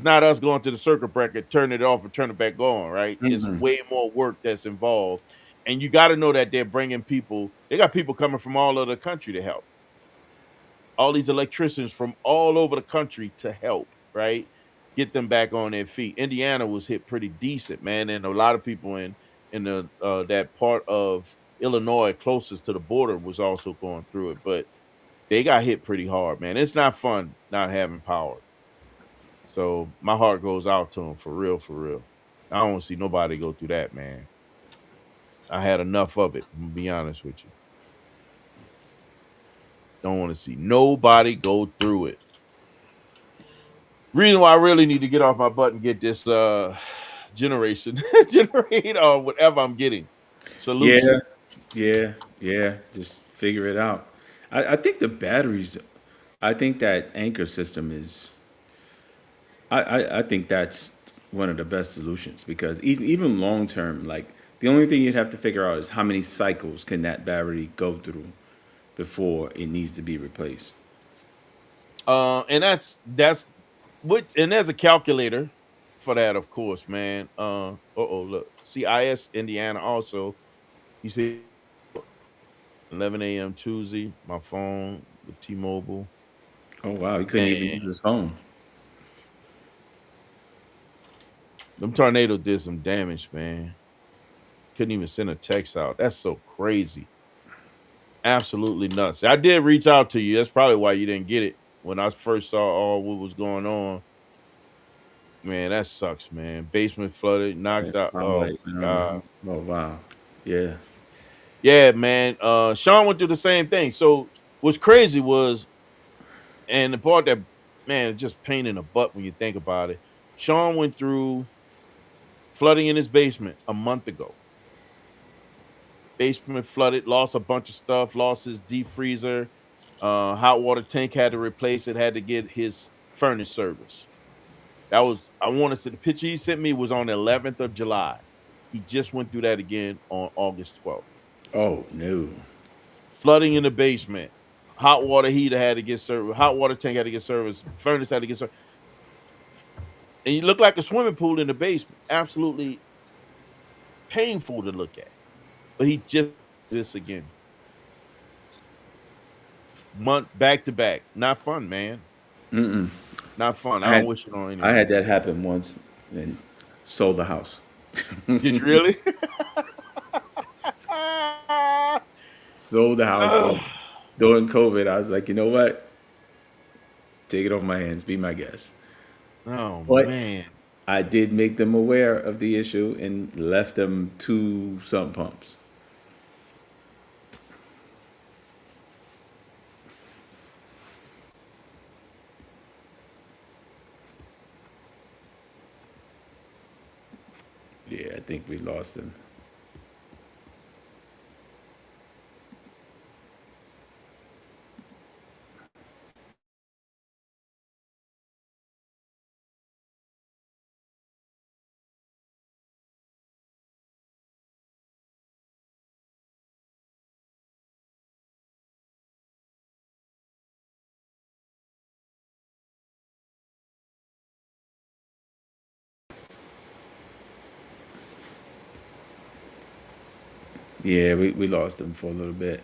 not us going to the circuit breaker, turn it off and turn it back on, right? It's Mm-mm. way more work that's involved. And you got to know that they're bringing people, they got people coming from all over the country to help. All these electricians from all over the country to help, right? Get them back on their feet. Indiana was hit pretty decent, man, and a lot of people in the that part of Illinois closest to the border was also going through it, but they got hit pretty hard, man. It's not fun not having power. So my heart goes out to them for real, for real. I don't want to see nobody go through that, man. I had enough of it. I'm gonna be honest with you. Don't want to see nobody go through it. Reason why I really need to get off my butt and get this generation generate or whatever I'm getting Yeah, solution. yeah, yeah. Just figure it out. I think the batteries. I think that anchor system is. I think that's one of the best solutions because even long term, like the only thing you'd have to figure out is how many cycles can that battery go through before it needs to be replaced. And that's what, and there's a calculator for that, of course, man. Oh, look, CIS Indiana also. You see 11 a.m. Tuesday, my phone with T-Mobile. Oh wow, he couldn't even Man, use his phone. them tornadoes did some damage, man. Couldn't even send a text out. That's so crazy. Absolutely nuts. I did reach out to you. That's probably why you didn't get it when I first saw all what was going on. Man, that sucks, man. Basement flooded, Yeah, knocked out. Oh Starlight went my god. Oh wow, yeah. Yeah, man. Sean went through the same thing. So what's crazy was, and the part that, man, it's just pain in the butt when you think about it. Sean went through flooding in his basement a month ago. Basement flooded, lost a bunch of stuff, lost his deep freezer, hot water tank had to replace it, had to get his furnace service. That was, I wanted to, the picture he sent me was on the 11th of July. He just went through that again on August 12th. Oh no. Flooding in the basement, hot water heater had to get service, hot water tank had to get service, furnace had to get service. And you look like a swimming pool in the basement. Absolutely painful to look at. But he just this again. Month back to back. Not fun, man. Mm-mm. Not fun. I I don't had wish it on I anyone. had that happen once and sold the house. Did you really? sold the house Ugh. during COVID. I was like, you know what? Take it off my hands. Be my guest. Oh But man. I did make them aware of the issue and left them two sump pumps. Yeah, I think we lost them. Yeah, we lost him for a little bit.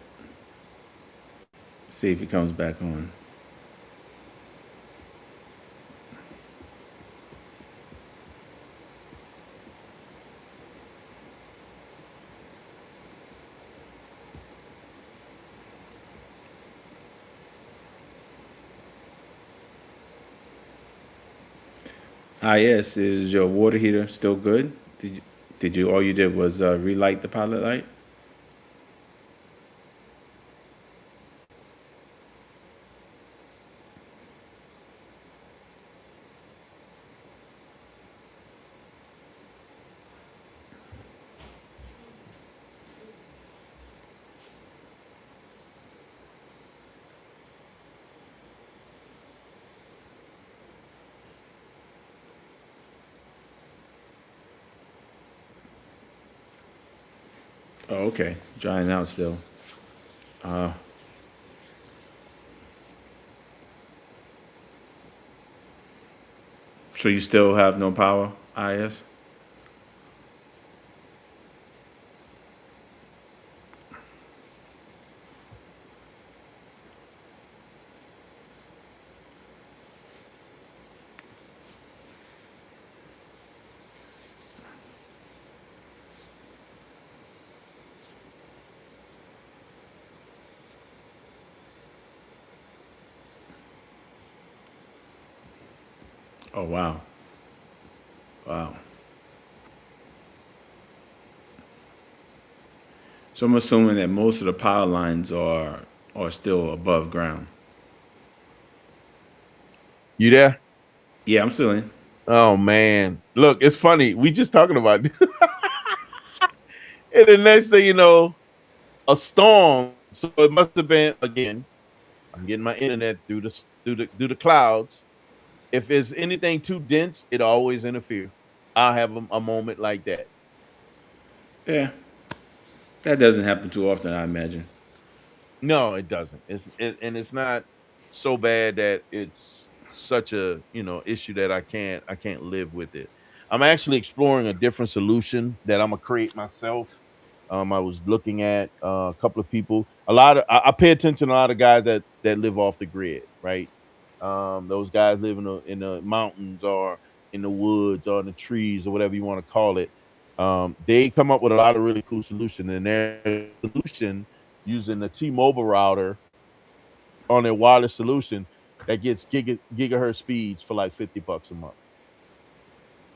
See if he comes back on. Ah, yes. Is your water heater still good? Did you all you did was relight the pilot light? Oh, okay. Drying out still. Uh, so you still have no power, IS? Oh, wow. Wow. So I'm assuming that most of the power lines are still above ground. You there? Yeah, I'm still in. Oh man. Look, it's funny. We just talking about and the next thing you know, a storm. So it must have been again. I'm getting my internet through the clouds. If it's anything too dense, it always interfere. I'll have a moment like that. Yeah, that doesn't happen too often, I imagine. No, it doesn't. And it's not so bad that it's such a issue that I can't live with it. I'm actually exploring a different solution that I'm gonna create myself. I was looking at a couple of people. A lot of I pay attention to a lot of guys that live off the grid, right? Those guys live in the mountains or in the woods or in the trees or whatever you want to call it. They come up with a lot of really cool solutions, and their solution using the T-Mobile router on their wireless solution that gets gigahertz speeds for like $50 a month.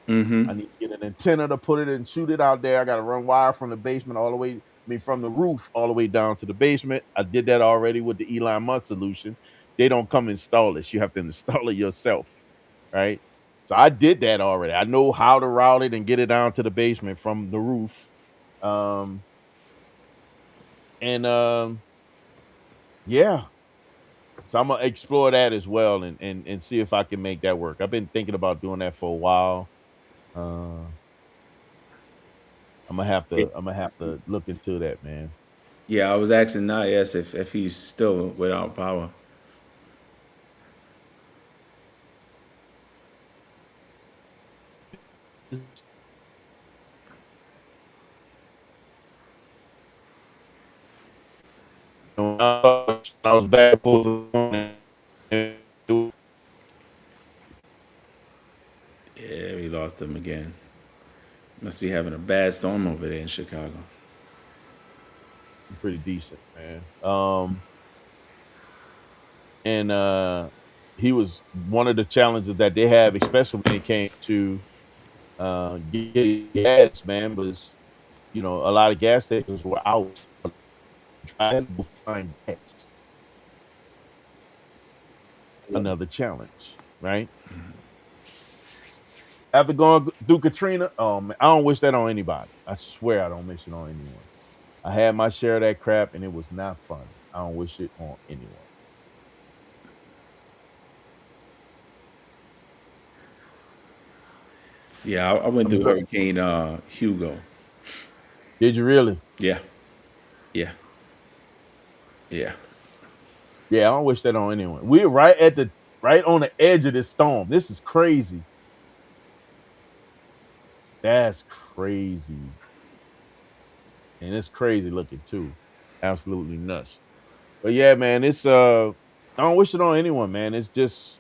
Mm-hmm. I need to get an antenna to put it and shoot it out there. I got to run wire from the basement all the way, I mean, from the roof all the way down to the basement. I did that already with the Elon Musk solution. They don't come install this. You have to install it yourself, right? So I did that already. I know how to route it and get it down to the basement from the roof. Um, and yeah, so I'm gonna explore that as well and see if I can make that work. I've been thinking about doing that for a while. Uh, I'm gonna have to look into that, man. Yeah, I was asking IS if he's still without power. I was back and forth Yeah, we lost him again. Must be having a bad storm over there in Chicago. pretty decent, man. And he was one of the challenges that they have, especially when it came to getting gas, man, was a lot of gas stations were out. Trying to go find gas, another challenge, right? After going through Katrina, man, I don't wish that on anybody. I swear I don't wish it on anyone. I had my share of that crap, and it was not fun. I don't wish it on anyone. Yeah, I went I mean, through Hurricane Hugo. did you really? Yeah, yeah, yeah. Yeah, I don't wish that on anyone. We're right on the edge of this storm. This is crazy. That's crazy. And it's crazy looking too. Absolutely nuts. But yeah, man, I don't wish it on anyone, man. It's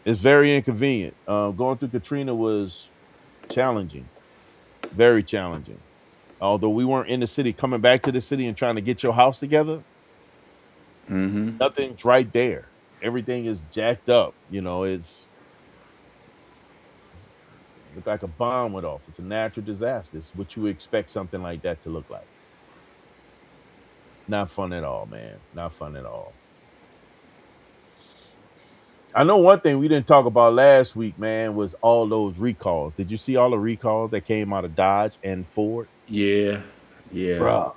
very inconvenient. Going through Katrina was challenging, very challenging. Although we weren't in the city, coming back to the city and trying to get your house together, Mm-hmm. nothing's right there. Everything is jacked up. It's look like a bomb went off. It's a natural disaster. It's what you would expect something like that to look like. Not fun at all, man. Not fun at all. I know one thing we didn't talk about last week, man, was all those recalls. Did you see all the recalls that came out of Dodge and Ford? Yeah, yeah, Bruh. yeah.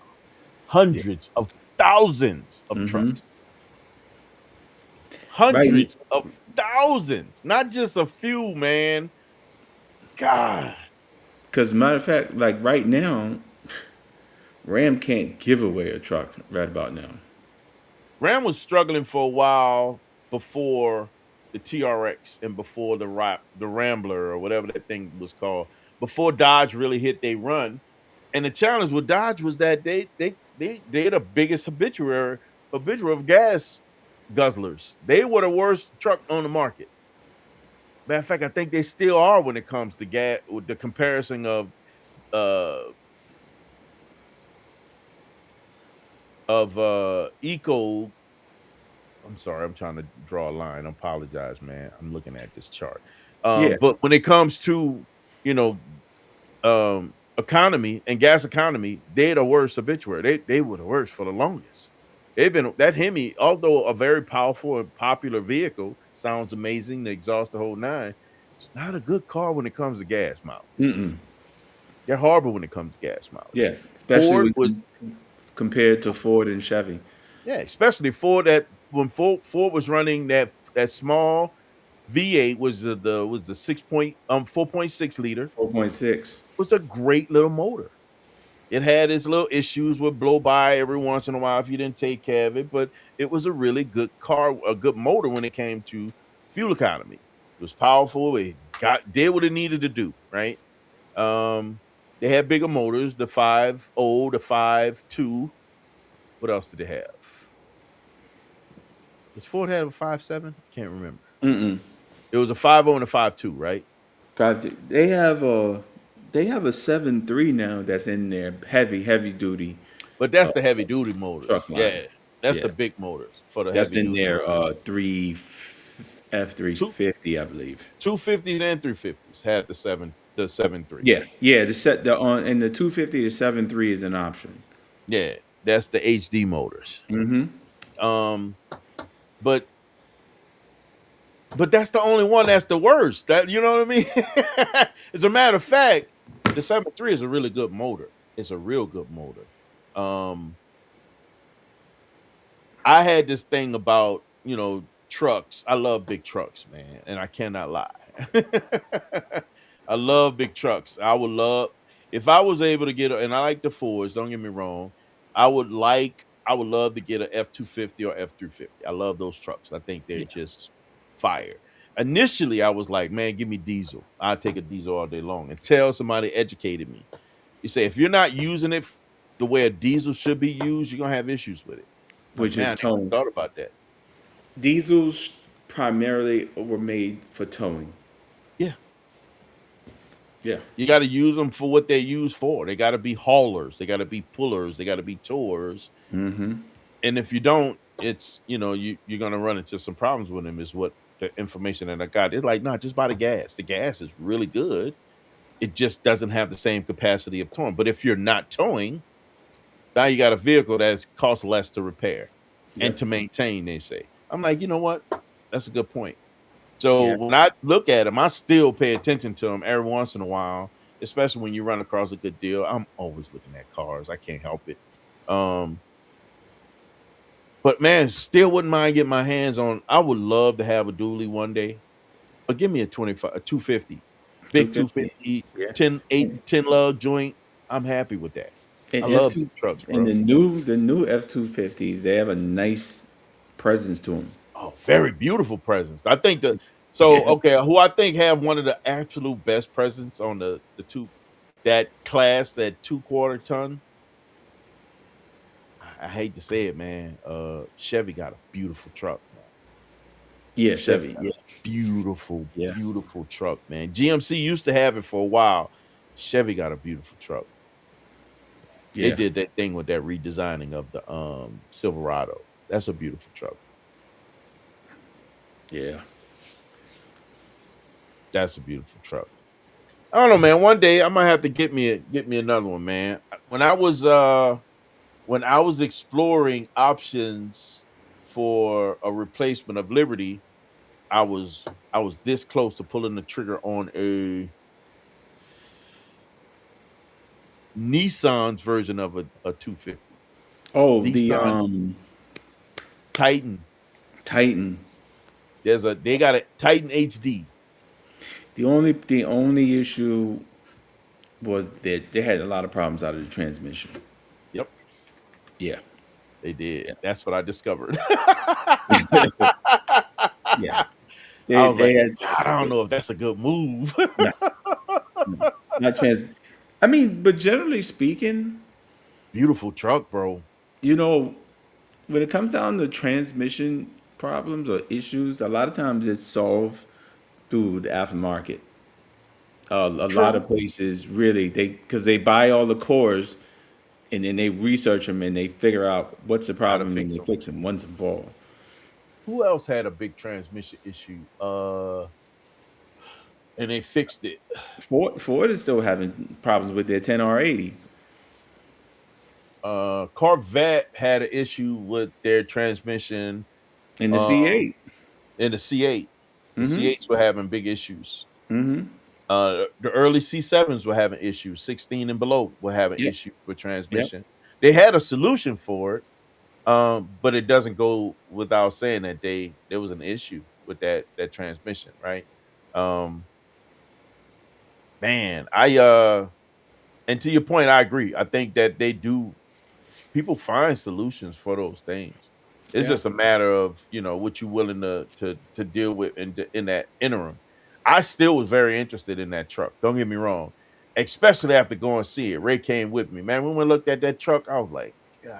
Hundreds of thousands of Mm-hmm. trucks. Right, Hundreds of thousands, not just a few, man. God. because matter of fact, like right now, Ram can't give away a truck right about now. Ram was struggling for a while before the TRX and before the Rambler or whatever that thing was called. Before Dodge really hit they run. And the challenge with Dodge was that they're the biggest habitual of gas guzzlers. They were the worst truck on the market. Matter of fact, I think they still are when it comes to gas. With the comparison uh eco. I'm sorry, I'm trying to draw a line. I apologize, man. I'm looking at this chart. Yeah. But when it comes to you know economy and gas economy, they're the worst obituary. They were the worst for the longest. They've been that Hemi, although a very powerful and popular vehicle, sounds amazing, the exhaust the whole nine. It's not a good car when it comes to gas mileage. Mm-mm. They're horrible when it comes to gas mileage. Yeah, especially Ford was compared to Ford and Chevy. Yeah, especially Ford that when Ford was running that small V8 was the 4.6 liter 4.6. was a great little motor. It had its little issues with blow by every once in a while if you didn't take care of it, but it was a really good car, a good motor when it came to fuel economy. It was powerful. It did what it needed to do, right? They had bigger motors, the 5.0, the 5.2. What else did they have? Does Ford have a 5.7? I can't remember. Mm-mm. It was a 5.0 and a 5.2, right? They have a 7.3 now that's in there, heavy duty But that's uh, the heavy duty motors. truck line. Yeah, that's the Yeah, big motors for the that's heavy in duty there. motors. Three F three Two fifty, I believe. 250s and 350s had the 7.3. Yeah, yeah. The on and the 250 to 7.3 is an option. Yeah, that's the HD motors. Mm-hmm. Um, but that's the only one that's the worst. That you know what I mean? As a matter of fact, the 7.3 is a really good motor. It's a real good motor. Um, I had this thing about, trucks. I love big trucks, man, and I cannot lie. I love big trucks. I would love if I was able to and I like the Fords, don't get me wrong. I would love to get a F-250 or F-350. I love those trucks. I think they're Yeah, just fire. Initially, I was like, man, give me diesel. I'll take a diesel all day long until somebody educated me. You say, if you're not using it the way a diesel should be used, you're gonna have issues with it. Like, which man, I is never towing. thought about that. Diesels primarily were made for towing. Yeah, Yeah. You got to use them for what they're used for. They got to be haulers, they got to be pullers, they got to be towers. Mm-hmm. And if you don't, it's you're gonna run into some problems with them. Is what the information that I got. It's like, no, just buy the gas. The gas is really good. It just doesn't have the same capacity of towing. But if you're not towing, now you got a vehicle that costs less to repair and Yep. to maintain. They say. I'm like, you know what? That's a good point. So Yeah. when I look at them, I still pay attention to them every once in a while, especially when you run across a good deal. I'm always looking at cars. I can't help it. Um, but man, still wouldn't mind getting my hands on. I would love to have a dually one day, but give me a 25, a 250, Two big fifty. 250, Yeah. 10, 8, And, 10 lug joint. I'm happy with that. I and F love two big trucks, and bro. the new F-250s, they have a nice presence to them. Oh, very beautiful presence. I think so Yeah. okay, who I think have one of the absolute best presents on the two that class, that 2/4 ton. I hate to say it, man. Chevy got a beautiful truck, man. Yeah. Chevy Chevy. got Yeah. a beautiful, Yeah. beautiful truck, man. GMC used to have it for a while. Chevy got a beautiful truck. They Yeah. did that thing with that redesigning of the Silverado. That's a beautiful truck. Yeah. That's a beautiful truck. I don't know, man. One day I might have to get me another one, man. When I was exploring options for a replacement of Liberty, I was this close to pulling the trigger on a Nissan's version of a 250. Oh, the Nissan Titan. Titan. They got a Titan HD. The only issue was that they had a lot of problems out of the transmission. Yep, Yeah. they did. Yeah. That's what I discovered. Yeah. I They was like, they had God, I don't know if that's a good move. no, no, not trans. I mean, but generally speaking, Beautiful truck, bro. you know, when it comes down to transmission problems or issues, a lot of times it's solved through the aftermarket. A lot True. of places really because they buy all the cores and then they research them and they figure out what's the How to problem and fix they them. fix them once and for all. Who else had a big transmission issue? And they fixed it. Ford is still having problems with their 10R80 Corvette had an issue with their transmission. and the Um, C8. in the C8, the Mm-hmm. C8s were having big issues. Mm-hmm. The early C7s were having issues. 16 and below were having Yep. issues with Yep. transmission. They had a solution for it, but it doesn't go without saying that there was an issue with that transmission, right? Um, Man, and to your point, I agree. I think that they do. People find solutions for those things. It's Yeah. just a matter of what you're willing to deal with in that interim. I still was very interested in that truck. Don't get me wrong, especially after going to see it. Ray came with me, man. When we looked at that truck, I was like, God,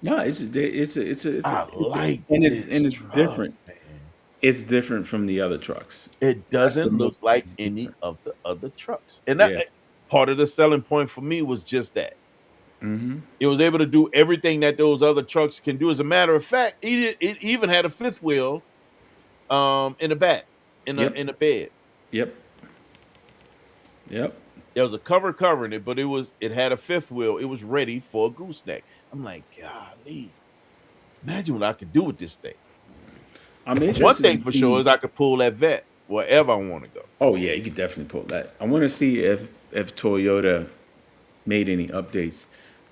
No, I it's a, like and this it's truck, different. man. It's different from the other trucks. It That's the doesn't look most like any different. of the other trucks, and Yeah. part of the selling point for me was just that. Mm-hmm. It was able to do everything that those other trucks can do. As a matter of fact, it even had a fifth wheel in the back, Yep. in the bed. Yep. Yep. There was a cover covering it, but it had a fifth wheel. It was ready for a gooseneck. I'm like, golly, imagine what I could do with this thing. I'm One interested to thing for sure see. is I could pull that vet wherever I want to go. Oh yeah, you could definitely pull that. I want to see if Toyota made any updates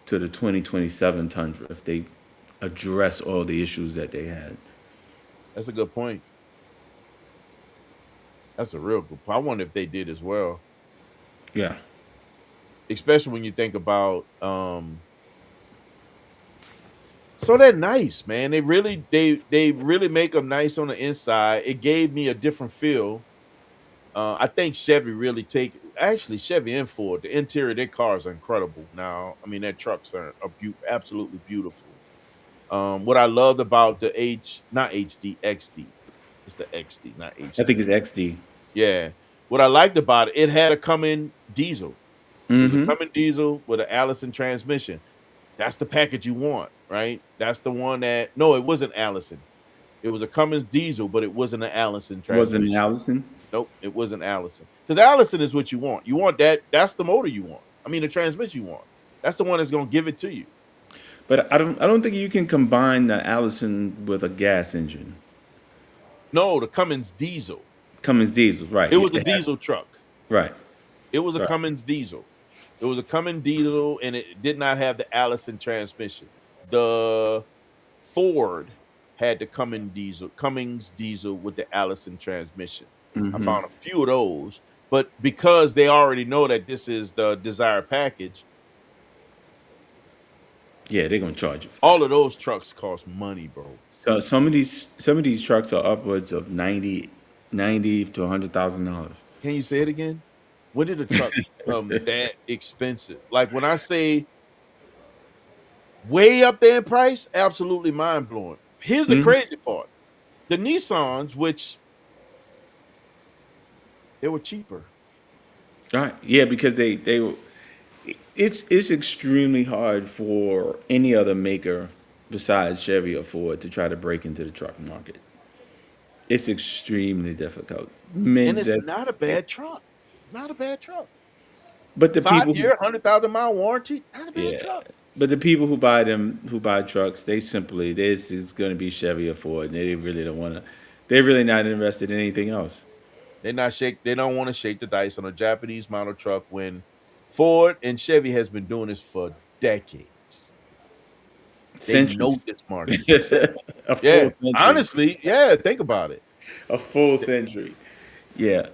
to the 2027 Tundra, if they address all the issues that they had. That's a good point. That's a real good point. I wonder if they did as well, Yeah. especially when you think about so they're nice, man. They really make them nice on the inside. It gave me a different feel. I think Chevy really take actually Chevy and Ford. The interior of their cars are incredible. Now, I mean, their trucks are absolutely beautiful. What I loved about the not HD, XD. It's the XD, not I think HD. it's XD. Yeah. What I liked about it, it had a Cummins diesel. It was a Mm-hmm. Cummins diesel with an Allison transmission. That's the package you want, right? That's the one that no, it wasn't Allison. It was a Cummins diesel, but it wasn't an Allison Wasn't transmission. Allison? Nope, it wasn't Allison. Because Allison is what you want. You want that. That's the motor you want. I mean, the transmission you want. That's the one that's gonna give it to you. But I don't think you can combine the Allison with a gas engine. No, the Cummins diesel. Cummins diesel, right? It Yeah, was a diesel truck. right, It was a right. Cummins diesel. It was a Cummins diesel, and it did not have the Allison transmission. The Ford had the Cummins diesel with the Allison transmission. I Mm-hmm. found a few of those, but because they already know that this is the desired package, Yeah, they're gonna charge you for that. all of those trucks cost money, bro. So some of these trucks are upwards of 90 to $100,000. Can you say it again? When did a truck become that expensive? Like when I say way up there in price, absolutely mind blowing. Here's the Hmm. crazy part: the Nissans, which they were cheaper. Right. Yeah, because it's extremely hard for any other maker besides Chevy or Ford to try to break into the truck market. It's extremely difficult. And Men it's that, not a bad truck. Not a bad truck. but the Five people who, year, 100,000 mile warranty. Not a bad yeah, truck. but the people who buy trucks, they simply this is going to be Chevy or Ford, and they really don't want to. They're really not interested in anything else. They don't want to shake the dice on a Japanese model truck when Ford and Chevy has been doing this for decades. They know Centuries, this market. a full Yeah. century, Honestly, yeah, think about it. a full century. Yeah,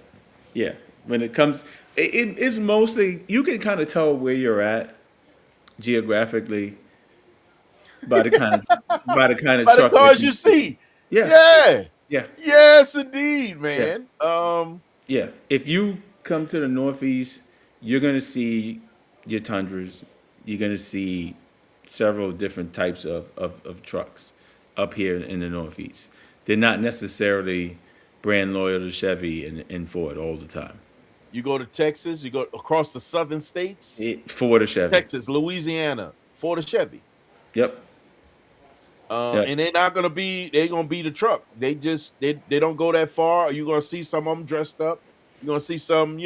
yeah. When it comes, it's mostly you can kind of tell where you're at geographically by the kind of By the truck that cars you you see. see. Yeah, Yeah. yeah, Yes, indeed, yeah, man. yeah. If you come to the Northeast, you're gonna see your Tundras. You're gonna see several different types of trucks up here in the Northeast. They're not necessarily brand loyal to Chevy and Ford all the time. You go to Texas, you go across the southern states, Ford or Chevy. Texas, Louisiana, Ford or Chevy. Yep. Yep. And they're gonna be the truck. They don't go that far. You're gonna see some of them dressed up. You're gonna see some,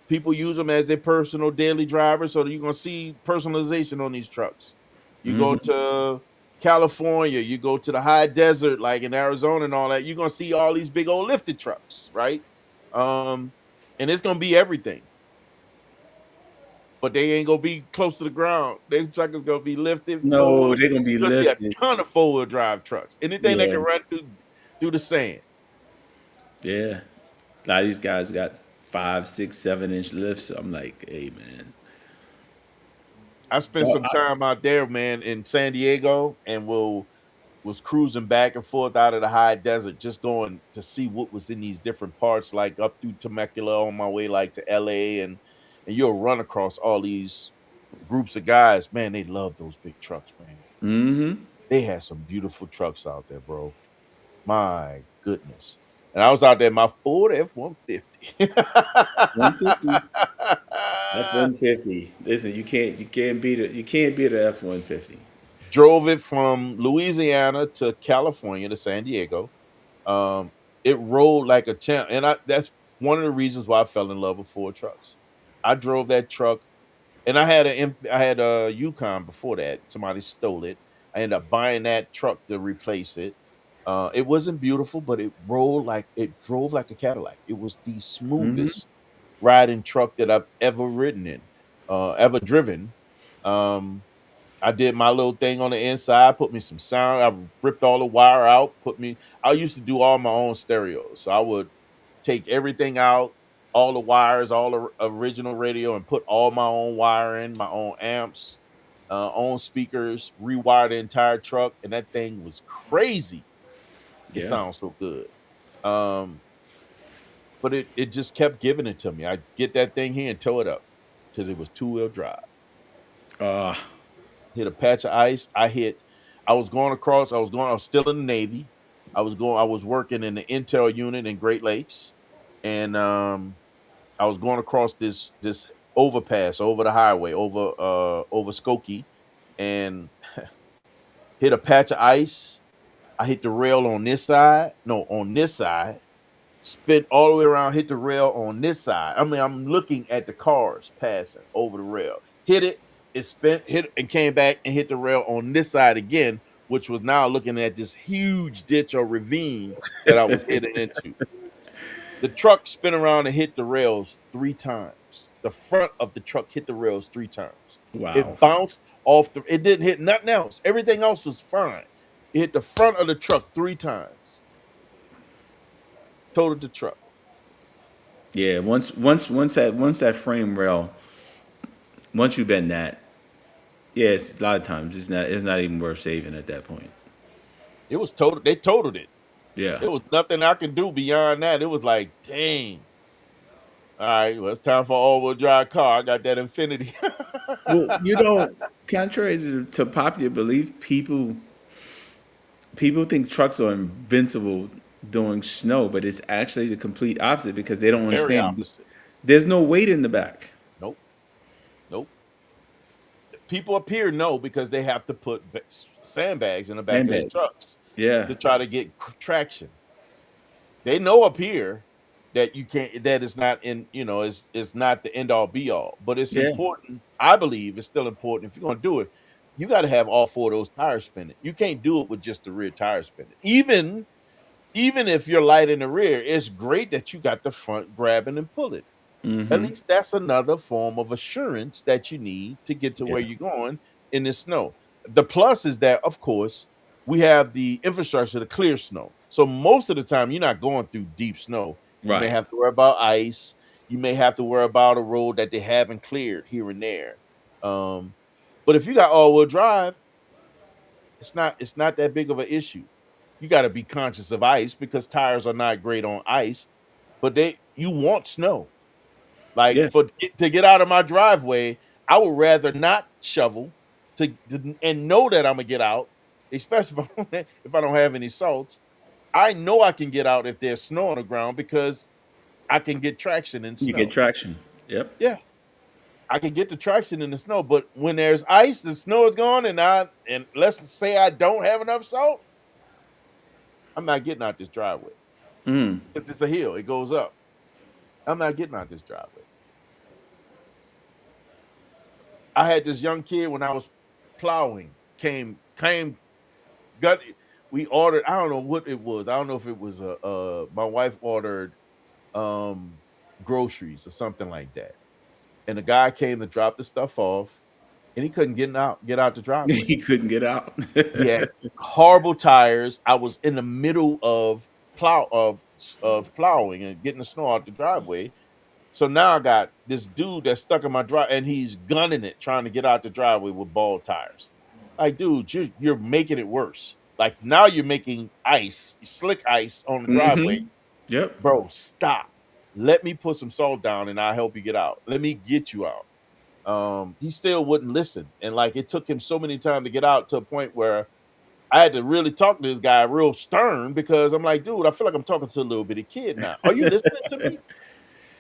people use them as their personal daily drivers. So you're gonna see personalization on these trucks. You go Hmm. to California, you go to the high desert, like in Arizona and all that, you're gonna see all these big old lifted trucks, right? Um, and it's gonna be everything, but they ain't gonna be close to the ground. They truckers gonna be lifted No, forward. they're gonna be You're gonna see a lifted. ton of four-wheel drive trucks. Anything that Yeah, can run through the sand. yeah. A lot of these guys got 5, 6, 7 inch lifts. I'm like, hey man. I spent Dog, some time out there, man, in San Diego, and was cruising back and forth out of the high desert, just going to see what was in these different parts, like up through Temecula on my way, like to LA, and you'll run across all these groups of guys. Man, they love those big trucks, man. mm-hmm. They had some beautiful trucks out there, bro. My goodness. And I was out there in my Ford F-150. 150. F-150. Listen, you can't beat a F-150. Drove it from Louisiana to California to San Diego. Um, it rolled like a champ. And that's one of the reasons why I fell in love with Ford trucks. I drove that truck, and I had a Yukon before that. Somebody stole it. I ended up buying that truck to replace it. It wasn't beautiful, but it drove like a Cadillac. It was the Mm-hmm. smoothest riding truck that I've ever ridden in, ever driven. Um, I did my little thing on the inside, put me some sound. I ripped all the wire out, I used to do all my own stereos. So I would take everything out, all the wires, all the original radio, and put all my own wiring, my own amps, own speakers, rewire the entire truck. And that thing was crazy. It Yeah. sounds so good. Um, but it just kept giving it to me. I get that thing here and tow it up because it was two-wheel drive. Uh, Hit a patch of ice. I was going across, I was still in the Navy. I was working in the Intel unit in Great Lakes. and I was going across this overpass over the highway over Skokie, and hit a patch of ice. I hit the rail on this side, no, on this side, spin all the way around, hit the rail on this side. I mean, I'm looking at the cars passing over the rail. Hit it, it spent, hit, and came back and hit the rail on this side again, which was now looking at this huge ditch or ravine that I was heading into. The truck spin around and hit the rails 3 times. The front of the truck hit the rails 3 times. Wow. It bounced off the. It didn't hit nothing else. Everything else was fine. It hit the front of the truck 3 times. Totaled the truck. Yeah, once that frame rail, once you bend that, yeah, it's, a lot of times it's not even worth saving at that point. It was total. They totaled it. Yeah. There was nothing I could do beyond that. It was like, dang. All right, well, it's time for all-wheel drive car. I got that Infinity. Well, contrary to popular belief, people think trucks are invincible during snow, but it's actually the complete opposite because they don't Very understand. opposite. There's no weight in the back. Nope. Nope. People up here know because they have to put sandbags in the back of their Handbags. trucks Yeah. to try to get traction. They know up here that you can't, that is not in, is not the end all be all, but it's Yeah. important. I believe it's still important. If you're going to do it, you got to have all four of those tires spinning. You can't do it with just the rear tire spinning. Even if you're light in the rear, it's great that you got the front grabbing and pulling. At Mm-hmm. least that's another form of assurance that you need to get to where Yeah. you're going in the snow. The plus is that, of course, we have the infrastructure to clear snow. So most of the time, you're not going through deep snow. You may Right. have to worry about ice. You may have to worry about a road that they haven't cleared here and there. Um, but if you got all-wheel drive, it's not that big of an issue. You got to be conscious of ice because tires are not great on ice, but you want snow. Like Yeah. to get out of my driveway, I would rather not shovel and know that I'm gonna get out, especially if I don't have any salts. I know I can get out if there's snow on the ground because I can get traction in You get snow. traction. Yep. Yeah, I can get the traction in the snow. But when there's ice, the snow is gone, and let's say I don't have enough salt, I'm not getting out this driveway. Mm. It's a hill; it goes up. I'm not getting out this driveway. I had this young kid when I was plowing came got we ordered. I don't know what it was. I don't know if it was my wife ordered um groceries or something like that. And the guy came to drop the stuff off and he couldn't get out the driveway. He couldn't get out. He had horrible tires. I was in the middle of plowing and getting the snow out the driveway. So now I got this dude that's stuck in my drive and he's gunning it, trying to get out the driveway with bald tires. Like, dude, you're making it worse. Like now you're making slick ice on the driveway. Mm-hmm. Yep. Bro, stop. Let me put some salt down and I'll help you get out. Let me get you out. He still wouldn't listen. And like it took him so many times to get out to a point where I had to really talk to this guy real stern because I'm like, dude, I feel like I'm talking to a little bitty kid now. Are you listening to me?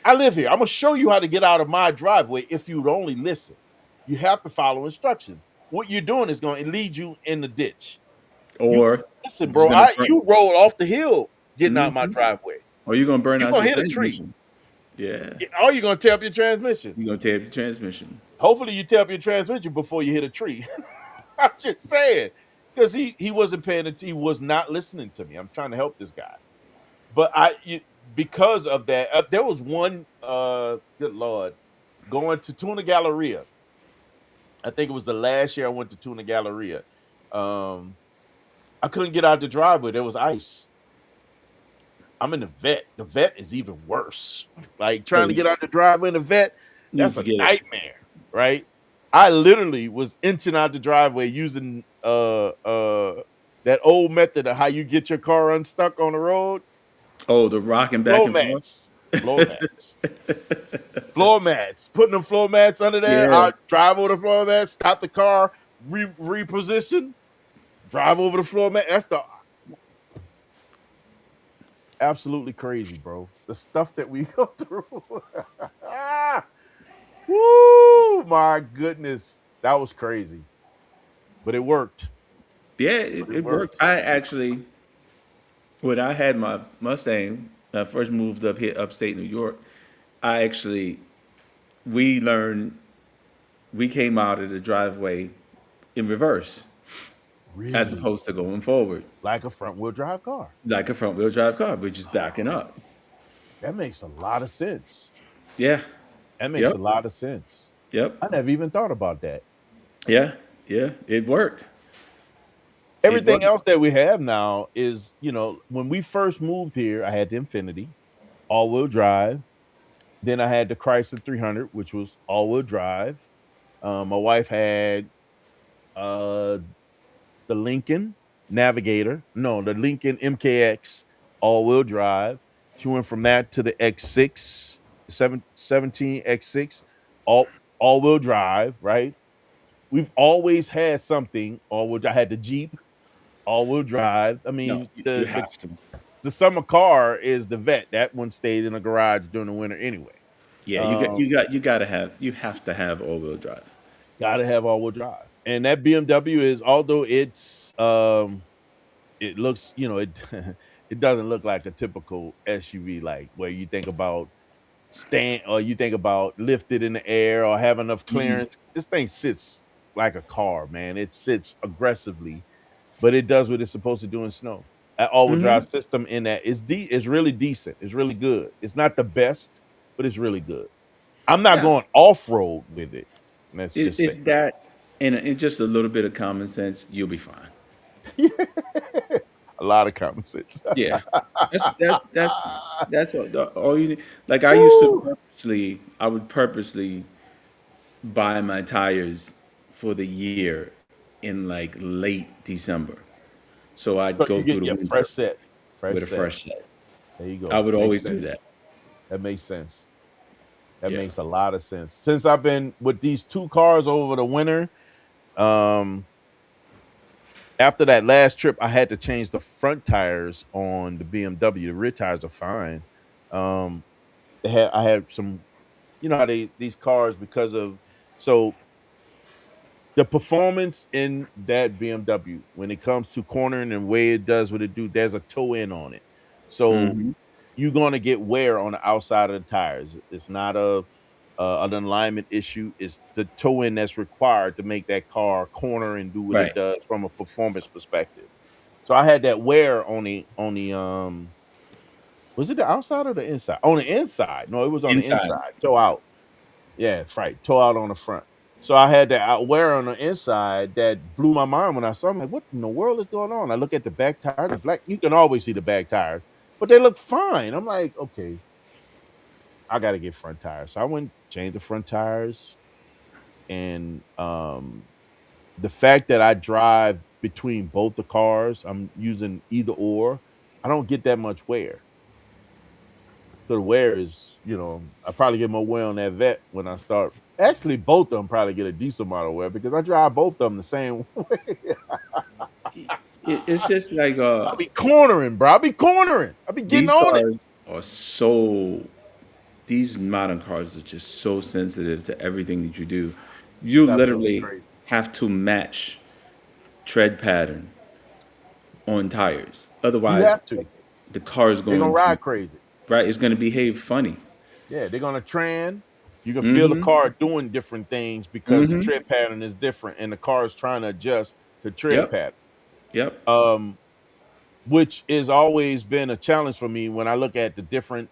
I live here. I'm gonna show you how to get out of my driveway if you'd only listen. You have to follow instructions. What you're doing is going to lead you in the ditch. You Or listen, you're bro. gonna burn. You roll off the hill getting out my Hmm. driveway. Or you're gonna burn You're out gonna your hit a tree. transmission. Yeah. Or you're gonna tear up your transmission. You're gonna tear up your transmission. Hopefully, you tear up your transmission before you hit a tree. I'm just saying because he wasn't paying attention. He was not listening to me. I'm trying to help this guy, but because of that, there was one. Good lord, going to Tuna Galleria. I think it was the last year I went to Tuna Galleria. Um, I couldn't get out the driveway. There was ice. I'm in the vet. The vet is even worse. Like Oh, trying to get out the driveway in the vet, you that's a forget it. nightmare, right? I literally was inching out the driveway using that old method of how you get your car unstuck on the road. Oh, the rocking back Floor and forth. mats. Floor mats. Floor mats. Putting them floor mats under there. Yeah. I drive over the floor mats, stop the car, reposition, drive over the floor mat. absolutely crazy, bro. The stuff that we go through. Woo! My goodness, that was crazy, but it worked. Yeah, But it it worked. worked. I actually, when I had my Mustang, I first moved up here, upstate New York. I actually, we learned, we came out of the driveway in reverse as Really, opposed to going forward, like a front wheel drive car. like a front wheel drive car. We're just backing up. That makes a lot of sense. Yeah. That makes a Yep. lot of sense. Yep. I never even thought about that. Yeah. Yeah. It worked. It Everything worked. else that we have now is, when we first moved here, I had the Infinity, all wheel drive. Then I had the Chrysler 300, which was all wheel drive. My wife had uh, the Lincoln Navigator, no, the Lincoln MKX, all wheel drive. She went from that to the X6, 17 X6, all wheel drive, right? We've always had something all wheel. I had the Jeep, all wheel drive. I No, mean, you the have to. the summer car is the Vet. That one stayed in the garage during the winter anyway. Yeah, Um, you have to have all wheel drive. Gotta have all wheel drive. And that BMW is, although it looks, it doesn't look like a typical SUV, like where you think about stand or you think about lifted in the air or have enough Hmm. clearance. This thing sits like a car, man. It sits aggressively, but it does what it's supposed to do in snow. That all-wheel drive Hmm. system in that is really decent. It's really good. It's not the best, but it's really good. I'm not Yeah, going off-road with it. Let's just say. it's that, and just a little bit of common sense, you'll be fine. A lot of common sense. Yeah, that's all you need. Like Woo! I would purposely buy my tires for the year in like late December, so I'd So go you through get the your winter fresh set. Fresh with a set. fresh set. There you I go. would Makes always sense. do that. That makes sense. That Yeah. makes a lot of sense. Since I've been with these two cars over the winter, um, after that last trip, I had to change the front tires on the BMW. The rear tires are fine. Um, I had some, how these cars, because of, so the performance in that BMW when it comes to cornering and way it does what it do, there's a toe in on it. So Hmm. you're going to get wear on the outside of the tires. It's not an alignment issue. It's the toe in that's required to make that car corner and do what it Right. does from a performance perspective. So I had that wear on the was it the outside or the inside? On the inside. No, it was on the Inside. inside. Toe out. Yeah, right. Toe out on the front. So I had that out wear on the inside that blew my mind when I saw. I'm like, what in the world is going on? I look at the back tires, the black. You can always see the back tires, but they look fine. I'm like, okay, I got to get front tires. So I went changed the front tires, and the fact that I drive between both the cars, I'm using either or. I don't get that much wear. So the wear is, I probably get more wear on that Vet when I start. Actually, both of them probably get a decent amount of wear because I drive both of them the same way. It's just like I be cornering, bro. I be cornering. I be getting these on it. cars are so these modern cars are just so sensitive to everything that you do. You It's absolutely literally crazy. have to match tread pattern on tires. You Otherwise, have to. the car is They're gonna going to ride crazy. right. It's going to behave funny. Yeah, they're gonna trend. You can feel the Mm-hmm. car doing different things because the Mm-hmm. tread pattern is different, and the car is trying to adjust to tread Yep. pattern. Yep. Um, which has always been a challenge for me when I look at the different.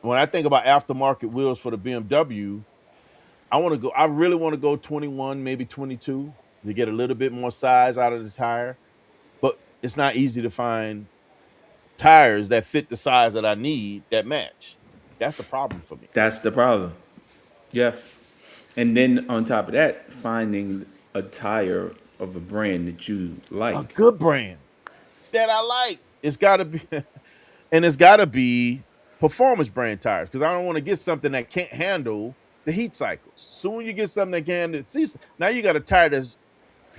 When I think about aftermarket wheels for the BMW, I really want to go 21, maybe 22 to get a little bit more size out of the tire. But it's not easy to find tires that fit the size that I need that match. That's a problem for me. That's the problem. Yeah. And then on top of that, finding a tire of a brand that you A like. good brand that I like. It's got to be, and it's got to be performance brand tires because I don't want to get something that can't handle the heat cycles. Soon you get something that can. See, now you got a tire that's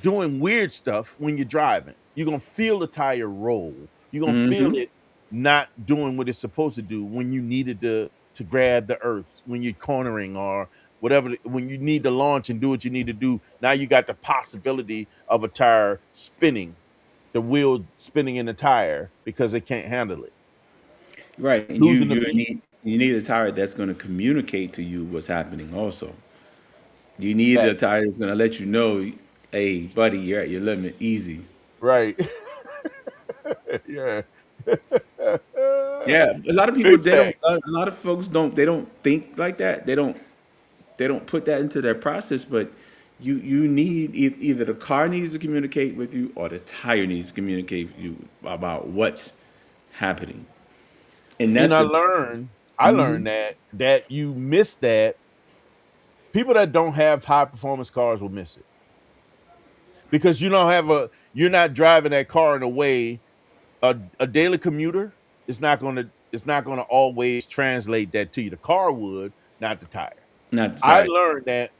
doing weird stuff when you're driving. You're gonna feel the tire roll. You're gonna feel Mm-hmm. it. not doing what it's supposed to do when you needed to grab the earth, when you're cornering or whatever, when you need to launch and do what you need to do. Now you got the possibility of a tire spinning, the wheel spinning in the tire because it can't handle it, Right, and losing the V. you need a tire that's going to communicate to you what's happening. Also, you need a Fact. tire that's going to let you know, hey, buddy, you're at your limit. Easy. Right. Yeah. Yeah, a lot of people Big they don't. fact. A lot of folks don't. They don't think like that. They don't put that into their process. But you need either the car needs to communicate with you or the tire needs to communicate with you about what's happening. And And that's the. I learned that you miss that. People that don't have high performance cars will miss it because you're not driving that car in a way a daily commuter it's not gonna always translate that to you. The car would, not the tire. Not the I tire. learned that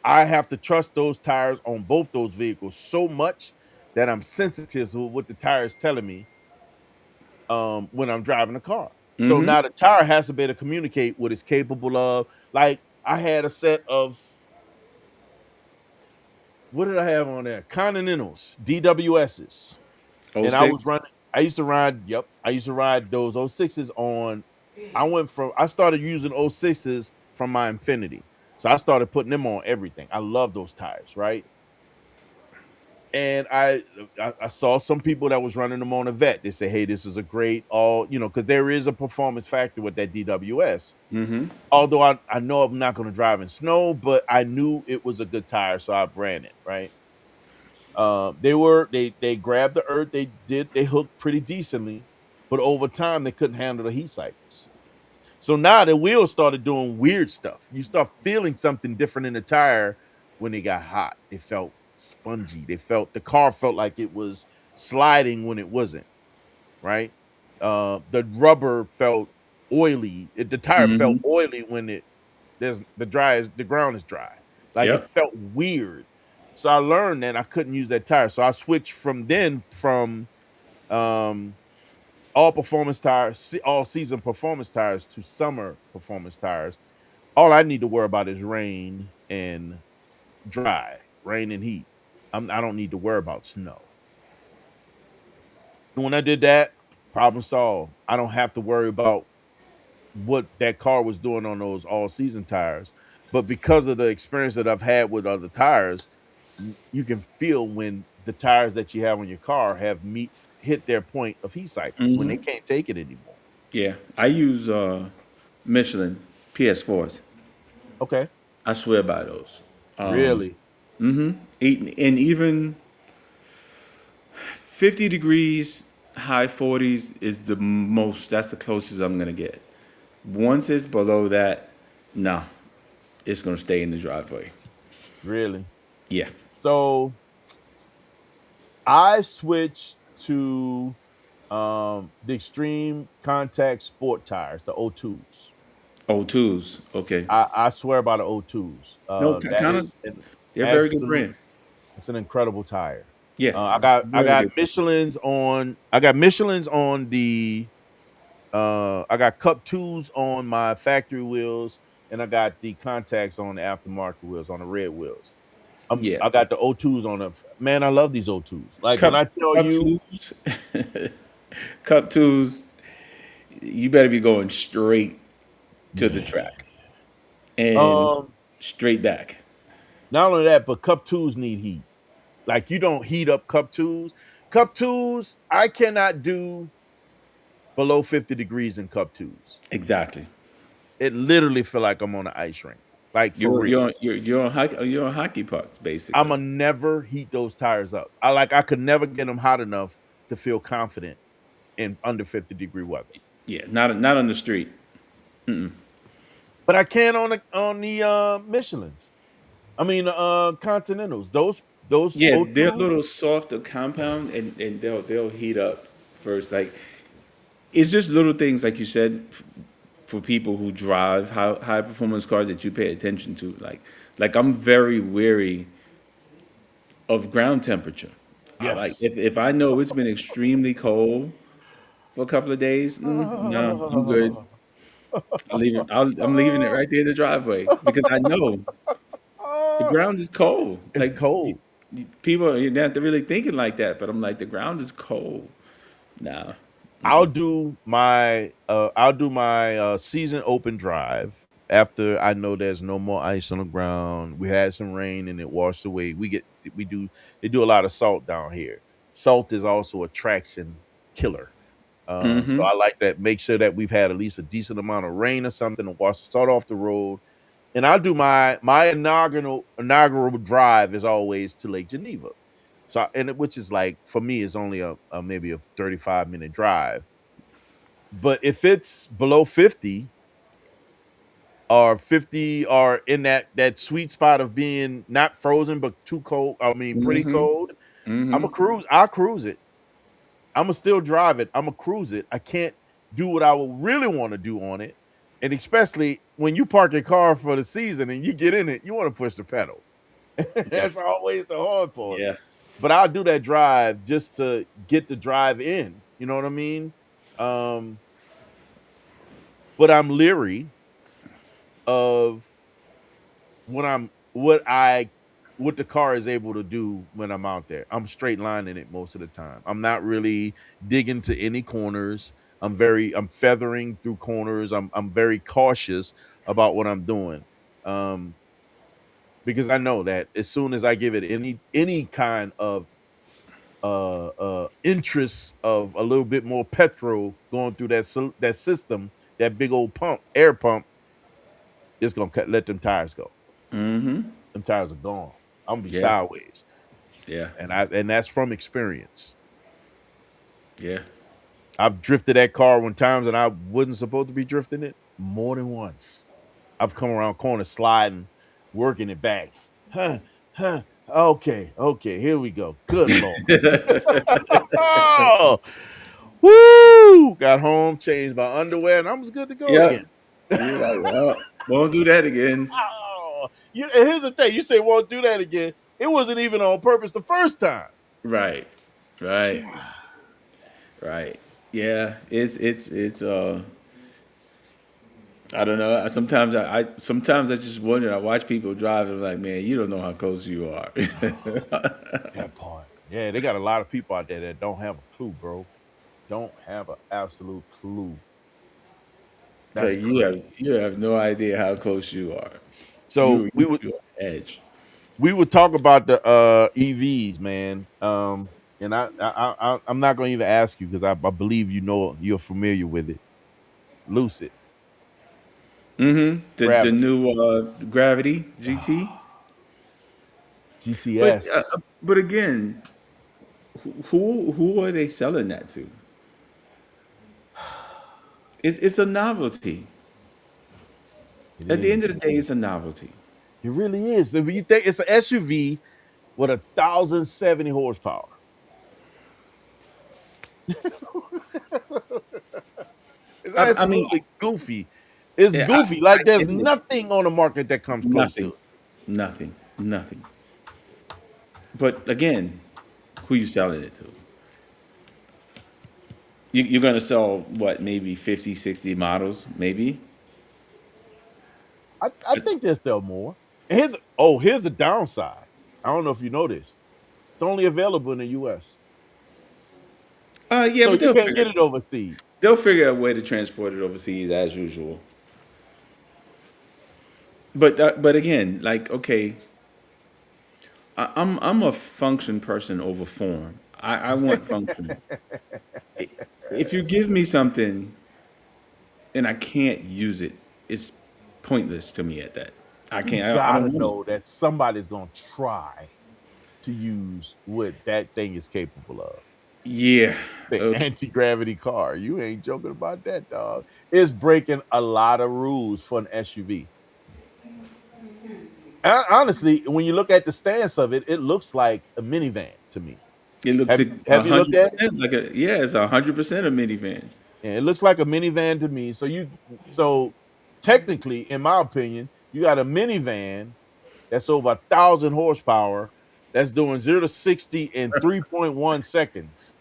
I have to trust those tires on both those vehicles so much that I'm sensitive to what the tire is telling me when I'm driving a car. So Mm-hmm. now the tire has to be able to communicate what it's capable of. Like I had a set of, what did I have on there? Continentals, DWSs. Oh And I was 06. running, I used to ride, yep, I used to ride those O6s on. I started using O6s from my Infinity. So I started putting them on everything. I love those tires, right? And I saw some people that was running them on a vet. They say, hey, this is a great all, because there is a performance factor with that DWS. Mm-hmm. Although I know I'm not going to drive in snow, but I knew it was a good tire, so I ran it, right? They grabbed the earth, they hooked pretty decently, but over time they couldn't handle the heat cycles. So now the wheels started doing weird stuff. You start feeling something different in the tire when they got hot. They felt spongy. The car felt like it was sliding when it wasn't, right? The rubber felt oily. The tire felt Mm-hmm. oily when the ground is dry. Like it Yep. felt weird. So I learned that I couldn't use that tire. So I switched from um all performance tires, all season performance tires to summer performance tires. All I need to worry about is rain and rain and heat. I don't need to worry about snow. And when I did that, problem solved. I don't have to worry about what that car was doing on those all season tires. But because of the experience that I've had with other tires, you can feel when the tires that you have on your car have hit their point of heat cycles when they Mm-hmm. can't take it anymore. Yeah, I use Michelin PS4s. Okay. I swear by those. Really? And even 50 degrees, high 40s is the most. That's the closest I'm gonna get. Once it's below that, no, it's gonna stay in the driveway. Really? Yeah. So I switched to the extreme contact sport tires, the O2s. O2s. Okay. I swear by the O2s. No, That kind of. is an They're a very good absolute brand. it's an incredible tire. Yeah. I Very got good. Michelin's on the I got cup twos on my factory wheels, and I got the contacts on the aftermarket wheels, on the red wheels. Yeah. I got the O2s on the, man, I love these O2s. Like when Cup I tell cup you, twos. Cup twos. You better be going straight to the yeah. track and Um, straight back. Not only that, but cup twos need heat. Like you don't heat up cup twos. Cup twos, I cannot do below 50 degrees in cup twos. Exactly. It literally feel like I'm on an ice rink. Like for real. You're on hockey pucks basically. I'ma never heat those tires up. I could never get them hot enough to feel confident in under 50-degree weather. Yeah, not on the street. But I can on the Michelins. I mean Continentals. Those Yeah, they're a O2s. little softer compound, and they'll heat up first. Like it's just little things, like you said, for people who drive high performance cars that you pay attention to. Like I'm very wary of ground temperature. I like Yes. if I know it's been extremely cold, for a couple of days. No, I'm good. I'm leaving it right there in the driveway because I know the ground is cold. It's Like cold. people, you're not really thinking like that, but I'm like, the ground is cold. Nah. I'll do my season open drive after I know there's no more ice on the ground. We had some rain and it washed away. We do they do a lot of salt down here. Salt is also a traction killer. So Mm-hmm. I like that. Make sure that we've had at least a decent amount of rain or something to wash the salt off the road. And I do my inaugural drive is always to Lake Geneva. So which is like for me is only a maybe a 35-minute drive. But if it's below 50 or 50 or in that sweet spot of being not frozen but too cold, I mean pretty Mm-hmm. cold, Mm-hmm. I'll cruise it. I'ma still drive it. I'ma cruise it. I can't do what I would really want to do on it. And especially when you park your car for the season and you get in it, you want to push the pedal. Yeah. That's always the hard part. Yeah. But I'll do that drive just to get the drive in. You know what I mean? Um, but I'm leery of what I'm what the car is able to do when I'm out there. I'm straight lining it most of the time. I'm not really digging to any corners. I'm feathering through corners. I'm very cautious about what I'm doing. Um, because I know that as soon as I give it any kind of interest of a little bit more petrol going through that system, that big old air pump, it's gonna let them tires go. Mm-hmm. Them tires are gone. I'm gonna be Yeah. sideways, Yeah. and that's from experience. Yeah. I've drifted that car when times and I wasn't supposed to be drifting it more than once. I've come around corners sliding, working it back. Huh, huh. Okay, okay, here we go. Good lord. Oh, woo! Got home, changed my underwear, and I was good to go again. Yep. You're like, well, won't do that again. Oh, and here's the thing: you say won't do that again. It wasn't even on purpose the first time. Right. Right. Right. Yeah. It's I don't know. Sometimes I just wonder. I watch people drive and I'm like, man, you don't know how close you are. That part. Yeah, they got a lot of people out there that don't have a clue, bro. Don't have an absolute clue. That's Like crazy. you have no idea how close you are. So You're on edge. we would talk about the EVs, man. And I'm not going to even ask you because I believe you're familiar with it. Lucid Mm-hmm. The Gravity, new Gravity GT. GTS. But again, who are they selling that to? It's a novelty. It At the is. end of the day, it's a novelty. It really is. If you think it's an SUV with 1,070 horsepower, it's I mean, absolutely goofy. It's goofy. I Like there's get it. nothing on the market that comes close to Nothing, it. nothing. But again, who you selling it to? You're going to sell what, maybe 50, 60 models, maybe? I think there's still more. And here's the downside. I don't know if you know this. It's only available in the US. Yeah, So but you can't get it overseas. they'll figure out a way to transport it overseas as usual. But again, like, okay, I'm a function person over form. I want function. I- If you give me something and I can't use it, it's pointless to me at that. I You can't. I gotta don't want it. know that somebody's gonna try to use what that thing is capable of. Yeah. The Okay. anti-gravity car. You ain't joking about that, dog. It's breaking a lot of rules for an SUV. Honestly, when you look at the stance of it, it looks like a minivan to me. It looks a Have you looked hundred at it? percent like a yeah. It's 100% a minivan. Yeah, it looks like a minivan to me. So technically, in my opinion, you got a minivan that's over 1,000 horsepower that's doing 0 to 60 in 3.1 seconds.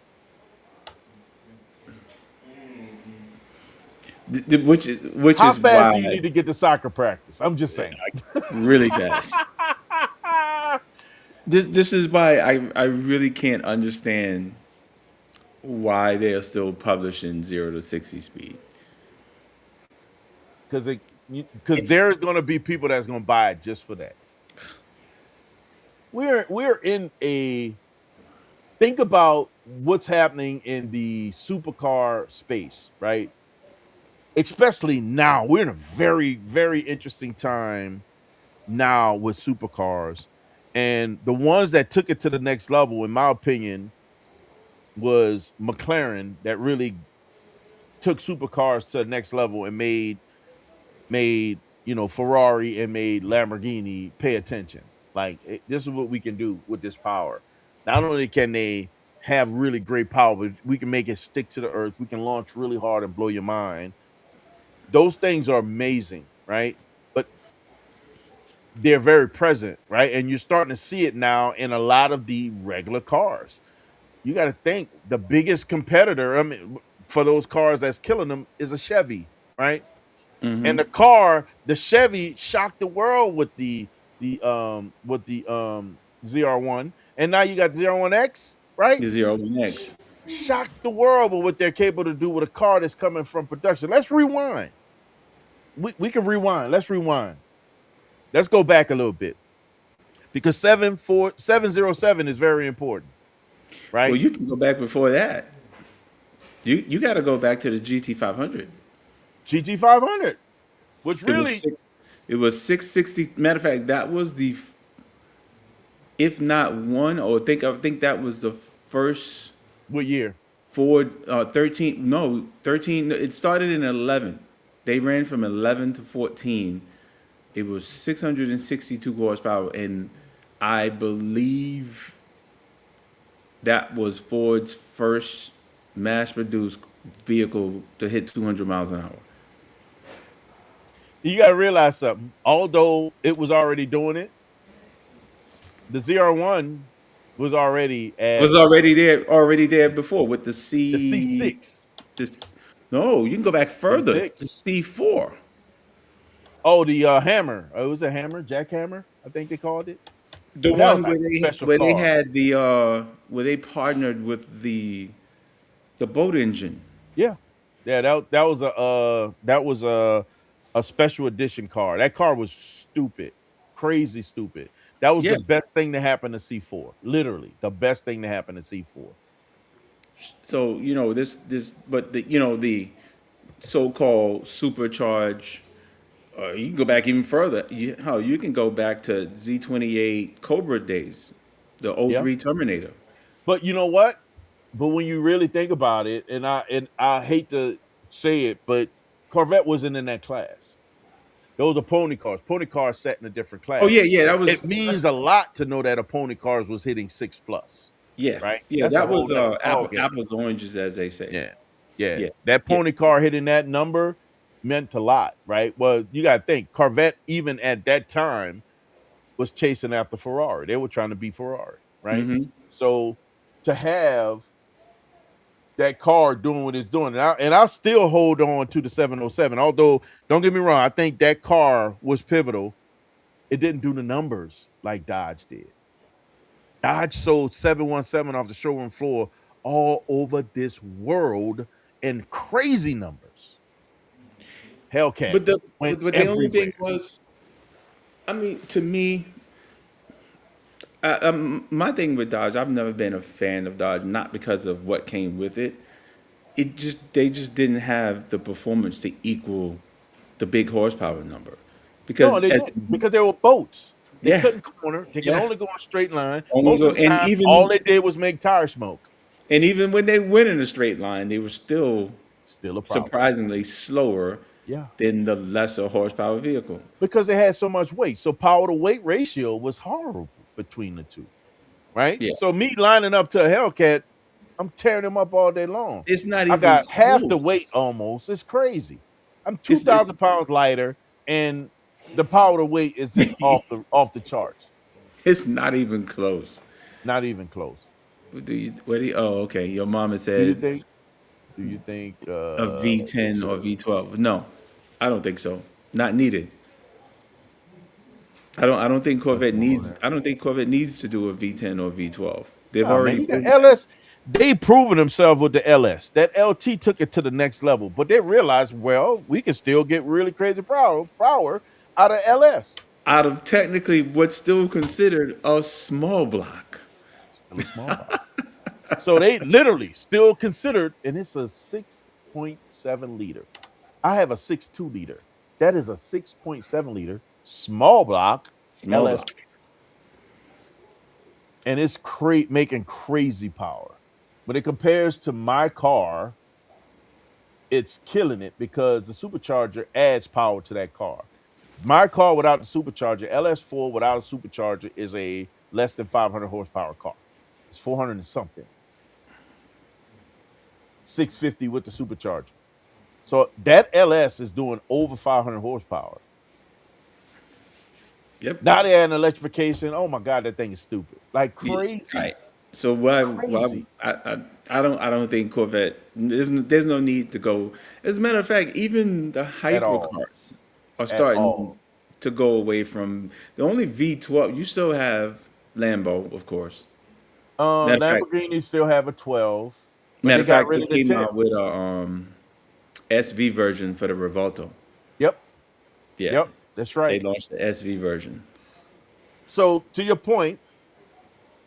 which How is why fast do you need to get to soccer practice? I'm just saying. really fast. This is why I really can't understand why they are still publishing 0 to 60 speed. Because It's there's going to be people that's going to buy it just for that. We're in a think about what's happening in the supercar space, right? Especially now, we're in a very interesting time now with supercars, and the ones that took it to the next level, in my opinion, was McLaren that really took supercars to the next level and made Ferrari and made Lamborghini pay attention. Like this is what we can do with this power. Not only can they have really great power, but we can make it stick to the earth. We can launch really hard and blow your mind. Those things are amazing, right? But they're very present, right? And you're starting to see it now in a lot of the regular cars. You got to think the biggest competitor, I mean, for those cars that's killing them is a Chevy, right? And the Chevy shocked the world with the ZR1, and now you got ZR1X, right? the 0 to 1X. Shocked the world with what they're capable to do with a car that's coming from production. Let's rewind. We can rewind. Let's rewind. Let's go back a little bit because 707 is very important, Well, right? you can go back before that. You got to go back to the GT 500. GT 500, which It was really six. It was 660. Matter of fact, that was the, if not one, or I think that was the first what year? Ford 13. No, 13. It started in 11. They ran from 11 to 14. It was 662 horsepower, and I believe that was Ford's first mass-produced vehicle to hit 200 miles an hour. You got to realize something. Although it was already doing it, the ZR1 was already at Was already there before with the the C. C6. This no, you can go back further. The C6. C4, Oh, the Hammer. Oh, it was a Hammer, jackhammer, I think they called it. the That was one like a special where they car. had the where they partnered with the boat engine. Yeah. Yeah, that was a special edition car. That car was stupid. Crazy stupid. That was Yeah. the best thing to happen to C4. Literally, the best thing to happen to C4. So but the so-called supercharged. You can go back even further. You can go back to Z28 Cobra days, the Yeah. '03 Terminator. But you know what? But when you really think about it, and I hate to say it, but Corvette wasn't in that class. Those are pony cars. Pony cars sat in a different Oh yeah, class. yeah, It means a lot to know that a pony cars was hitting 6 plus, yeah, right? yeah. That's a That whole was nother ball game. apples oranges, as they say. Yeah. Yeah. Yeah, That yeah. pony car hitting that number meant a lot, right? Well, you gotta think Corvette, even at that time, was chasing after Ferrari. They were trying to beat Ferrari, right? hmm So to have that car doing what it's doing. And I still hold on to the 707. Although, don't get me wrong, I think that car was pivotal. It didn't do the numbers like Dodge did. Dodge sold 717 off the showroom floor all over this world in crazy numbers. But Hellcats the went but the only thing everywhere. was, I mean, to me, my thing with Dodge, I've never been a fan of Dodge, not because of what came with it. They just didn't have the performance to equal the big horsepower number, because No, they as didn't because they were boats. They yeah, couldn't corner. They could yeah, only go a straight line. only Most go of the time, all they did was make tire smoke. and even when they went in a straight line, they were still Still a problem. surprisingly slower Yeah. than the lesser horsepower vehicle. Because it had so much weight. So power to weight ratio was horrible between the two, right? Yeah, So me lining up to a Hellcat, I'm tearing them up all day long. it's not I even got half the close. weight almost. It's crazy. I'm It's 2,000 pounds lighter, and the power to weight is just off the charts. it's not even close. Not even close. Oh, okay. Your mama Do you said think? Do you think A they V10 or should? V12? No, I don't think so. Not needed. I don't think Let's Corvette move on needs. there. I don't think Corvette needs to do a V10 or V12. They've Nah, man, already you got proven that. LS. They proven themselves with the LS. That LT took it to the next level, but they realized, well, we can still get really crazy power out of LS. Out of technically what's still considered a small block. Still a small block. So they literally still considered, and it's a 6.7 liter. I have a 6.2 liter. That is a 6.7 liter small block Small LS, block. and it's making crazy power. When it compares to my car, it's killing it because the supercharger adds power to that car. My car without the supercharger, LS4 without a supercharger, is a less than 500 horsepower car. It's 400 and something. 650 with the supercharger. So that LS is doing over 500 horsepower. Yep. Now they add an electrification. Oh my God, that thing is stupid. Like Yeah, crazy. right. So why Crazy I don't think Corvette there's no need to go. As a matter of fact, even the at all. hypercars are At starting all. to go away from the only V12. You still have Lambo, of course. Matter of fact, Lamborghini still have a 12, but matter they of got fact, rid they of the came 10. out with a SV version for the Revolto. Yep. Yeah, Yep. That's they right. launched the SV version. So to your point,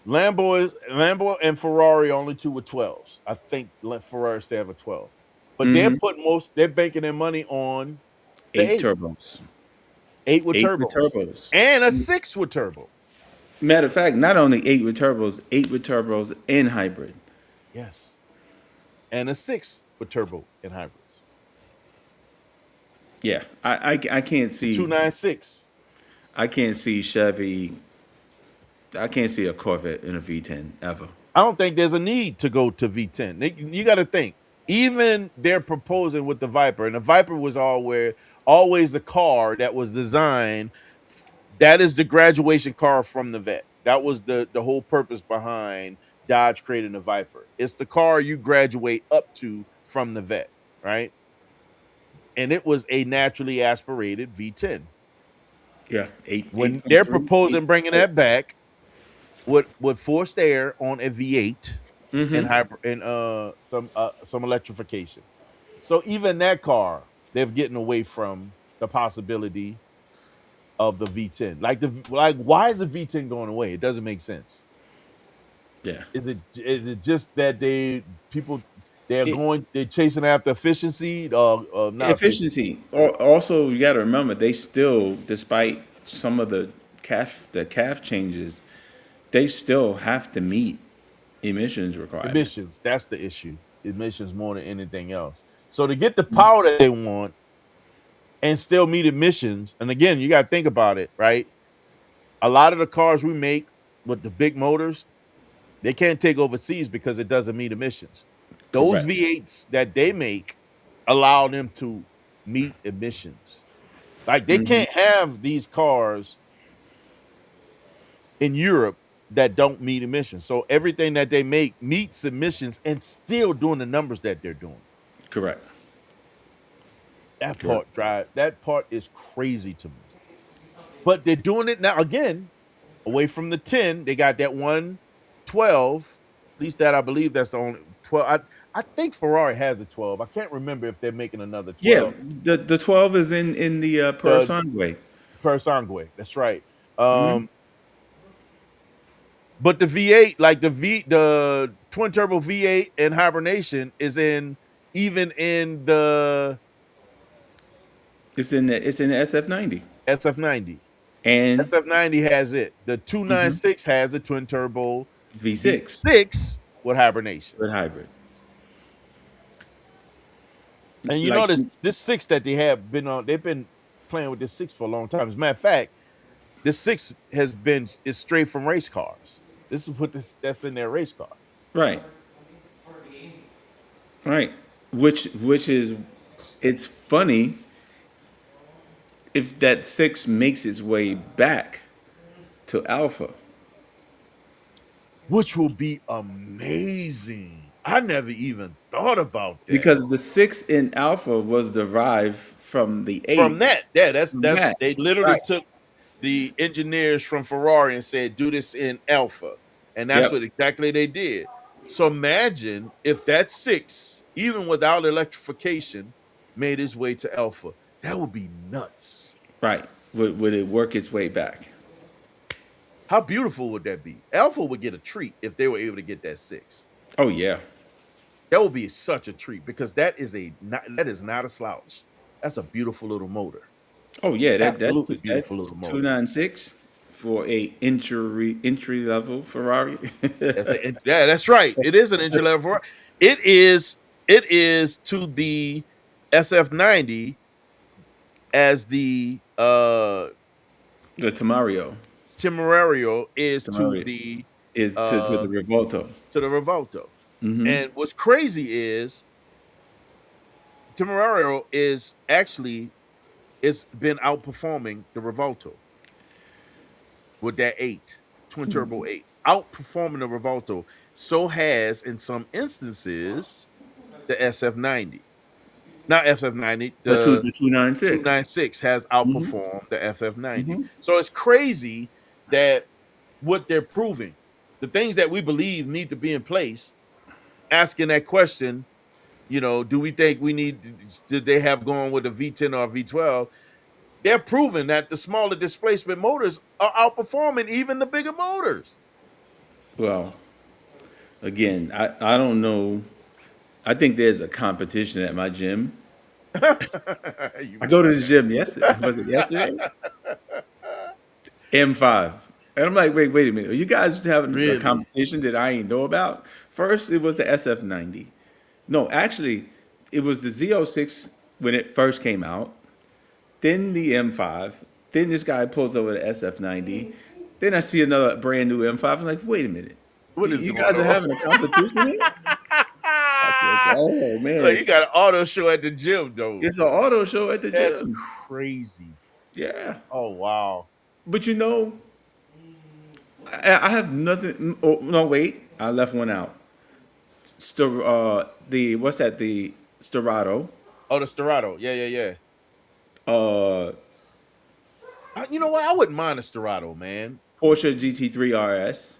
Lambo and Ferrari only two with 12s. I think Ferrari still have a 12. But Hmm. they're banking their money on the Eight eight. turbos, Eight with eight with turbos. turbos. And a six with turbo. Matter of fact, not only eight with turbos and hybrid. Yes. And a six with turbo and hybrids. Yeah, I can't The see 296. I can't see Chevy. I can't see a Corvette in a V10 ever. I don't think there's a need to go to V10. You got to think. Even they're proposing with the Viper, and the Viper was always a car that was designed. That is the graduation car from the vet. That was the whole purpose behind Dodge creating the Viper. It's the car you graduate up to from the vet, right? And it was a naturally aspirated V10. Yeah, When point they're three, proposing bringing that back with forced air on a V8 and some electrification. So even that car, they're getting away from the possibility of the V10. Why is the V10 going away? It doesn't make sense. Yeah. Is it just that It, they're chasing after efficiency, not efficiency. efficiency. Also, you got to remember they still, despite some of the calf changes, they still have to meet emissions requirements. Emissions, that's the issue. Emissions more than anything else. So to get the power that they want and still meet emissions, and again, you got to think about it, right? A lot of the cars we make with the big motors, they can't take overseas because it doesn't meet emissions. Those Correct. V8s that they make allow them to meet emissions. Like they Hmm. can't have these cars in Europe that don't meet emissions. So everything that they make meets emissions and still doing the numbers that they're doing. Correct. Correct. That part is crazy to me. But they're doing it now again, away from the 10. They got that 112. At least that I believe that's the only 12. I think Ferrari has a 12. I can't remember if they're making another Yeah, 12. the 12 is in the The Purosangue. Per Sangue. That's right. But the V8, like the twin turbo V8 and hibernation is even in the It's in the SF90. SF90. And SF90 has it. The mhm, 296 has a twin turbo V6 V6 with hibernation. with hybrid. And you Like know this six that they have been on, they've been playing with this six for a long time. As a matter of fact, this six is straight from race cars. This is what that's in their race car. right, right. Which is it's funny if that six makes its way back to alpha. Which will be amazing. I never even thought about that. because the 6 in Alpha was derived from the From 8 that, yeah, from that's that. they literally Right. took the engineers from Ferrari and said, "Do this in Alpha," and that's Yep. what exactly they did. So imagine if that six, even without electrification, made its way to Alpha. That would be nuts. Right. Would it work its way back? How beautiful would that be? Alpha would get a treat if they were able to get that six. Oh yeah. That would be such a treat because that is not a slouch. That's a beautiful little motor. Oh yeah. Absolutely beautiful That's little motor. 296 for a entry level Ferrari. Yeah, that's right. It is an entry level Ferrari. It is to the SF90 as the The Tamario. Temerario is Tamario is to uh the Revolto. to the Revolto. Hmm. And what's crazy is Temerario is actually it's been outperforming the Revolto with that eight, twin turbo eight, outperforming the Revolto. So has in some instances the SF90. Not SF90, the The 296. 296 has Hmm. outperformed the SF90. Hmm. So it's crazy that what they're proving, the things that we believe need to be in place, asking that question, do we think did they have going with a V10 or a V12? They're proving that the smaller displacement motors are outperforming even the bigger motors. Well, again, I don't know. I think there's a competition at my gym. You I go to the mentioned gym yesterday. Was it yesterday? that. M5. And I'm like, wait a minute. Are you guys having a Really? competition that I ain't know about? First, it was the SF90. No, actually, it was the Z06 when it first came out. Then the M5. Then this guy pulls over the SF90. Then I see another brand new M5. I'm like, wait a minute. What is You going guys are on? having a competition here? I said, oh Like, man, you got an auto show at the gym, though. it's an auto show at the That's gym. crazy. Yeah. Oh wow. But I have nothing. Oh, no, wait. I left one out. The what's that? The Storado, Oh, the Storado. Yeah, yeah, yeah. uh, You know what? I wouldn't mind a Storado, man. Porsche GT3 RS,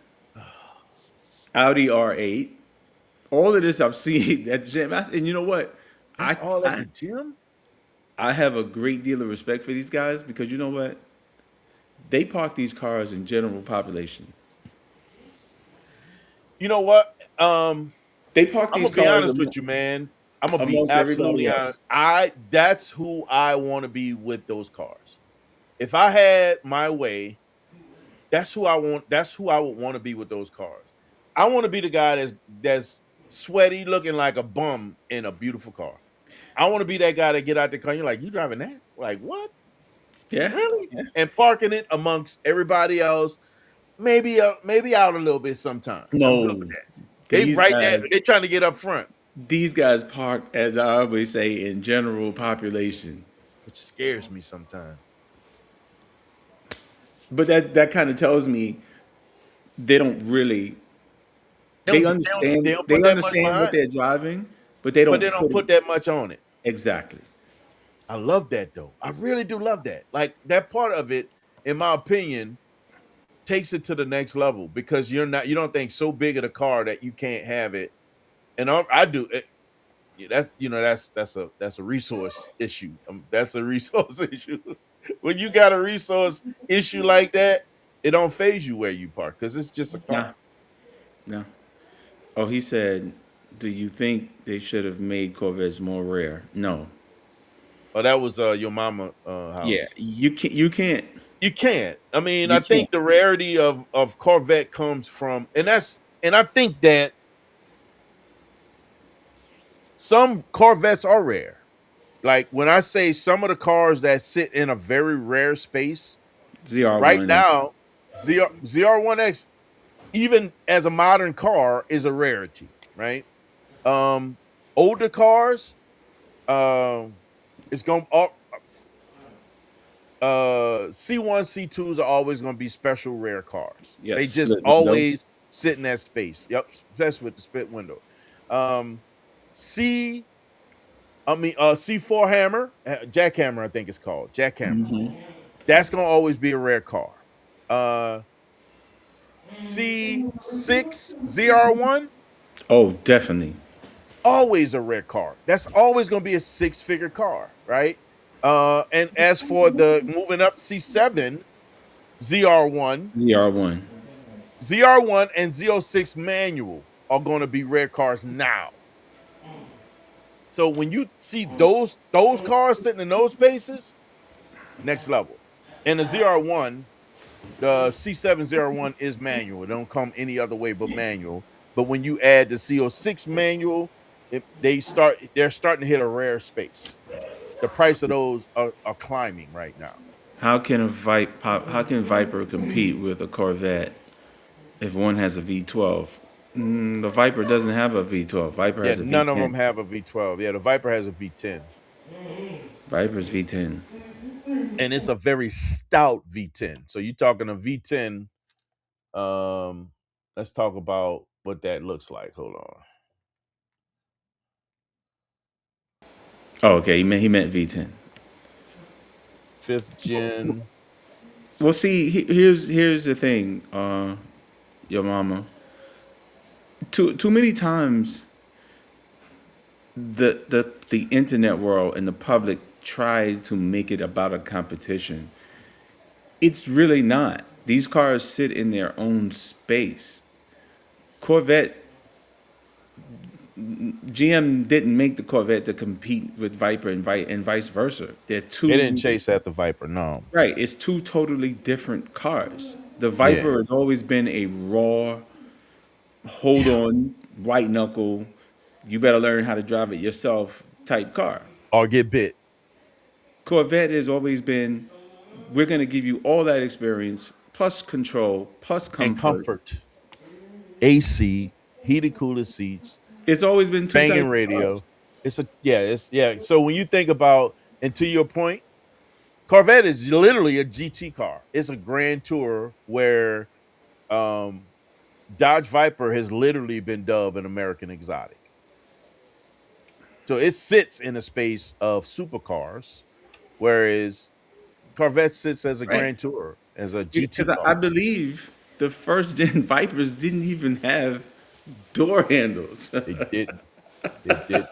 Audi R8. All of this I've seen at the gym. And you know what? That's I, all at I the gym. I have a great deal of respect for these guys because you know what? They park these cars in general population. You know what? They park I'm these gonna be cars honest with you, man. I'm gonna be amongst everybody absolutely honest. else. I That's who I want to be with those cars. If I had my way, that's who I want. That's who I would want to be with those cars. I want to be the guy that's sweaty, looking like a bum in a beautiful car. I want to be that guy that get out the car. And you're like, you driving that? Like what? Yeah. Really? Yeah. And parking it amongst everybody else. Maybe out a little bit sometimes. I'm good with No, that. They these right there. guys They trying to get up front, these guys park, as I always say, in general population. which scares me sometimes. But that kind of tells me they don't really They don't they put that much understand what behind it, they're driving, but they but they don't don't put it put that much on it. exactly. I love that though. I really do love that. Like that part of it, in my opinion, takes it to the next level because you don't think so big of the car that you can't have it. And I do. Yeah, that's a resource issue. That's a resource issue. When you got a resource issue like that, it don't phase you where you park because it's just a car. Nah, no. Oh, he said, "Do you think they should have made Corvettes more rare?" No. Oh, that was your mama Yeah, house. you can't. You can't. I mean, I You can't. think the rarity of Corvette comes from, and I think that some Corvettes are rare. Like when I say some of the cars that sit in a very rare space right ZR1. now, ZR1X, even as a modern car, is a rarity, right? Um, Older cars, um, it's going C1, C2s are always going to be special rare cars. Yeah, They just split window. always sit in that space. Yep, especially with the split window. Um, C, C4 hammer, jackhammer, I think it's called jackhammer. That's gonna always be a rare car. Uh, C6 ZR1, Oh, definitely. always a rare car. That's always gonna be a six-figure car, right? And as for the moving up C7 ZR1, ZR1. ZR1 and Z06 manual are going to be rare cars now. So when you see those cars sitting in those spaces, next level. And the ZR1, the C701 is manual. It don't come any other way but manual. But when you add the C06 manual, they're starting to hit a rare space. The price of those are climbing right now. How can Viper compete with a Corvette if one has a V12? The Viper doesn't have a V12. Viper Yeah, has a none of V10. them have a V12. Yeah, the Viper has a V10. Viper's V10. And it's a very stout V10. So you're talking a V10. Um, let's talk about what that looks like. Hold on. Oh, okay. He meant V10. Fifth gen. Well, see, here's the thing, your mama. Too many times the internet world and the public try to make it about a competition. It's really not. These cars sit in their own space. Corvette GM didn't make the Corvette to compete with Viper and vice versa. They're They didn't two chase at the Viper. No. right. It's two totally different cars. The Yeah. Viper has always been a raw, hold Yeah. on, white knuckle. You better learn how to drive it yourself type car. Or get bit Corvette has always been, we're going to give you all that experience, plus control, plus and comfort. comfort. AC, heated cooler seats, It's always been two banging types of radio. cars. It's. So when you think about, and to your point, Corvette is literally a GT car. It's a grand tour where um Dodge Viper has literally been dubbed an American exotic. So it sits in a space of supercars, whereas Corvette sits as a Right. Grand Tour, as a GT Because I car. believe the first gen Vipers didn't even have door handles. It didn't. It didn't.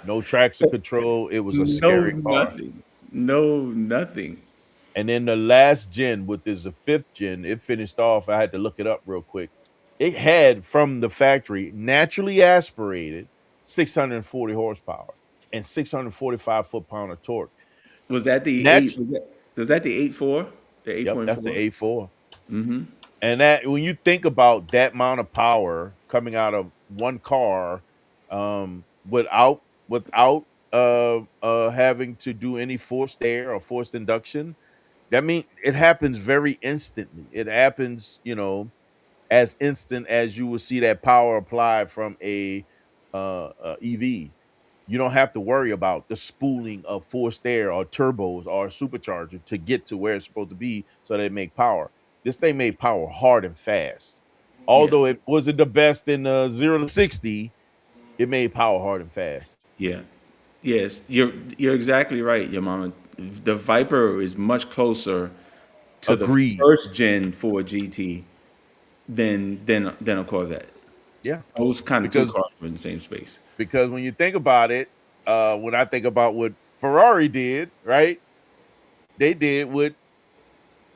No traction control. It was a No, scary car. nothing. No, nothing. And then the last gen, with this the fifth gen, it finished off. I had to look it up real quick. It had from the factory naturally aspirated 640 horsepower and 645 foot-pound of torque. Was that the Nat- eight? Was that the 8.4? The eight yep, point that's the four? A4. And that when you think about that amount of power coming out of one car, without having to do any forced air or forced induction, that means it happens very instantly. It happens, as instant as you will see that power applied from a EV. You don't have to worry about the spooling of forced air or turbos or a supercharger to get to where it's supposed to be so they make power. This thing made power hard and fast. Yeah, Although it wasn't the best in 0 to 60, it made power hard and fast. yeah, yes. You're exactly right, your mama. The Viper is much closer to the Agreed. first gen Ford GT than a Corvette. Yeah. Those kind of two Because cars were in the same space. because when you think about it, when I think about what Ferrari did, right? They did what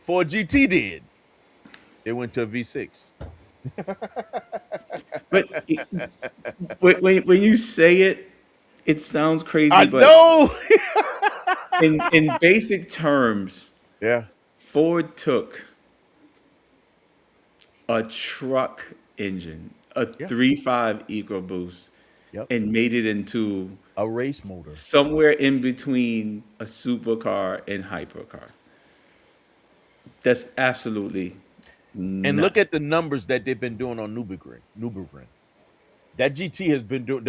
Ford GT did. They went to a V6. But when you say it, it sounds crazy. I But know. in basic terms, Yeah. Ford took a truck engine, a Yeah. 3.5 EcoBoost, Yep. and made it into A race motor. somewhere in between a supercar and hypercar. That's absolutely And look nuts. at the numbers that they've been doing on Nürburgring. Nürburgring. That GT has been doing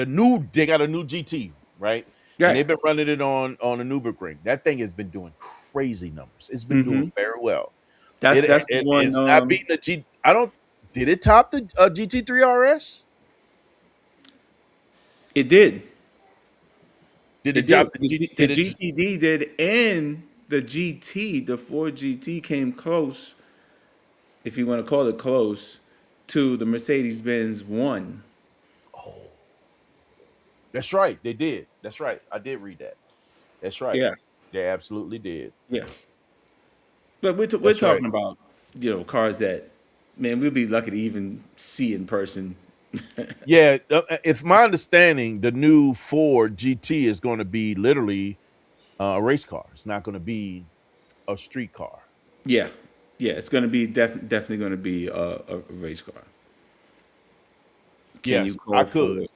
they got a new GT, right? And Right. they've been running it on a Nürburgring. That thing has been doing crazy numbers. It's been doing hmm very well. That's It that's the it one. is not beating the G. I don't. Did it top the GT3 RS? It did. Did It it did. drop the The, G? G- the Did it? GTD did, and the GT, the Ford GT, came close, if you want to call it close, to the Mercedes Benz one. Oh, that's right. They did. That's right. I did read that. That's right. Yeah, They absolutely did. yeah. But we're That's right. talking about cars that, man, we'd be lucky to even see in person. Yeah, it's my understanding the new Ford GT is going to be literally a race car. It's not going to be a street car. Yeah, yeah. It's going to be definitely going to be a race car. Can you Yes, I call could. for it?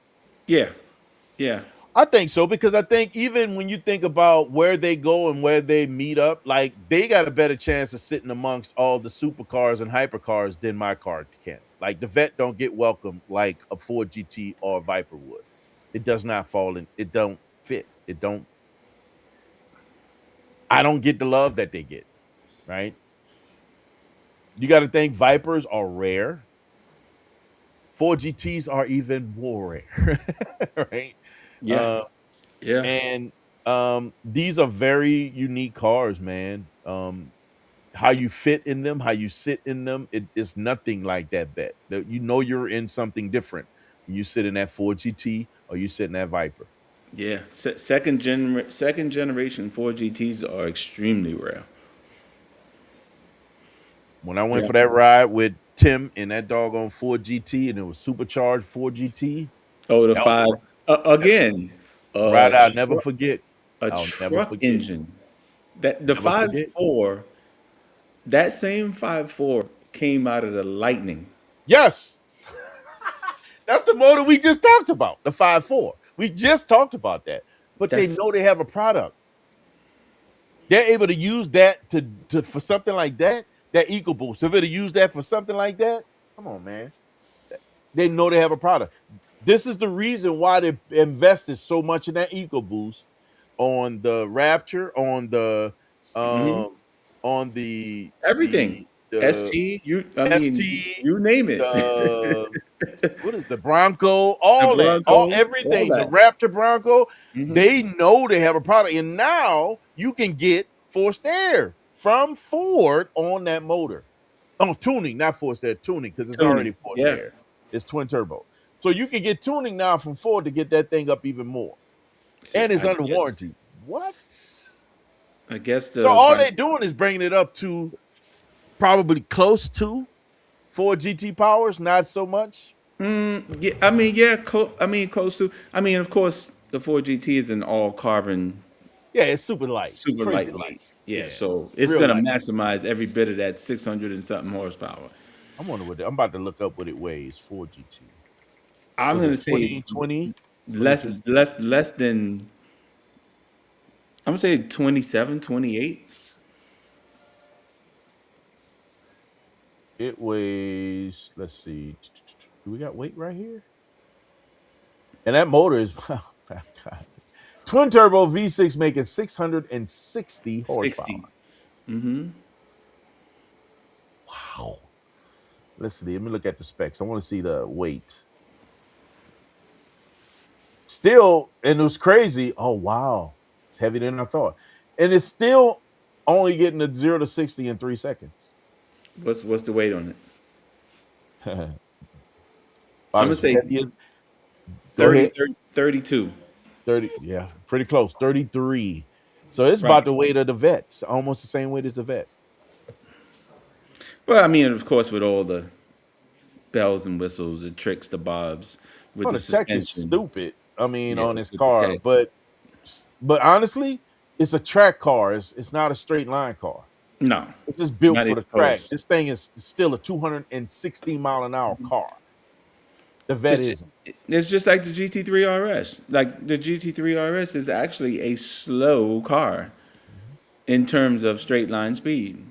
Yeah, yeah, I think so because I think even when you think about where they go and where they meet up, like they got a better chance of sitting amongst all the supercars and hypercars than my car can. Like the Vet don't get welcome like a Ford GT or a Viper would. It does not fall in. It don't fit. It don't. I don't get the love that they get. Right. You got to think Vipers are rare. Ford GTs are even more rare. Right. yeah, Uh, yeah, and these are very unique cars, man. How you fit in them, how you sit in them, it is nothing like that bet. You know you're in something different when you sit in that Ford GT or you sit in that Viper. yeah. Second generation Ford GTs are extremely rare. When I went Yeah. for that ride with Tim in that doggone Ford GT and it was supercharged Ford GT, Oh, the that was five again. a ride I'll never Truck, forget. a I'll never truck forget. engine. That the Never five forget. four. That same 5.4 came out of the Lightning. Yes, that's the motor we just talked about, the 5.4. We just talked about that. But they That's know they have a product. They're able to use that to for something like that, that EcoBoost. They're able to use that for something like that. Come on, man. They know they have a product. This is the reason why they invested so much in that EcoBoost on the Rapture, mhm, um on the everything. the ST, I mean, ST, you name it. the what is the Bronco, The all that, all Bronco, all everything, the that. Raptor Bronco, Hmm. they know they have a product, and now you can get forced air from Ford on that motor. Oh, tuning, not forced air, tuning, because it's already Tuning. forced Yeah. air. It's twin turbo. So you can get tuning now from Ford to get that thing up even more. See, And it's under warranty. What? I guess So the all they're doing is bringing it up to probably close to Ford GT powers, not so much. yeah, I mean, yeah, I mean, close to. I mean, of course, the Ford GT is an all carbon, Yeah, it's super light, super crazy light. lightweight. Yeah, Yeah, so it's real gonna light. maximize every bit of that 600 and something horsepower. I wonder what I'm about to look up what it weighs. Ford GT. I'm Was it gonna say 20, less, 22? less than. I'm gonna say 27, 28. It weighs, let's see. Do we got weight right here? And that motor is God. Twin turbo V6 making 660 horsepower. 60. Mm-hmm. Wow. Let's see. Let me look at the specs. I want to see the weight. Still, and it was crazy. Oh, wow. It's heavier than I thought. And it's still only getting the 0 to 60 in 3 seconds. What's the weight on it? About I'm gonna as say heavy as, go 30, ahead. 30, 32. 30, yeah, pretty close. 33. So it's Right. about the weight of the vet. It's almost the same weight as the vet. Well, I mean, of course, with all the bells and whistles, the tricks, the bobs, with Oh, the the tech is suspension. stupid. I mean, Yeah, on this with the car, tech. but honestly, it's a track car. It's not a straight line car. No, It's just built not for even the track. close. This thing is still a 260 mile an hour car. The vet It's just, isn't. it's just like the GT3 RS. Like the GT3 RS is actually a slow car Mhm. in terms of straight line speed.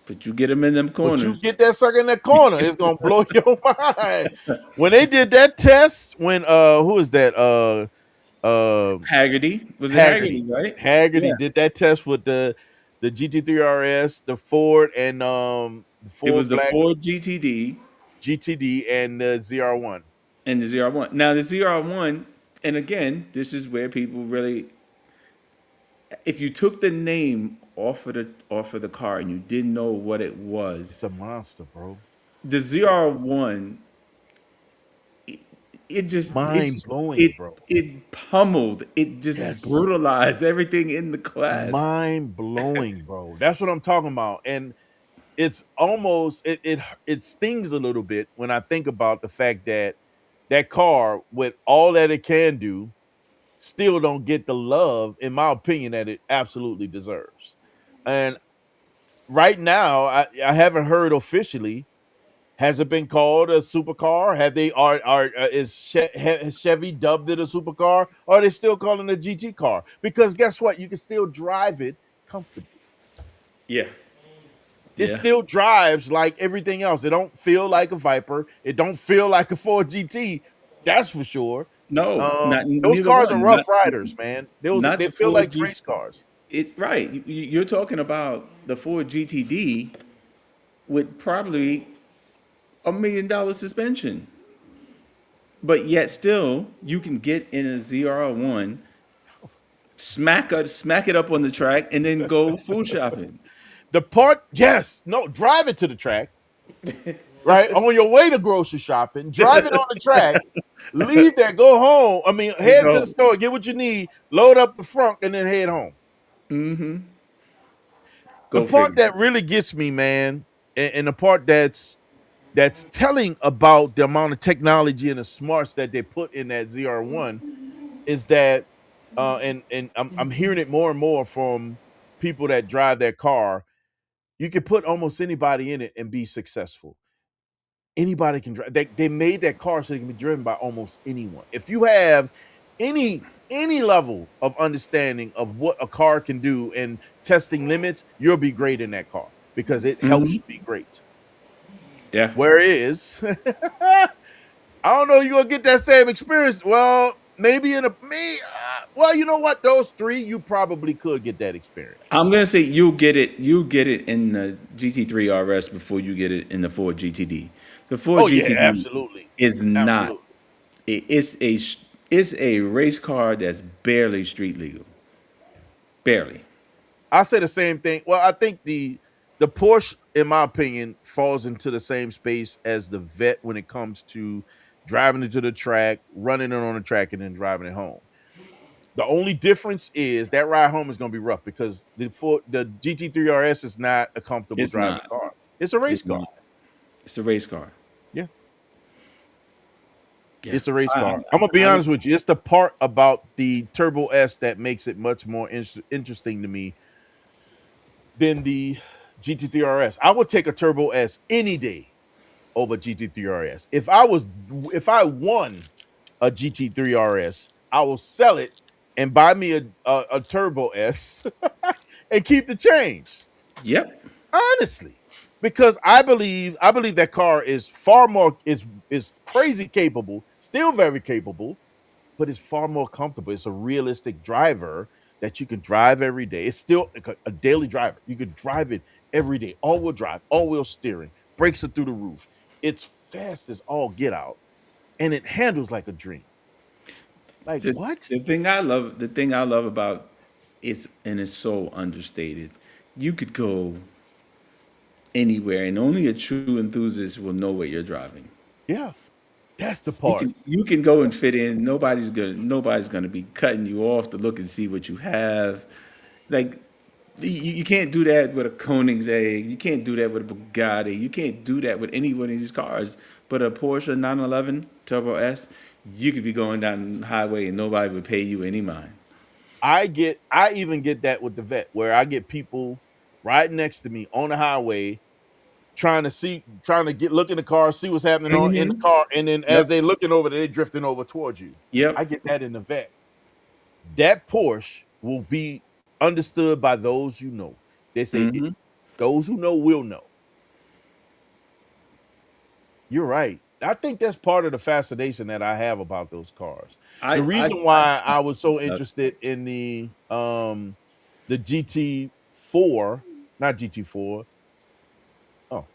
But you get them in them But you corners. get that sucker in that corner, it's gonna blow your mind. When they did that test, when who is that? Uh Haggerty. Was it Haggerty. Haggerty, right? Haggerty Yeah. did that test with the GT3 RS, the Ford, and the It was Ford the Black Ford GTD GTD and the ZR1. and the ZR1. Now the ZR1, And again, this is where people really, if you took the name off of the car and you didn't know what it It's was, a monster, bro. the ZR1, it just it Mind just it blowing, bro. it pummeled, it just Yes. brutalized everything in the class. Mind blowing, bro. That's what I'm talking about. And it's almost it stings a little bit when I think about the fact that that car, with all that it can do, still don't get the love, in my opinion, that it absolutely deserves. And right now, I haven't heard officially. Has it been called a supercar? Have they are is has Chevy dubbed it a supercar? Or are they still calling it a GT car? Because guess what? You can still drive it comfortably. Yeah, It yeah. still drives like everything else. It don't feel like a Viper. It don't feel like a Ford GT. That's for sure. No, not Those neither cars are one. rough riders, man. Not They the feel Ford like G. race cars. It's right. You're talking about the Ford GTD with probably $1 million suspension, but yet still you can get in a ZR1, smack it up on the track, and then go food shopping. The part, yes, no, drive it to the track, right? On your way to grocery shopping, drive it on the track, leave there, go home. I mean, And head to the go. store, get what you need, load up the front, and then head home. The Go part figure. that really gets me, man, and the part that's telling about the amount of technology and the smarts that they put in that ZR1 is that, and I'm hearing it more and more from people that drive that car. You can put almost anybody in it and be successful. Anybody can drive. They made that car so it can be driven by almost anyone. If you have any level of understanding of what a car can do and testing limits, you'll be great in that car because it helps you be great. Yeah. Whereas I don't know you're gonna get that same experience. Well, maybe in a me. Well, you know what? Those three, you probably could get that experience. I'm gonna say you'll get it. You get it in the GT3 RS before you get it in the Ford GTD. The Ford Oh yeah, GTD absolutely, is not. absolutely. It's a race car that's barely street legal. Barely. I say the same thing. Well, I think the Porsche, in my opinion, falls into the same space as the Vet when it comes to driving it to the track, running it on the track, and then driving it home. The only difference is that ride home is going to be rough because the GT3 RS is not a comfortable It's driving not. car. It's a race It's car. not. It's a race car. Yeah, Yeah. it's a race I, car. I'm gonna be I, honest with you. It's the part about the Turbo S that makes it much more interesting to me than the GT3 RS. I would take a Turbo S any day over GT3 RS. If I won a GT3 RS, I will sell it and buy me a Turbo S and keep the change. yep. Honestly, because I believe that car is far more is crazy capable, still very capable, but it's far more comfortable. It's a realistic driver that you can drive every day. It's still like a daily driver. You could drive it every day, all wheel drive, all wheel steering, brakes are through the roof. It's fast as all get out, and it handles like a dream. Like The, what? the thing I love about it's and it's so understated. You could go anywhere, and only a true enthusiast will know what you're driving. Yeah, that's the part. You can go and fit in. Nobody's gonna be cutting you off to look and see what you have. Like you can't do that with a Koenigsegg. You can't do that with a Bugatti. You can't do that with any one of these cars. But a Porsche 911 Turbo S, you could be going down the highway and nobody would pay you any mind. I even get that with the vet where I get people right next to me on the highway trying to get look in the car, see what's happening on in the Hmm. car, and then as Yep. they looking over, they drifting over towards you. I Yep. get that in the vet. That Porsche will be understood by those you know. They say Hmm. those who know will know. You're right. I think that's part of the fascination that I have about those cars. The reason I why I was so interested in the GT4, not GT4. Oh,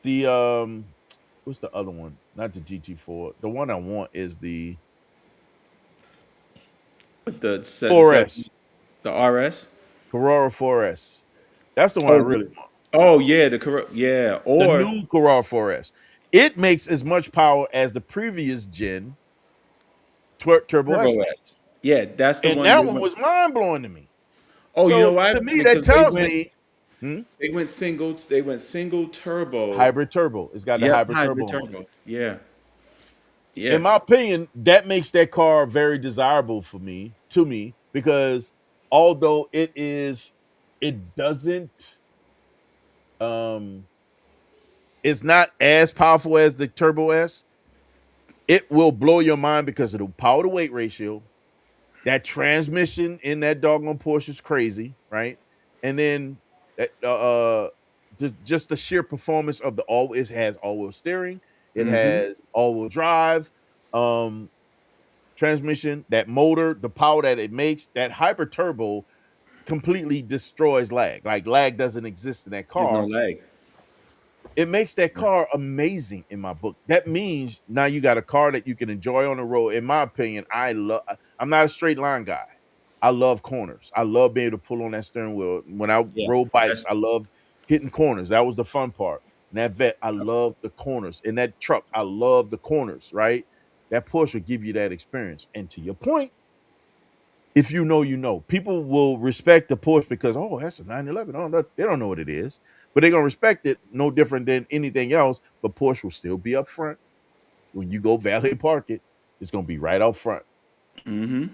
the what's the other one? Not the GT4. The one I want is the But the 4S, the RS. Carrera 4S. That's the one I Oh, really want. oh yeah, the correct yeah, The or new Carrera 4S. It makes as much power as the previous gen Turbo S Turbo makes. S. Yeah, that's the And one that they one went. was mind blowing to me. Oh, you know So why? to me, that Because tells me they went single. They went single turbo. hybrid turbo. It's got the Yep, hybrid hybrid turbo on it. turbo. Yeah, In yeah. my opinion, that makes that car very desirable for me, to me, because although it doesn't, um, it's not as powerful as the Turbo S. It will blow your mind because of the power to weight ratio. That transmission in that doggone Porsche is crazy, right? And then that just the sheer performance of the all it has all-wheel steering, it Mm-hmm. has all-wheel drive, um, transmission, that motor, the power that it makes, that hyper turbo completely destroys lag. Like lag doesn't exist in that There's no car. lag. It makes that car amazing in my book. That means now you got a car that you can enjoy on the road. In my opinion, I'm not a straight line guy. I love corners. I love being able to pull on that steering wheel. When I Yeah, rode bikes, that's I love hitting corners. That was the fun part. And that vet, I love the corners. In that truck, I love the corners, right? That Porsche will give you that experience. And to your point, if you know, you know. People will respect the Porsche because, oh, that's a 911. Oh, no, they don't know what it is, but they're gonna respect it no different than anything else. But Porsche will still be up front when you go valet park it. It's gonna be right out front. mm-hmm.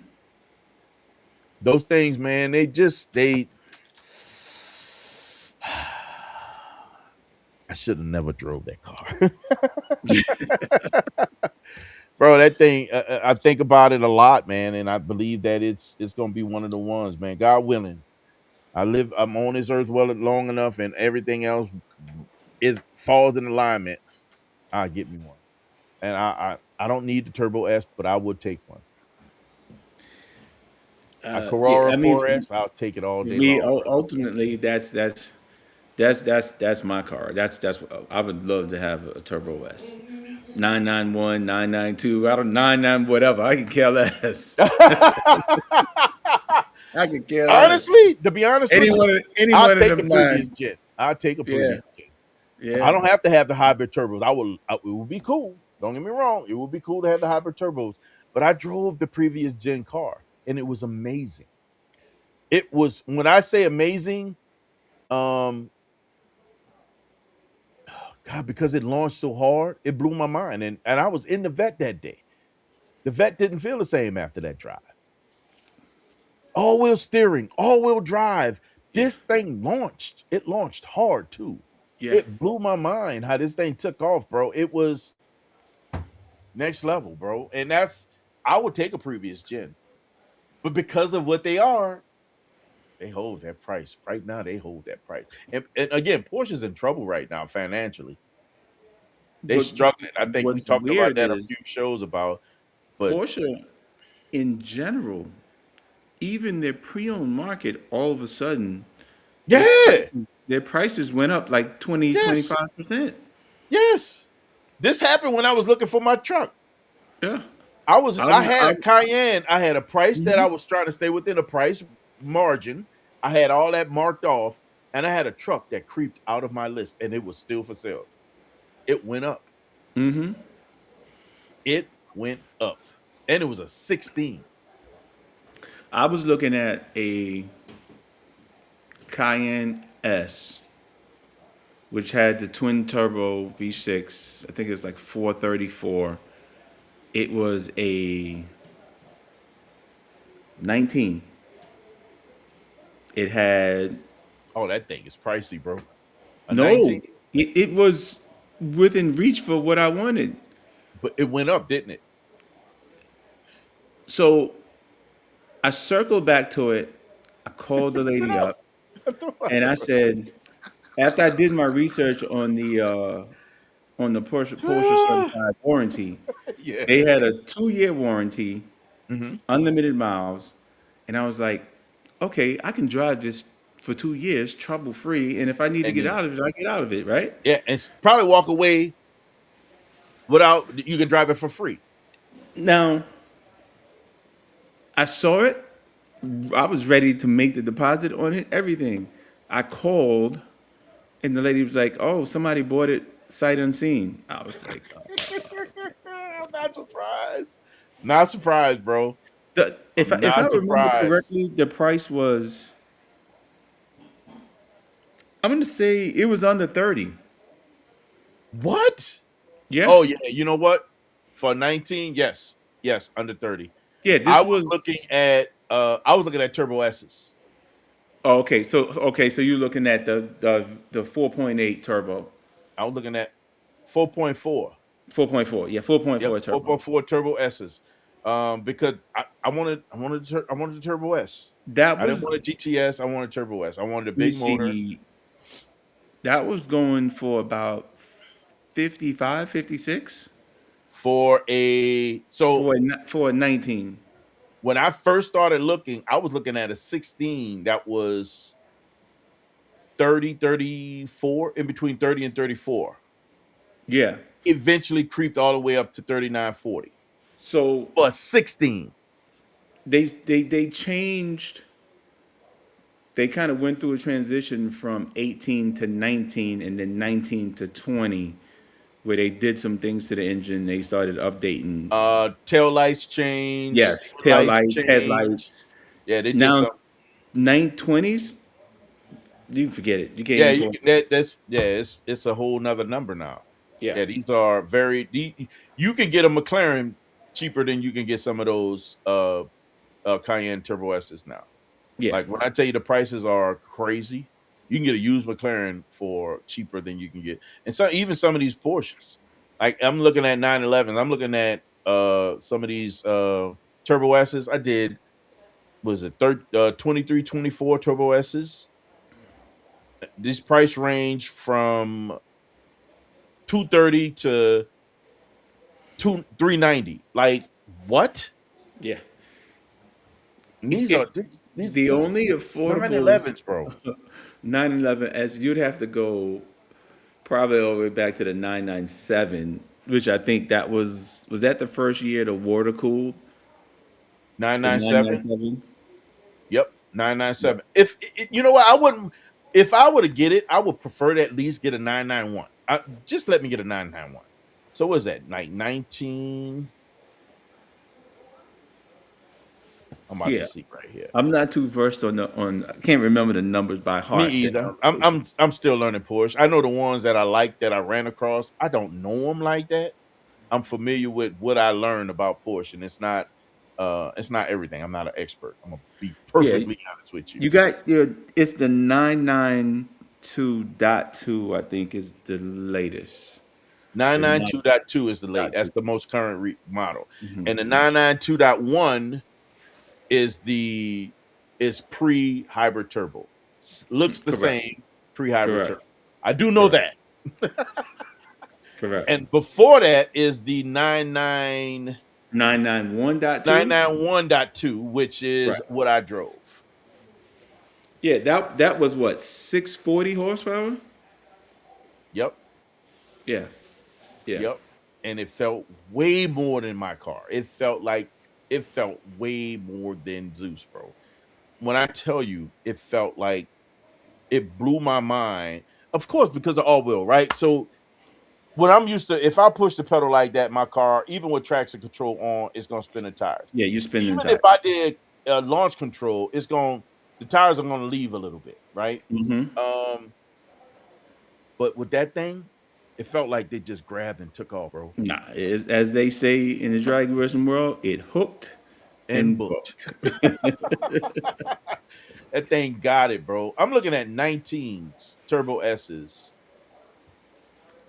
Those things, man, they. I should have never drove that car. Bro, that thing, I think about it a lot, man, and I believe that it's gonna be one of the ones, man. God willing, I'm on this earth well long enough, and everything else is falls in alignment. I'll get me one, and I don't need the Turbo S, but I would take one. A Yeah, Carrara I mean, 4S, I'll take it all for day me, long, bro. ultimately, that's my car. That's what I would love to have a Turbo S. 991, 992. I don't 99 whatever. I can care less. I can care less. Honestly, to be honest with you, Any I'll one of take a them previous nine. gen. I'll take a Yeah, previous gen. I yeah. don't have to have the hybrid turbos. It would be cool. Don't get me wrong. It would be cool to have the hybrid turbos. But I drove the previous gen car, and it was amazing. It was when I say amazing, um, God, because it launched so hard, it blew my mind. And I was in the vet that day. The vet didn't feel the same after that drive. All-wheel steering, all-wheel drive. Yeah, This thing launched. It launched hard too. yeah. It blew my mind how this thing took off, bro. It was next level, bro. And that's I would take a previous gen. But because of what they are, they hold that price. Right now, they hold that price. And again, Porsche's in trouble right now financially. They But struggling. I think we what's talked about weird that a is few shows about. But Porsche, in general, even their pre-owned market, all of a sudden, their yeah, their prices went up like 20, yes, 25%. yes. This happened when I was looking for my truck. Yeah. I had a I'm Cayenne. I had a price that I mhm. was trying to stay within a price margin. I had all that marked off, and I had a truck that creeped out of my list, and it was still for sale. It went up. Mhm. It went up, and it was a 16. I was looking at a Cayenne S, which had the twin turbo V6. I think it was like 434. It was a 19. It had Oh, that thing is pricey, bro. A no. 19, It was within reach for what I wanted. but it went up, didn't it? So I circled back to it. I called the It went lady up. up and I said, after I did my research on the Porsche certified warranty, Yeah. they had a 2-year warranty, Hmm. unlimited miles, and I was like, okay, I can drive this for 2 years trouble free, and if I need to And get then out of it, I get out of it, right? yeah, and probably walk away without you can drive it for free. Now I saw it. I was ready to make the deposit on it. Everything. I called, and the lady was like, "Oh, somebody bought it sight unseen." I was like, I'm not surprised. Not surprised, bro. if I'm I not remember surprised. correctly, the price was, I'm gonna say it was under 30. What? Yeah, Oh yeah, you know what? For 19, yes. Yes, under 30. yeah. I This was looking was. at Turbo S's. Oh, okay, so you're looking at the 4.8 turbo, I was looking at 4.4. 4.4. Yeah, Yep, 4.4 turbo. 4.4 Turbo S's. Because I wanted the Turbo S. That I didn't was, want a GTS. I wanted Turbo S. I wanted a let me big motor see, that was going for about 55, 56 for a so for a 19. when I first started looking, I was looking at a 16 that was 30, 34, in between 30 and 34. Yeah. Eventually creeped all the way up to 39, 40 So for a 16. they changed. They kind of went through a transition from 18 to 19, and then 19 to 20, where they did some things to the engine. They started updating. Tail lights changed, Yes, tail lights lights, changed. headlights. Yeah, they did Now, some. 920s, you can forget it. You can't Yeah, even you afford can, it. it's a whole nother number now. Yeah, Yeah, these are you can get a McLaren cheaper than you can get some of those Cayenne Turbo S's now. yeah, Like when I tell you the prices are crazy, you can get a used McLaren for cheaper than you can get. And so even some of these Porsches. Like I'm looking at 911s, I'm looking at some of these Turbo S's. I did was it 23, 24 Turbo S's. This price range from 230 to 390. Like what? yeah. And these are these The this only affordable 911s, bro. 911 S, you'd have to go probably all the way back to the 997, which I think was that the first year the water cooled, the 997. 997. Yep, Yeah, 997. If you know what, I wouldn't. If I were to get it, I would prefer to at least get a 991. Just let me get a 991. So what is that? Like 19. I'm about to yeah. see right here. I'm not too versed on. I can't remember the numbers by Me heart. The either. elevation. I'm still learning Porsche. I know the ones that I like that I ran across. I don't know them like that. I'm familiar with what I learned about Porsche, and it's not everything. I'm not an expert. I'm gonna be Yeah, perfectly honest with you. you got your. It's the 992.2. I think is the latest. The 992.2 is the late. That's 9.2. the most current model. Mhm. And the 992.1 is the is pre-hybrid turbo. Looks the Correct. same, pre-hybrid Correct. turbo. I do know Correct. that. Correct. And before that is the 99 991.2. 991.2, which is Right. what I drove. Yeah, that was what, 640 horsepower. Yep. Yeah. Yeah. Yep. And it felt way more than my car. It felt way more than Zeus, bro. When I tell you, it felt like it blew my mind. Of course, because of all wheel, right? So when I'm used to, if I push the pedal like that, my car, even with traction control on, it's gonna spin the tires. Yeah, you spinning Even tires. if I did launch control, the tires are gonna leave a little bit, right? Hmm. Um, but with that thing, it felt like they just grabbed and took off, bro, Nah, as they say in the drag racing world, it hooked and and booked. booked. That thing got it, bro. I'm looking at 19s, Turbo S's,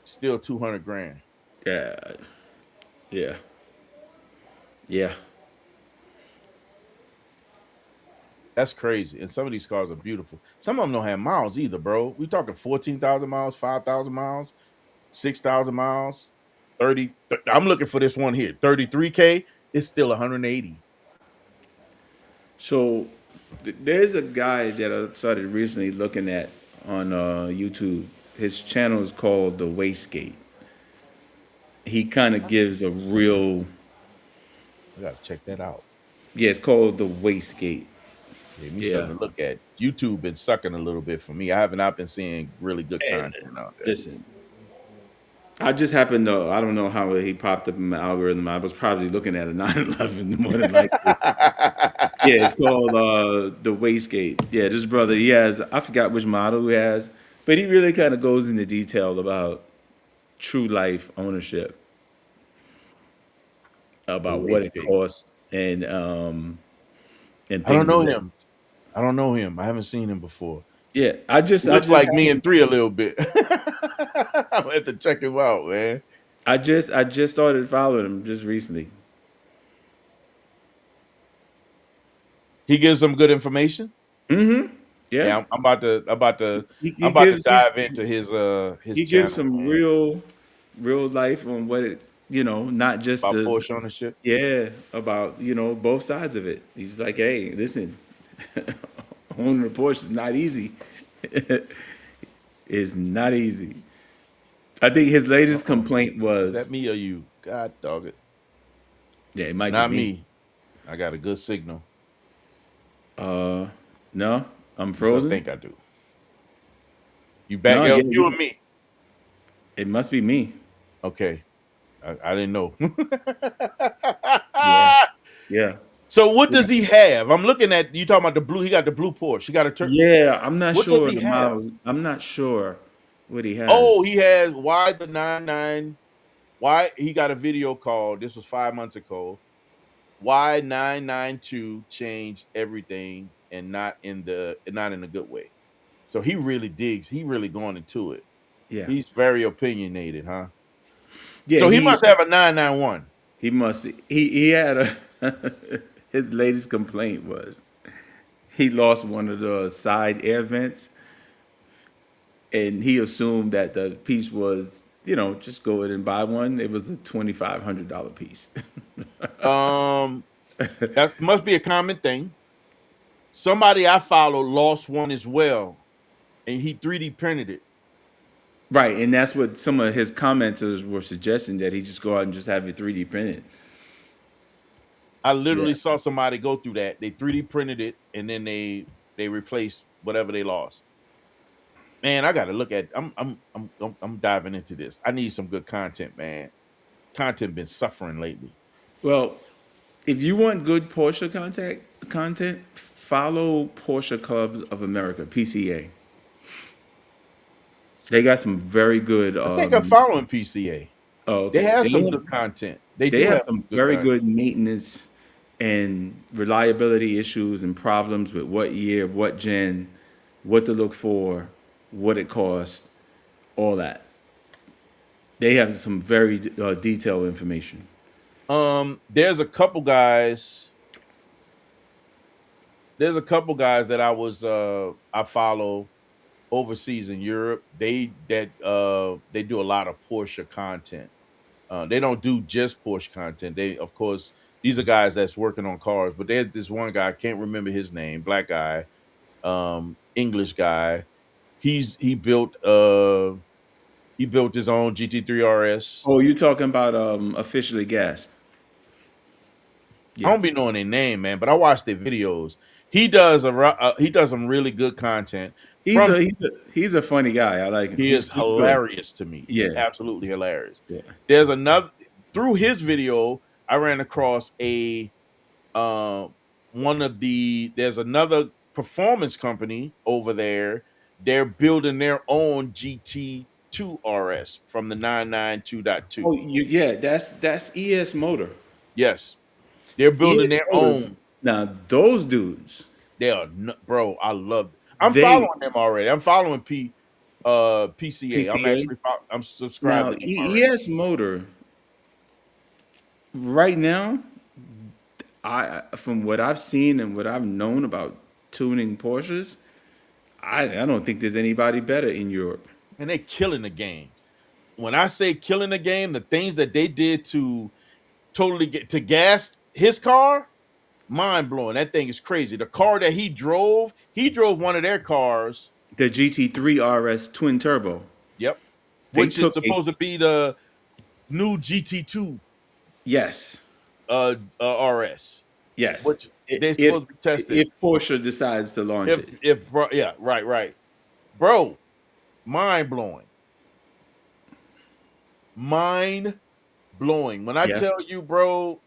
still 200 grand. Yeah. Yeah. Yeah. That's crazy. And some of these cars are beautiful. Some of them don't have miles either, bro. We talking 14,000 miles, 5,000 miles, 6,000 miles, 30. I'm looking for this one here. 33K. It's still 180. So there's a guy that I started recently looking at on YouTube. His channel is called The Wastegate. He kind of gives a real I gotta check that out. Yeah, it's called the Wastegate. Gave me Yeah. something to look at. YouTube been sucking a little bit for me. I have not been seeing really good Hey, content out there. listen, I just happened to, I don't know how he popped up in my algorithm. I was probably looking at a 911 more than likely. Yeah, it's called the Wastegate. Yeah, this brother, he has, I forgot which model he has, but he really kind of goes into detail about true life ownership, The about what it wastegate. costs and I don't things of know that. him. I don't know him. I haven't seen him before. Yeah, He I looks just like me and three a little bit. I'm gonna have to check him out, man. I just started following him just recently. He gives some good information. Yeah, Yeah, he I'm about to gives dive into his he gives channel, some man. real life on what it, not just About the, Porsche ownership. yeah, about, both sides of it. He's like, hey, listen, owning a Porsche is not easy. It's not easy. I think his Uh latest oh. complaint Is was, that me or you? God dog it. yeah, it It's might be not me. me. I got a good signal. No, I'm At least I frozen. think I do. You back No, up? yeah, You and me. it must be me. Okay. I didn't know. Yeah, yeah, So what yeah. does he have? I'm looking at you talking about the blue. He got the blue Porsche. He got a Yeah, I'm not what does sure he the have? model. I'm not sure what he has. Oh, he has why the 99. Why he got a video called, this was 5 months ago. Why 992 changed everything and not in a good way. So he really digs, he really going into it. Yeah, He's very opinionated, huh? yeah. So he must have a 991. He must. He had a. His latest complaint was he lost one of the side air vents, and he assumed that the piece was, just go ahead and buy one. It was a $2,500 piece. Um, that must be a common thing. Somebody I follow lost one as well, and he 3D printed it. Right, and that's what some of his commenters were suggesting, that he just go out and just have it 3D printed. I Yeah. literally saw somebody go through that. They 3D printed it and then they replaced whatever they lost. Man, I got to look at. I'm diving into this. I need some good content, man. Content been suffering lately. Well, if you want good Porsche content, follow Porsche Clubs of America (PCA). They got some very good. I think I'm following PCA. Oh, They okay. have some good content. They They do have have some some good very content. good maintenance and reliability issues and problems with what year, what gen, what to look for, what it costs, all that. They have some very detailed information. There's a couple guys. There's a couple guys that I follow overseas in Europe. They do a lot of Porsche content. They don't do just Porsche content. They, of course, these are guys that's working on cars, but there's this one guy, I can't remember his name, black guy, English guy. He built his own GT3 RS. Oh, you talking about officially gas? I Yeah. don't be knowing their name, man, but I watch their videos. He does some really good content from. He's a funny guy. I like him. He is He's good. hilarious to me. He's Yeah. absolutely hilarious. Yeah. There's another through his video. I ran across a uh, one of the there's another performance company over there. They're building their own GT2 RS from the 992.2. Oh, yeah. That's ES Motor. Yes, they're building ES their Motors. own. Now those dudes, They are bro. I love. I'm they following them already. I'm following PCA. PCA. I'm subscribed Now to them already. ES Motor right now, I from what I've seen and what I've known about tuning Porsches, I don't think there's anybody better in Europe. And they're killing the game. When I say killing the game, the things that they did to totally get to gas his car, mind blowing. That thing is crazy. The car that he drove one of their cars. The GT3 RS twin turbo. Yep, They which is took a supposed to be the new GT2 yes, RS. Yes. which they're If supposed to be tested. if Porsche decides to launch it. If bro, yeah, right, right, bro, mind blowing, mind blowing. When I Yeah. tell you, bro,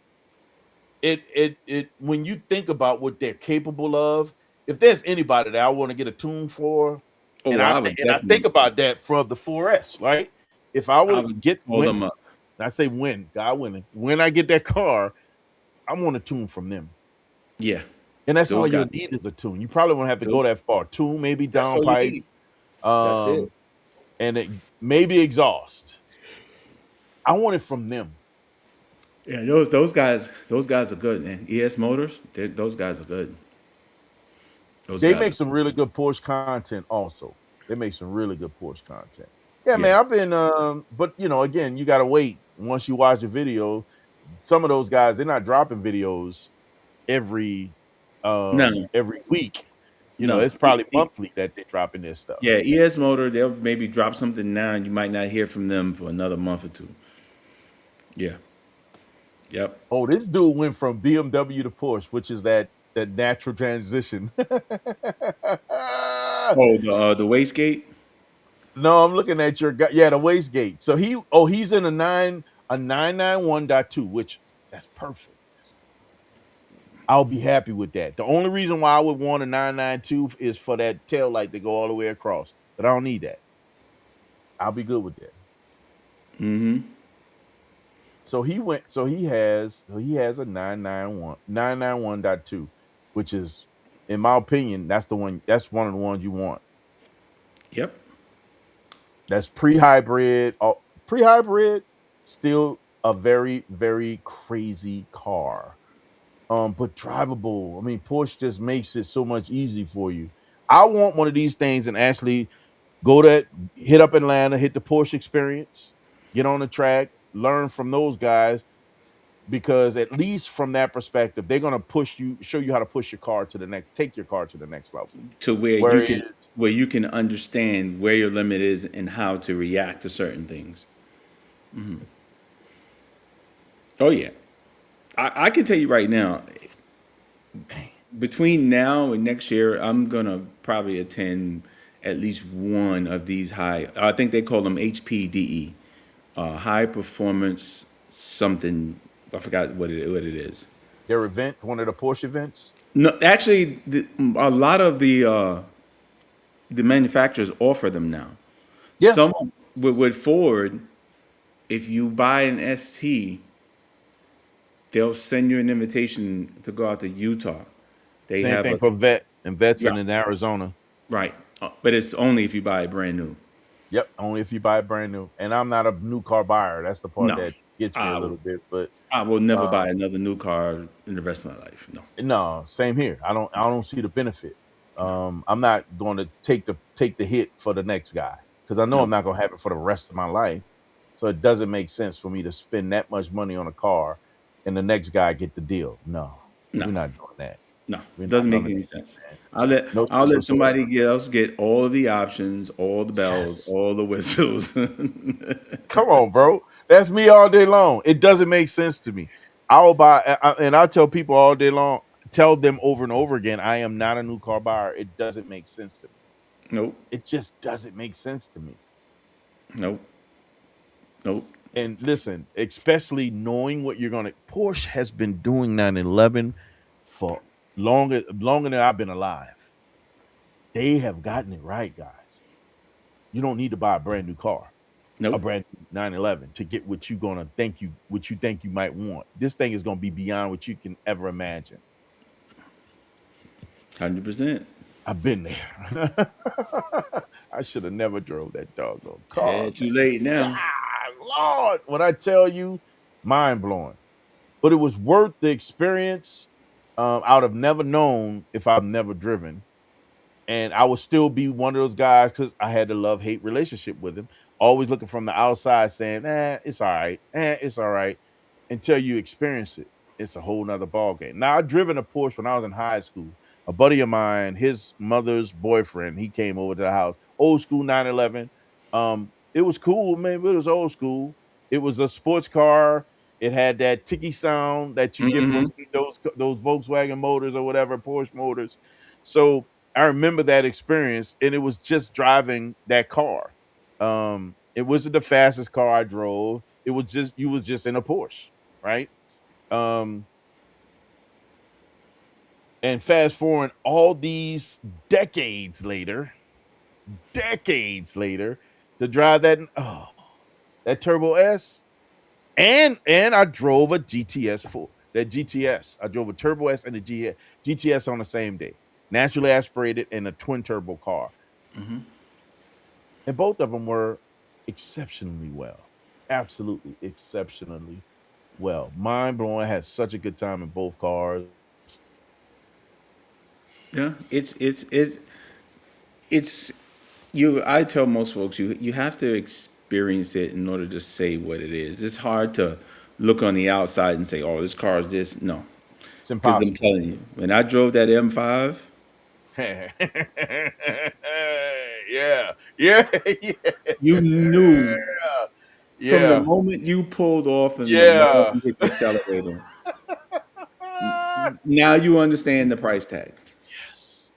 it when you think about what they're capable of, if there's anybody that I want to get a tune for, Oh, I would and I think definitely. about that for the 4S, right? If I I would would get call them when up. I say when, God willing, when I get that car, I want a tune from them. Yeah, And that's all those you'll guys are need good. is a tune. You probably won't have to Tho- go that far. Tune, maybe That's all you downpipes, need. That's it. um, and it maybe exhaust. I want it from them. Yeah, those guys are good, man. ES Motors, those guys are good. Those They guys make are some really good Porsche content also. They make some really good Porsche content. Yeah, yeah. man, I've been but again, you gotta wait. Once you watch a video, some of those guys, they're not dropping videos every No, every week. no. It's probably monthly that they're dropping this stuff. Yeah, ES Motor, they'll maybe drop something now, and you might not hear from them for another month or two. Yeah. Yep. Oh, this dude went from BMW to Porsche, which is that natural transition. Oh, the wastegate. No, I'm looking at your guy. Yeah, the wastegate. So he's in a 991.2, which that's perfect. I'll be happy with that. The only reason why I would want a 992 is for that tail light to go all the way across, but I don't need that. I'll be good with that. Mm-hmm. So he has a 991.2, which is, in my opinion, that's one of the ones you want. Yep. That's pre-hybrid. Pre-hybrid, still a very, very crazy car. But drivable. I mean, Porsche just makes it so much easy for you. I want one of these things and actually go to hit up Atlanta, hit the Porsche experience, get on the track, learn from those guys, because at least from that perspective, they're gonna show you how to push your car to the next, take your car to the next level. To Whereas, where you can understand where your limit is and how to react to certain things. Oh yeah. I can tell you right now, between now and next year, I'm gonna probably attend at least one of these high. I think they call them HPDE, high performance something. I forgot what it is. their event, one of the Porsche events, No, actually, a lot of the manufacturers offer them now. yeah, Some with Ford, if you buy an ST, they'll send you an invitation to go out to Utah. They same have thing a for vets yeah, in Arizona. right, but it's only if you buy it brand new. Yep, only if you buy it brand new. And I'm not a new car buyer. That's the part No, that gets me a I little will, bit. But I will never uh, buy another new car in the rest of my life. No, no, same here. I don't see the benefit. no, I'm not going to take the hit for the next guy, because I know I'm no, not going to have it for the rest of my life. So it doesn't make sense for me to spend that much money on a car and the next guy get the deal. No, no, we're not doing that. no. We're It not doesn't make gonna any do sense. that. I'll let No I'll sense let whatsoever. somebody else get all of the options, all the bells, Yes. all the whistles. Come on, bro. That's me all day long. It doesn't make sense to me. I'll buy, and I tell people all day long, tell them over and over again, I am not a new car buyer. It doesn't make sense to me. Nope, It just doesn't make sense to me. nope, nope. And listen, especially knowing what you're gonna, Porsche has been doing 911 for longer than I've been alive. They have gotten it right, guys. You don't need to buy a brand new car, a Nope. brand new 911, to get what you think you might want. This thing is gonna be beyond what you can ever imagine. 100%. I've been there. I should have never drove that doggone car, Yeah, man. too late now. God, Lord, when I tell you, mind blowing. But it was worth the experience. I would have never known if I've never driven, and I would still be one of those guys, because I had a love hate relationship with him. Always looking from the outside, saying, it's all right, it's all right," until you experience it. It's a whole nother ball game. Now, I driven a Porsche when I was in high school. A buddy of mine, his mother's boyfriend, he came over to the house. Old school 911. It was cool, man, but it was old school. It was a sports car. It had that ticky sound that you get Hmm. from those Volkswagen motors or whatever, Porsche motors. So I remember that experience, and it was just driving that car. It wasn't the fastest car I drove. It was just you was just in a Porsche, right? Um, and fast forward all these decades later, to drive that Turbo S, and I drove a GTS for that GTS. I drove a Turbo S and a GTS on the same day, naturally aspirated and a twin turbo car, Hmm. and both of them were exceptionally well, absolutely exceptionally well. Mind blowing. Had such a good time in both cars. Yeah, it's you. I tell most folks you have to experience it in order to say what it is. It's hard to look on the outside and say, "Oh, this car is this." No, It's because I'm impossible. telling you, when I drove that M5, Yeah, yeah, yeah, you knew from the yeah, moment you pulled off and the moment yeah. you hit the accelerator. Now you understand the price tag. Yes,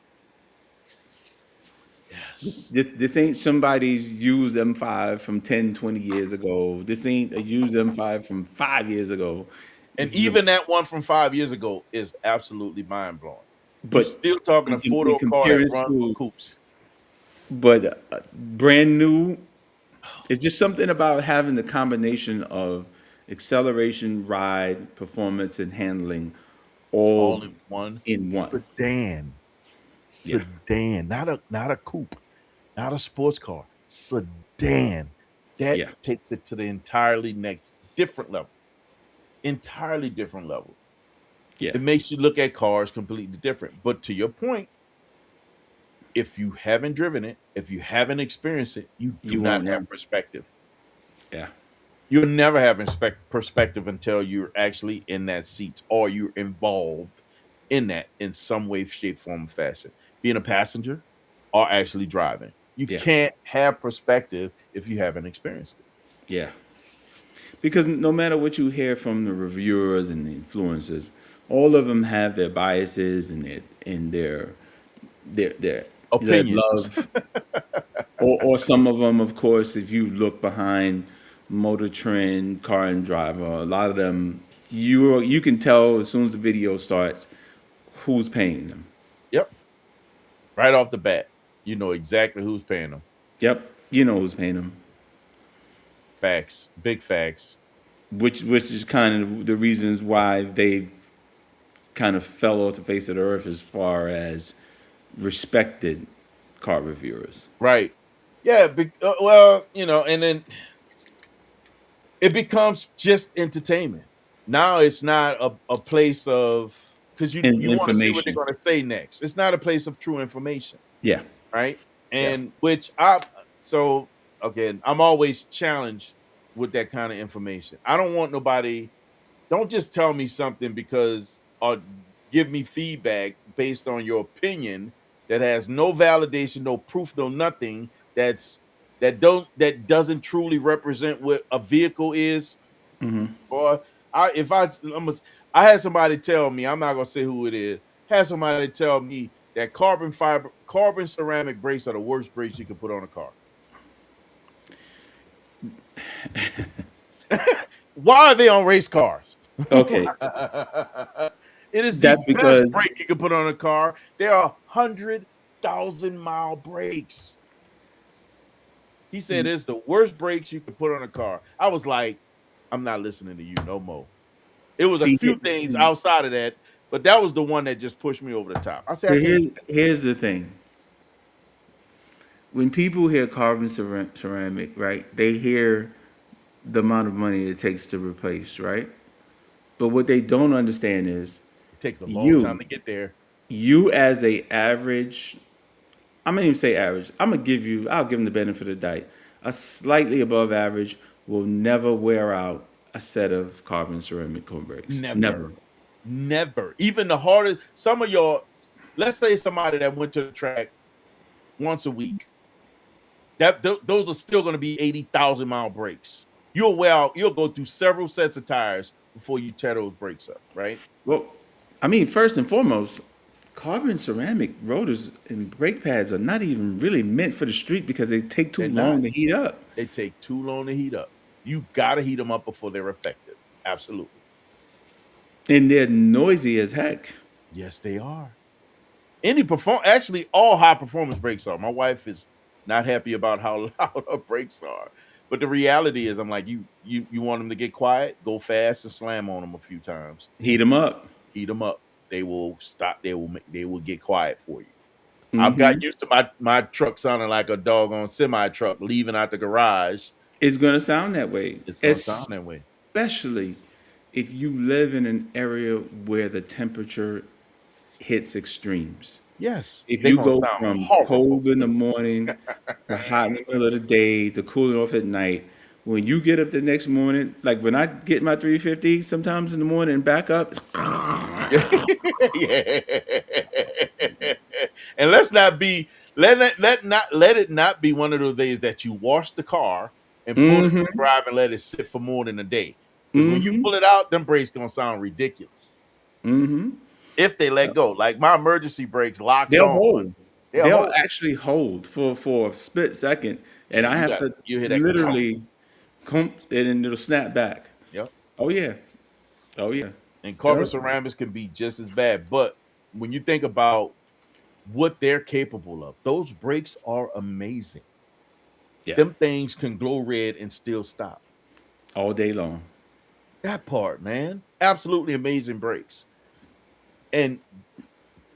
This, yes. this this ain't somebody's used M5 from 10, 20 years ago. This ain't a used M5 from 5 years ago. And This is a even that one from 5 years ago is absolutely mind blowing. You but still talking a in 4 door car that comparison runs with to coops. brand new, it's just something about having the combination of acceleration, ride, performance, and handling all All in one in one. sedan. Yeah, Sedan, not a coupe, not a sports car. Sedan. That yeah, takes it to the entirely next different level. Entirely different level. yeah. It makes you look at cars completely different. But to your point, if you haven't driven it, if you haven't experienced it, you do You not won't have know. perspective. Yeah, You'll never have perspective until you're actually in that seat or you're involved in that in some way, shape, form, or fashion. Being a passenger or actually driving. You yeah, can't have perspective if you haven't experienced it. yeah. Because no matter what you hear from the reviewers and the influencers, all of them have their biases and their their Opinions. love, or some of them, of course, if you look behind Motor Trend, Car and Driver, a lot of them you can tell as soon as the video starts who's paying them. Yep. Right off the bat. You know exactly who's paying them. Yep, you know who's paying them. Facts. Big facts. Which is kind of the reasons why they kind of fell off the face of the earth as far as respected car reviewers. Right. Yeah. Well, and then it becomes just entertainment. Now it's not a place of because And you want to see what they're information. going to say next. It's not a place of true information, Yeah, right? yeah. And which I so again, I'm always challenged with that kind of information. I don't want nobody. Don't just tell me something because or give me feedback based on your opinion that has no validation, no proof, no nothing. That doesn't truly represent what a vehicle is. Or I if I I'm a, I had somebody tell me, I'm not gonna say who it is, had somebody tell me that carbon ceramic brakes are the worst brakes you can put on a car. Why are they on race cars? Okay, It is the that's best because brake you can put on a car. They are 100,000-mile brakes. He said it's the worst brakes you can put on a car. I was like, I'm not listening to you no more. It was a see, few things outside of that, but that was the one that just pushed me over the top. I said, I can't do that. here's the thing. When people hear ceramic, right? They hear the amount of money it takes to replace, right? But what they don't understand is It takes a long time you, to get there. you as a average, I'm gonna even say average. I'll give them the benefit of the doubt. A slightly above average will never wear out a set of carbon ceramic cone brakes. Never. Never. Never. Even the hardest, some of your, let's say somebody that went to the track once a week, those are still going to be 80,000-mile brakes. You'll go through several sets of tires before you tear those brakes up, right? Well, I mean, first and foremost, carbon ceramic rotors and brake pads are not even really meant for the street because they take too They're long not. to heat up. They take too long to heat up. You gotta heat them up before they're effective. Absolutely. And they're noisy as heck. Yes, they are. Actually, all high performance brakes are. My wife is not happy about how loud her brakes are. But the reality is, I'm like, you want them to get quiet, go fast and slam on them a few times. Heat them up. Heat them up. They will stop. They will get quiet for you. I've got Hmm. used to my truck sounding like a doggone semi truck leaving out the garage. It's going to sound that way, It's gonna sound that way. especially if you live in an area where the temperature hits extremes. Yes, If they're you gonna go sound from horrible. cold in the morning to hot in the middle of the day to cooling off at night, when you get up the next morning, like when I get my 350, sometimes in the morning and back up, Yeah. And let's not be let it not be one of those days that you wash the car and pull it to the mm-hmm, drive and let it sit for more than a day. Because when you mm-hmm, pull it out, them brakes gonna sound ridiculous mm-hmm. if they let go. Like my emergency brakes locks They'll on, hold. they'll They'll hold. actually hold for a split second, and And I have to you hear that clunk. literally come and then it'll snap back. Yep. Oh yeah, oh yeah, And carbon yep, ceramics can be just as bad. But when you think about what they're capable of, those brakes are amazing. yeah, Them things can glow red and still stop. all day long. That part, man. Absolutely amazing brakes. And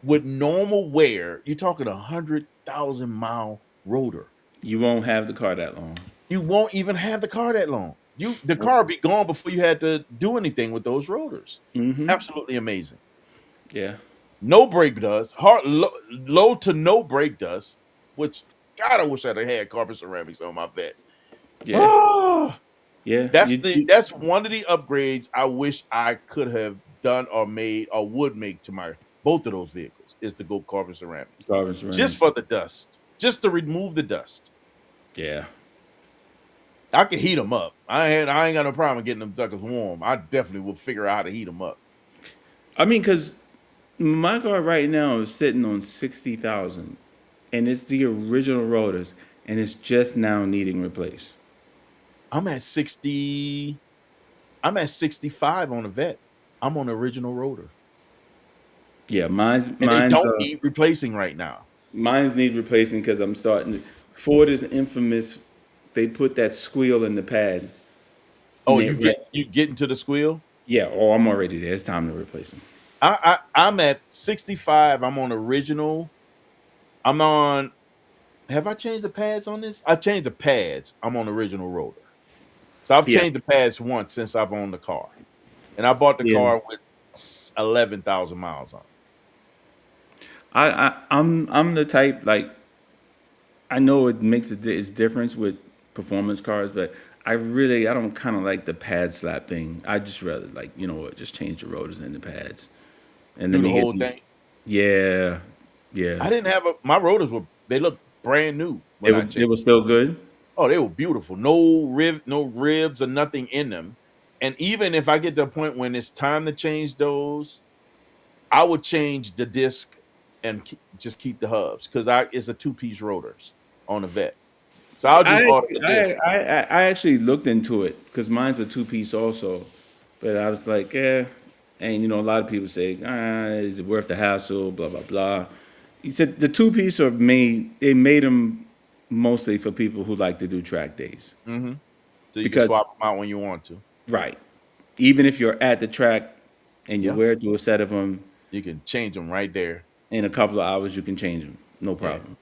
with normal wear, you're talking 100,000 mile rotor. You won't have the car that long. You won't even have the car that long. The Nope. car be gone before you had to do anything with those rotors. Mm-hmm. Absolutely amazing. Yeah, No brake dust, low to no brake dust, which God, I wish I'd have had carbon ceramics on my vet. yeah, Oh, yeah. that's one of the upgrades I wish I could have done or made or would make to my both of those vehicles is to go carbon ceramic. Carbon Just ceramic. for the dust. Just to remove the dust. Yeah. I can heat them up. I ain't got no problem getting them suckers warm. I definitely will figure out how to heat them up. I mean, because my car right now is sitting on 60,000, and it's the original rotors, and it's just now needing replaced. I'm at 60. I'm at 65 on the vet. I'm on the original rotor. Yeah, mine's And they mine's don't uh need replacing right now. mine's need replacing because I'm starting. Ford is infamous. They put that squeal in the pad. Oh, And it, right, you get into the squeal? yeah. Oh, I'm already there. It's time to replace them. I'm at 65. I'm on original. I'm on have I changed the pads on this? I changed the pads. I'm on original rotor. So I've Yeah, changed the pads once since I've owned the car. And I bought the yeah. car with 11,000 miles on it. I'm the type like I know it makes its difference with performance cars, but I don't kind of like the pad slap thing. I just rather like what, just change the rotors and the pads, and let Do the me get whole thing. yeah, yeah. I didn't have my rotors were they looked brand new They when I were they changed. were still good. Oh, they were beautiful. No ribs or nothing in them. And even if I get to a point when it's time to change those, I would change the disc and just keep the hubs because I it's a two-piece rotors on the vet. So I'll I just order actually, the disc. I actually looked into it because mine's a two piece also, but I was like, and a lot of people say, is it worth the hassle? Blah blah blah. He said the two piece are made. They made them mostly for people who like to do track days Hmm. So you can because swap them out when you want to. right, even if you're at the track and you Yeah. wear through a set of them You can change them right there. in a couple of hours, you can change them, no Yeah. problem.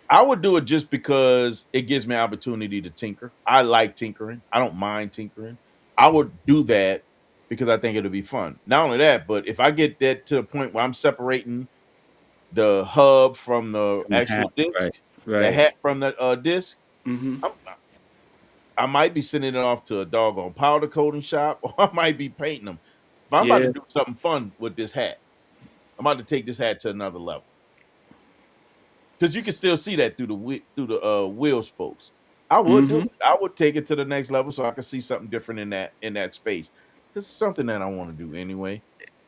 I would do it just because it gives me opportunity to tinker. I like tinkering. I don't mind tinkering. I would do that because I think it'll be fun. Not only that, but if I get that to the point where I'm separating the hub from the From the actual hat, right, disc, the right. hat from the disc, Mm-hmm. I'm, I might be sending it off to a doggone powder coating shop, or I might be painting them. But I'm about to Yeah, do something fun with this hat. I'm about to take this hat to another level because you can still see that through the wheel spokes. I would do Mm-hmm. it. I would take it to the next level so I could see something different in that space. This is something that I want to do anyway.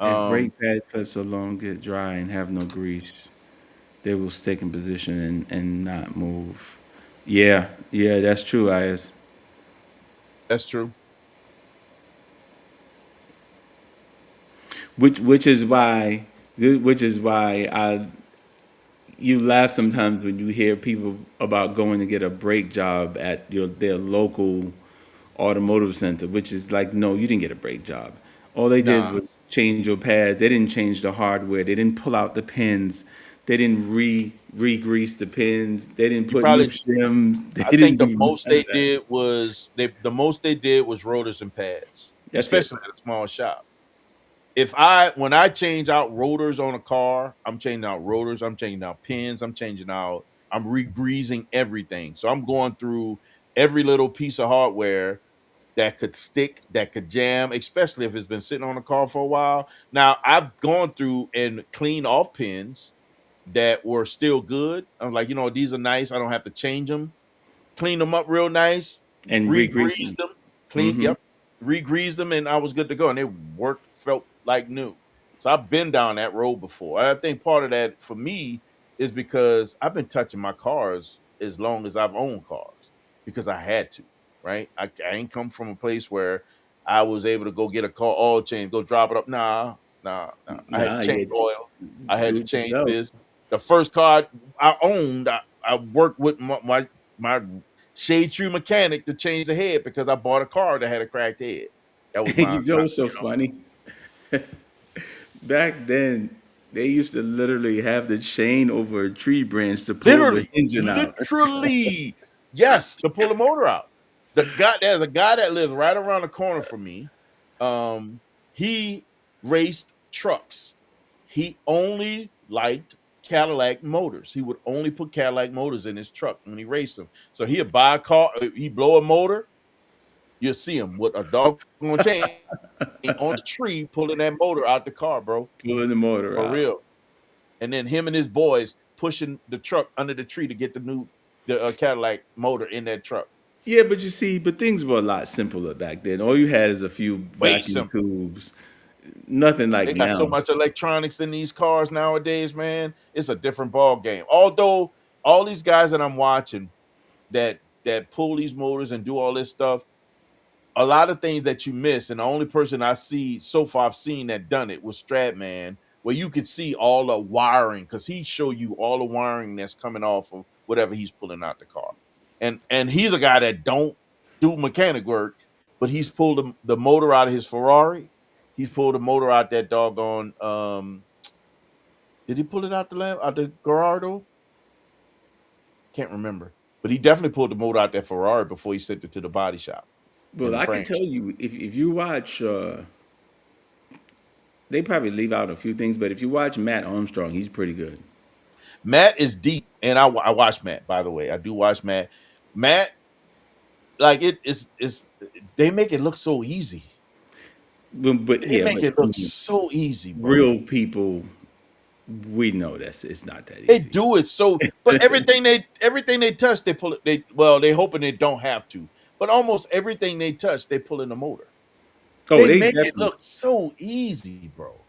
If Um, brake pad clips alone get dry and have no grease, they will stick in position and not move. Yeah, yeah, that's true, Is. that's true. Which is why I you laugh sometimes when you hear people about going to get a brake job at their local automotive center, which is like, no, you didn't get a brake job. All they did Nah, was change your pads. They didn't change the hardware. They didn't pull out the pins. They didn't re-grease the pins. They didn't you put new probably. shims. I They think didn't the do most none of they that. did was the most they did was rotors and pads, That's it. especially at a small shop. If I when I change out rotors on a car, I'm changing out rotors, I'm changing out pins, I'm re-greasing everything. So I'm going through every little piece of hardware that could stick, that could jam, especially if it's been sitting on the car for a while. Now I've gone through and cleaned off pins that were still good. I'm like, these are nice. I don't have to change them. Cleaned them up real nice, And re-grease re-greased them. them, Mm-hmm. re-greased them, and I was good to go. And they worked, felt like new. So I've been down that road before. And I think part of that for me is because I've been touching my cars as long as I've owned cars because I had to, right? I ain't come from a place where I was able to go get a car oil change, go drop it up. Nah. I had to Nah, change yeah, oil. I had do to it change yourself. this. The first car I owned, I worked with my shade tree mechanic to change the head because I bought a car that had a cracked head. That was You know what's so funny? Back then, they used to literally have the chain over a tree branch to pull the engine out. literally, yes, to pull the motor out. There's a guy that lives right around the corner from me. He raced trucks. He only liked Cadillac motors. He would only put Cadillac motors in his truck when he raced them. So he'd buy a car, he'd blow a motor, you'll see him with a doggone chain on the tree pulling that motor out the car, bro. Pulling the motor For out. real. And then him and his boys pushing the truck under the tree to get the Cadillac motor in that truck. Yeah, but you see, but things were a lot simpler back then. All you had is a few Way vacuum simple. tubes. Nothing like They got so now. much electronics in these cars nowadays, man. It's a different ball game. Although all these guys that I'm watching that pull these motors and do all this stuff, a lot of things that you miss, and the only person I see so far I've seen that done it was Stratman, where you could see all the wiring because he show you all the wiring that's coming off of whatever he's pulling out the car. And he's a guy that don't do mechanic work, but he's pulled the motor out of his Ferrari. He's pulled the motor out that doggone. Did he pull it out out the Gerardo? Can't remember, but he definitely pulled the motor out that Ferrari before he sent it to the body shop Well, and the I can frame tell shop. you, if you watch, they probably leave out a few things, but if you watch Matt Armstrong, he's pretty good. Matt is deep, and I watch Matt. By the way, I do watch Matt. Matt, like is they make it look so easy. But They yeah, make but it look so easy, bro. real people, we know it's not that They easy. do it so, but everything they touch, they pull it. They hoping they don't have to, but almost everything they touch, they pull in the motor. Oh, They they make it definitely look so easy, bro.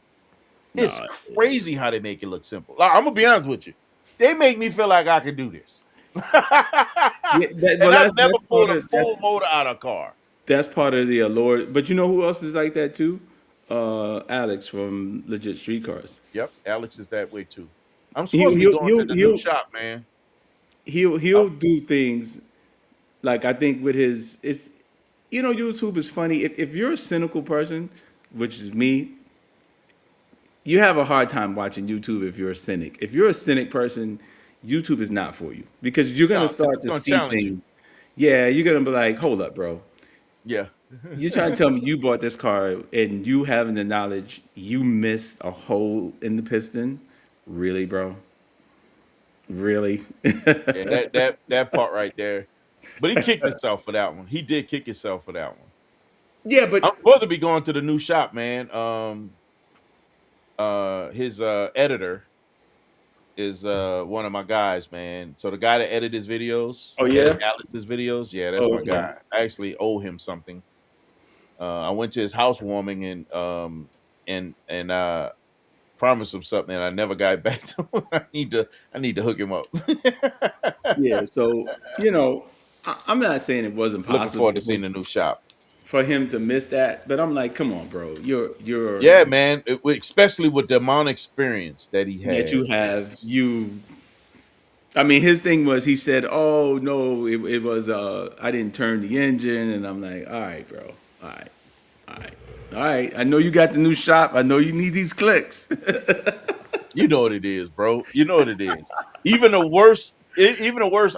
It's no. crazy how they make it look simple. Like, I'm gonna be honest with you. They make me feel like I can do this. and Yeah, I've never that's part pulled a of full motor out of a car. that's part of the allure. But you know who else is like that too? Alex from Legit Streetcars. Yep, Alex is that way too. I'm supposed He'll to be he'll going to he'll the new he'll shop, man. Uh, he'll do things like I think with his it's YouTube is funny. If you're a cynical person, which is me, you have a hard time watching YouTube if you're a cynic. If you're a cynic person, YouTube is not for you because you're no, gonna because start it's to gonna see challenge you. things. Yeah, you're gonna be like, hold up, bro. Yeah. You're trying to tell me you bought this car and you having the knowledge you missed a hole in the piston? Really, bro? Really? Yeah, that part right there. But he kicked himself for that one. He did kick himself for that one. Yeah, but I'm supposed to be going to the new shop, man. His editor is one of my guys, man. So the guy that edit his videos, Oh edit yeah. Alex's videos, yeah, that's Oh, my guy. okay. I actually owe him something. I went to his housewarming and promised him something, and I never got back to him. I need to hook him up. Yeah. So I'm not saying it wasn't Looking forward to possible seeing the new shop. for him to miss that, but I'm like, come on, bro. You're Yeah, man. Especially with the amount of experience that he that you has, man. have you. I mean, his thing was he said, "Oh no, it was I didn't turn the engine," and I'm like, "All right, bro. All right, all right, all right. I know you got the new shop. I know you need these clicks." You know what it is, bro. You know what it is. Even the worst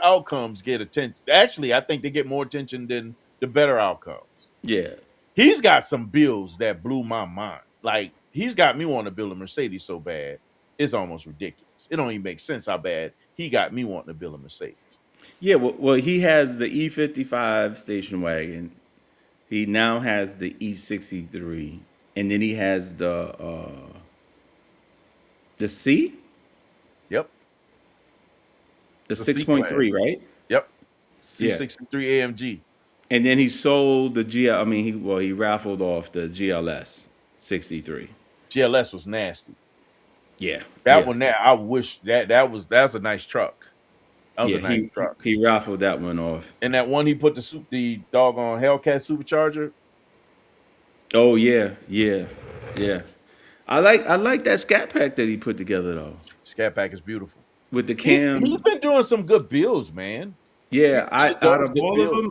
outcomes get attention. Actually, I think they get more attention than the better outcomes. Yeah. He's got some bills that blew my mind. Like he's got me wanting to build a Mercedes so bad, it's almost ridiculous. It don't even make sense how bad he got me wanting to build a Mercedes. Yeah, well, he has the E55 station wagon. He now has the E63, and then he has the C, Yep, the it's a six C point class. three, right? Yep, Yeah, C63 AMG. and then he sold the GL. I mean, he raffled off the GLS 63. GLS was nasty. Yeah, That yeah, one there, I wish that's a nice truck. That was yeah. a nice He truck. he raffled that one off. And that one he put the doggone Hellcat supercharger. Oh yeah, yeah, yeah. I like that scat pack that he put together though Scat Pack is beautiful. with the He's cam. been doing some good builds, man. He Yeah, I really out does of good all of builds. them,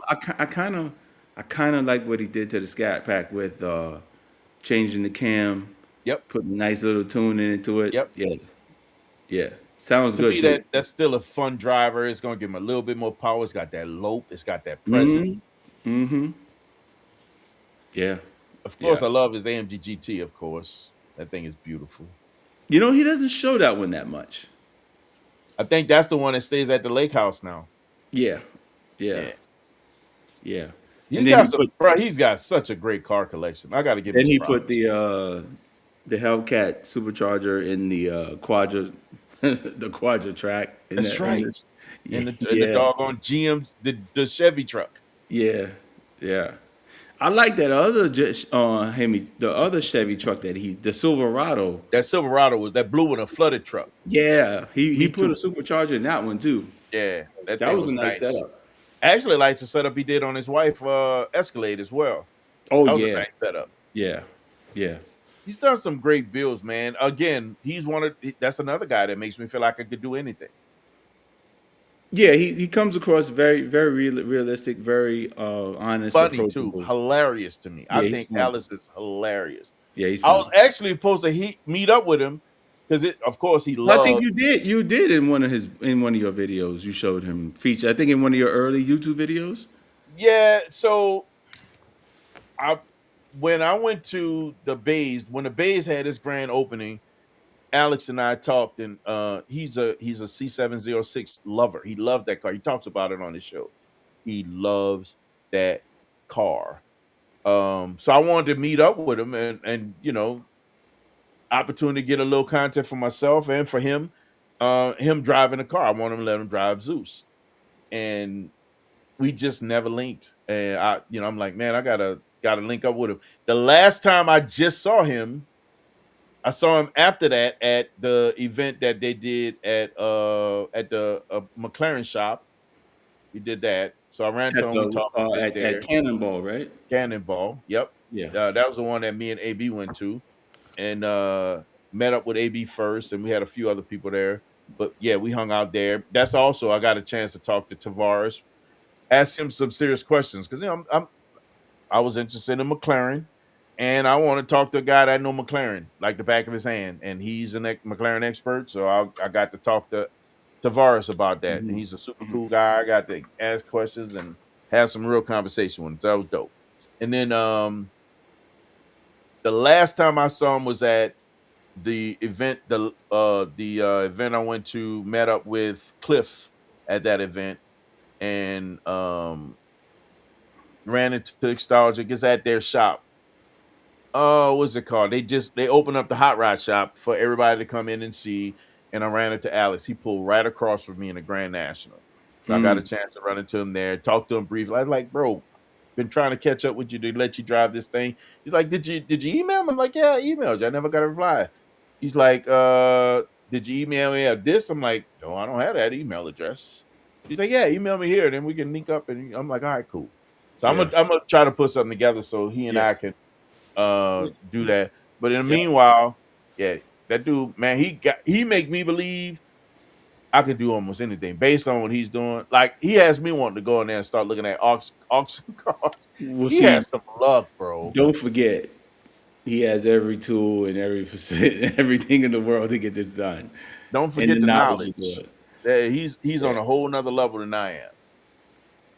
I kind of like what he did to the scat pack with changing the cam, Yep, putting a nice little tune into it. yep. Yeah, yeah, sounds To good me, too. that's still a fun driver. It's gonna give him a little bit more power. It's got that lope. It's got that presence. Mm-hmm. Mm-hmm. Yeah, Of course, yeah. I love his AMG GT. Of course, that thing is beautiful. He doesn't show that one that much. I think that's the one that stays at the lake house now. Yeah, yeah, Yeah, yeah. he's And then he got some. put Bro, he's got such a great car collection. I got to give him then his he put props. the Hellcat supercharger in the quadra the quadra track That's right. yeah, And the yeah. doggone GM's the Chevy truck. Yeah, yeah. I like that other the other Chevy truck the Silverado. That Silverado was that blue one, a flooded truck. Yeah, he Me put a too. supercharger in that one too. Yeah, that That thing was a was nice nice. setup. Actually, likes the setup he did on his wife Escalade as well. Oh That was a yeah, nice setup. yeah, yeah, He's done some great builds, man. Again, that's another guy that makes me feel like I could do anything. yeah. He comes across very realistic, very honest, Funny too, approachable. hilarious to me. I Yeah, he's think funny. Alice is hilarious. Yeah, he's I was funny. actually supposed to meet up with him because of course, he I think loved. you did. You did in one of your videos. You showed him feature. I think in one of your early YouTube videos. Yeah, so I when I went to the Bays, when the Bays had its grand opening, Alex and I talked, and he's a C706 lover. He loved that car. He talks about it on his show. He loves that car. So I wanted to meet up with him and opportunity to get a little content for myself and for him. Him driving the car. I want him to let him drive Zeus. And we just never linked. And I'm like, man, I gotta link up with him. The last time I just saw him, I saw him after that at the event that they did at the McLaren shop. We did that. So I ran to At him. We the talked a bit at there. Cannonball, right? Cannonball. Yep. Yeah. That was the one that me and AB went to, and met up with AB first, and we had a few other people there. But yeah, we hung out there. That's also I got a chance to talk to Tavares, ask him some serious questions because I was interested in McLaren, and I want to talk to a guy that know McLaren like the back of his hand, and he's a McLaren expert. So I got to talk to Tavares about that, and Mhm, he's a super mhm. cool guy. I got to ask questions and have some real conversation with him. So that was dope. And then the last time I saw him was at the event, the event I went to, met up with Cliff at that event, and ran into Nostalgic. It's at their shop. Oh, what's it called? They opened up the hot rod shop for everybody to come in and see. and I ran into Alex. He pulled right across from me in the Grand National. So I got a Mm, chance to run into him there, talk to him briefly. I was like, bro, been trying to catch up with you to let you drive this thing. He's like, did you email me? I'm like, yeah, I emailed you. I never got a reply. He's like, did you email me at this? I'm like, no, I don't have that email address. He's like, yeah, email me here, then we can link up. And I'm like, all right, cool. So I'm yeah. gonna I'm gonna try to put something together so he and Yeah. I can Yeah. do that. But in the Yeah. meanwhile, yeah, that dude, man, he make me believe I could do almost anything based on what he's doing. Like he has me wanting to go in there and start looking at auction cards. We'll He see. has some luck, bro. Don't forget, he has every tool and every everything in the world to get this done, Don't and forget the the knowledge to do knowledge. it. He's on Yeah. a whole nother level than I am.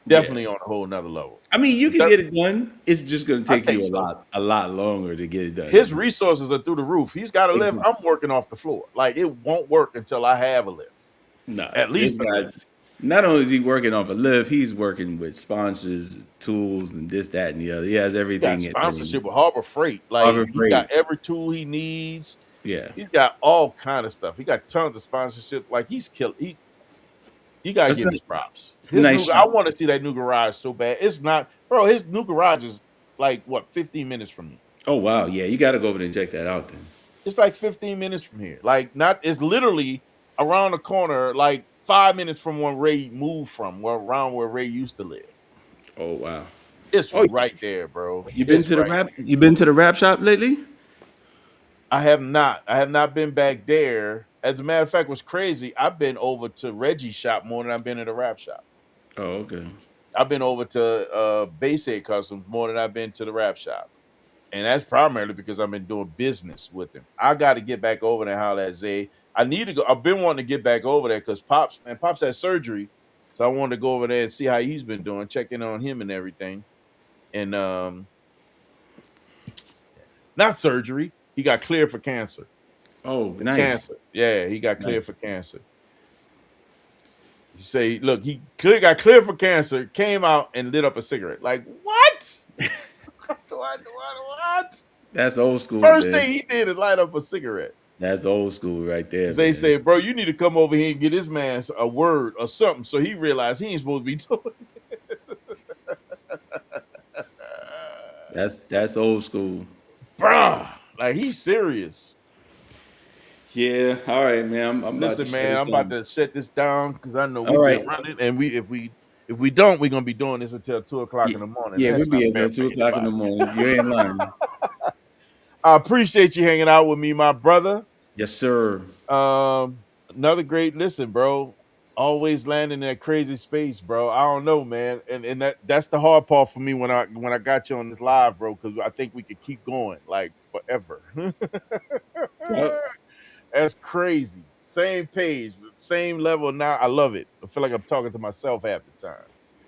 Yeah. Definitely on a whole nother level. I mean, you The can third, get it done. It's just going to I take think you so. a lot longer to get it done. His resources are through the roof. He's got a lift. Ex- I'm working off the floor. Like it won't work until I have a lift. No, At this least a lift. guy's not only is he working off a live, he's working with sponsors, tools, and this, that, and the other. He has He got everything that he sponsorship needs. with Harbor Freight. Like Harbor he got Freight. every tool he needs. Yeah. He's got all kind of stuff. He got tons of sponsorship. Like he's killed. You gotta That's give not, his props. it's a His nice new. I shop. want to see that new garage so bad. It's not, bro. His new garage is like what 15 minutes from me. Oh, wow. Yeah, you got to go over there and check that out then. It's like 15 minutes from here. Like not. It's literally around the corner. Like 5 minutes from where Ray moved from. Where around where Ray used to live. Oh, wow. It's Oh, right there, bro. you been It's to the right rap? there. You been to the rap shop lately? I have not. I have not been back there. As a matter of fact, what's crazy, I've been over to Reggie's shop more than I've been at a rap shop. Oh, okay. I've been over to Bayside Customs more than I've been to the rap shop. And that's primarily because I've been doing business with him. I got to get back over there, holla at Zay. I need to go. I've been wanting to get back over there because Pops had surgery. So I wanted to go over there and see how he's been doing, check in on him and everything. And not surgery. He got cleared for cancer. Oh, nice. Cancer. Yeah, he got cleared Nice. for cancer. You say, look, got cleared for cancer, came out and lit up a cigarette. Like, what? What? That's old school, First man. thing he did is light up a cigarette. That's old school right there, Zay man. said, bro, you need to come over here and get this man a word or something. So he realized he ain't supposed to be doing it. That's old school. Bruh. Like he's serious. Yeah. All right, man. I'm about to Listen, shut man, it I'm about down. to shut this down because I know All we've been right. running, and if we don't, we're gonna be doing this until 2 o'clock Yeah, in the morning. yeah, And we'll that's not be in fair there for 2 o'clock in the anybody. morning. You ain't lying. I appreciate you hanging out with me, my brother. Yes, sir. Another great listen, bro. Always landing in that crazy space, bro. I don't know, man, and that's the hard part for me when I got you on this live, bro, because I think we could keep going like forever. Yep. That's crazy. Same page, same level. Now I love it. I feel like I'm talking to myself half the time.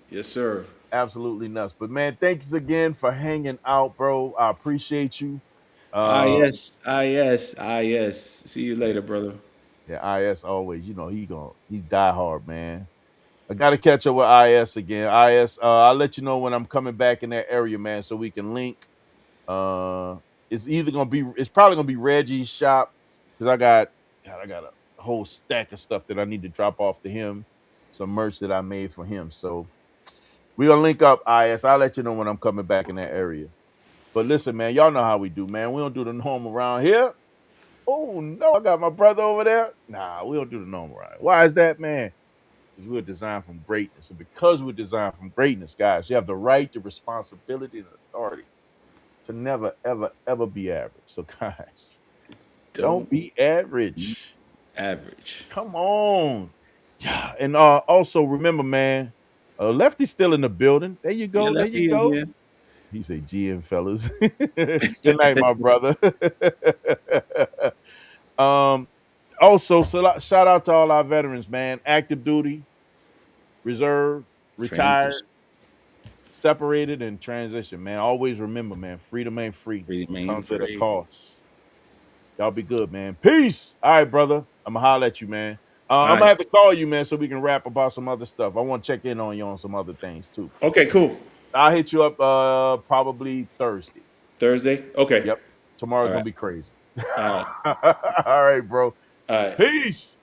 Yes, sir. Absolutely nuts. But man, thanks again for hanging out, bro. I appreciate you. Ah, Uh, yes. Ah, yes. Ah, yes. See you later, brother. yeah, IS always, he die hard, man. I gotta catch up with IS again. IS, I'll let you know when I'm coming back in that area, man, so we can link. Uh it's probably gonna be Reggie's shop because I got a whole stack of stuff that I need to drop off to him, some merch that I made for him. So we're gonna link up, IS. I'll let you know when I'm coming back in that area. But listen, man, y'all know how we do, man. We don't do the norm around here. Oh no, I got my brother over there. Nah, we don't do the norm around here. Why is that, man? Because we're designed from greatness. And because we're designed from greatness, guys, you have the right, the responsibility, and authority to never, ever, ever be average. So, guys, don't Don't be be average. average. Come on. Yeah. And also remember, man, Lefty's still in the building. There you Yeah, go. There you Lefty is go. here. He say GM fellas. Good night, my brother. um also shout out to all our veterans, man. Active duty, reserve, retired, Transition. separated, and transition, man. Always remember, man, freedom ain't free. It Remain comes at a free. cost. Y'all be good, man. Peace. All right, brother. I'm gonna holler at you, man. All I'm gonna right. have to call you, man, so we can rap about some other stuff. I want to check in on you on some other things too. Okay, cool. I'll hit you up probably Thursday. Thursday? Okay. Yep. Tomorrow's All gonna right. be crazy. All right. All right, bro. All right. Peace.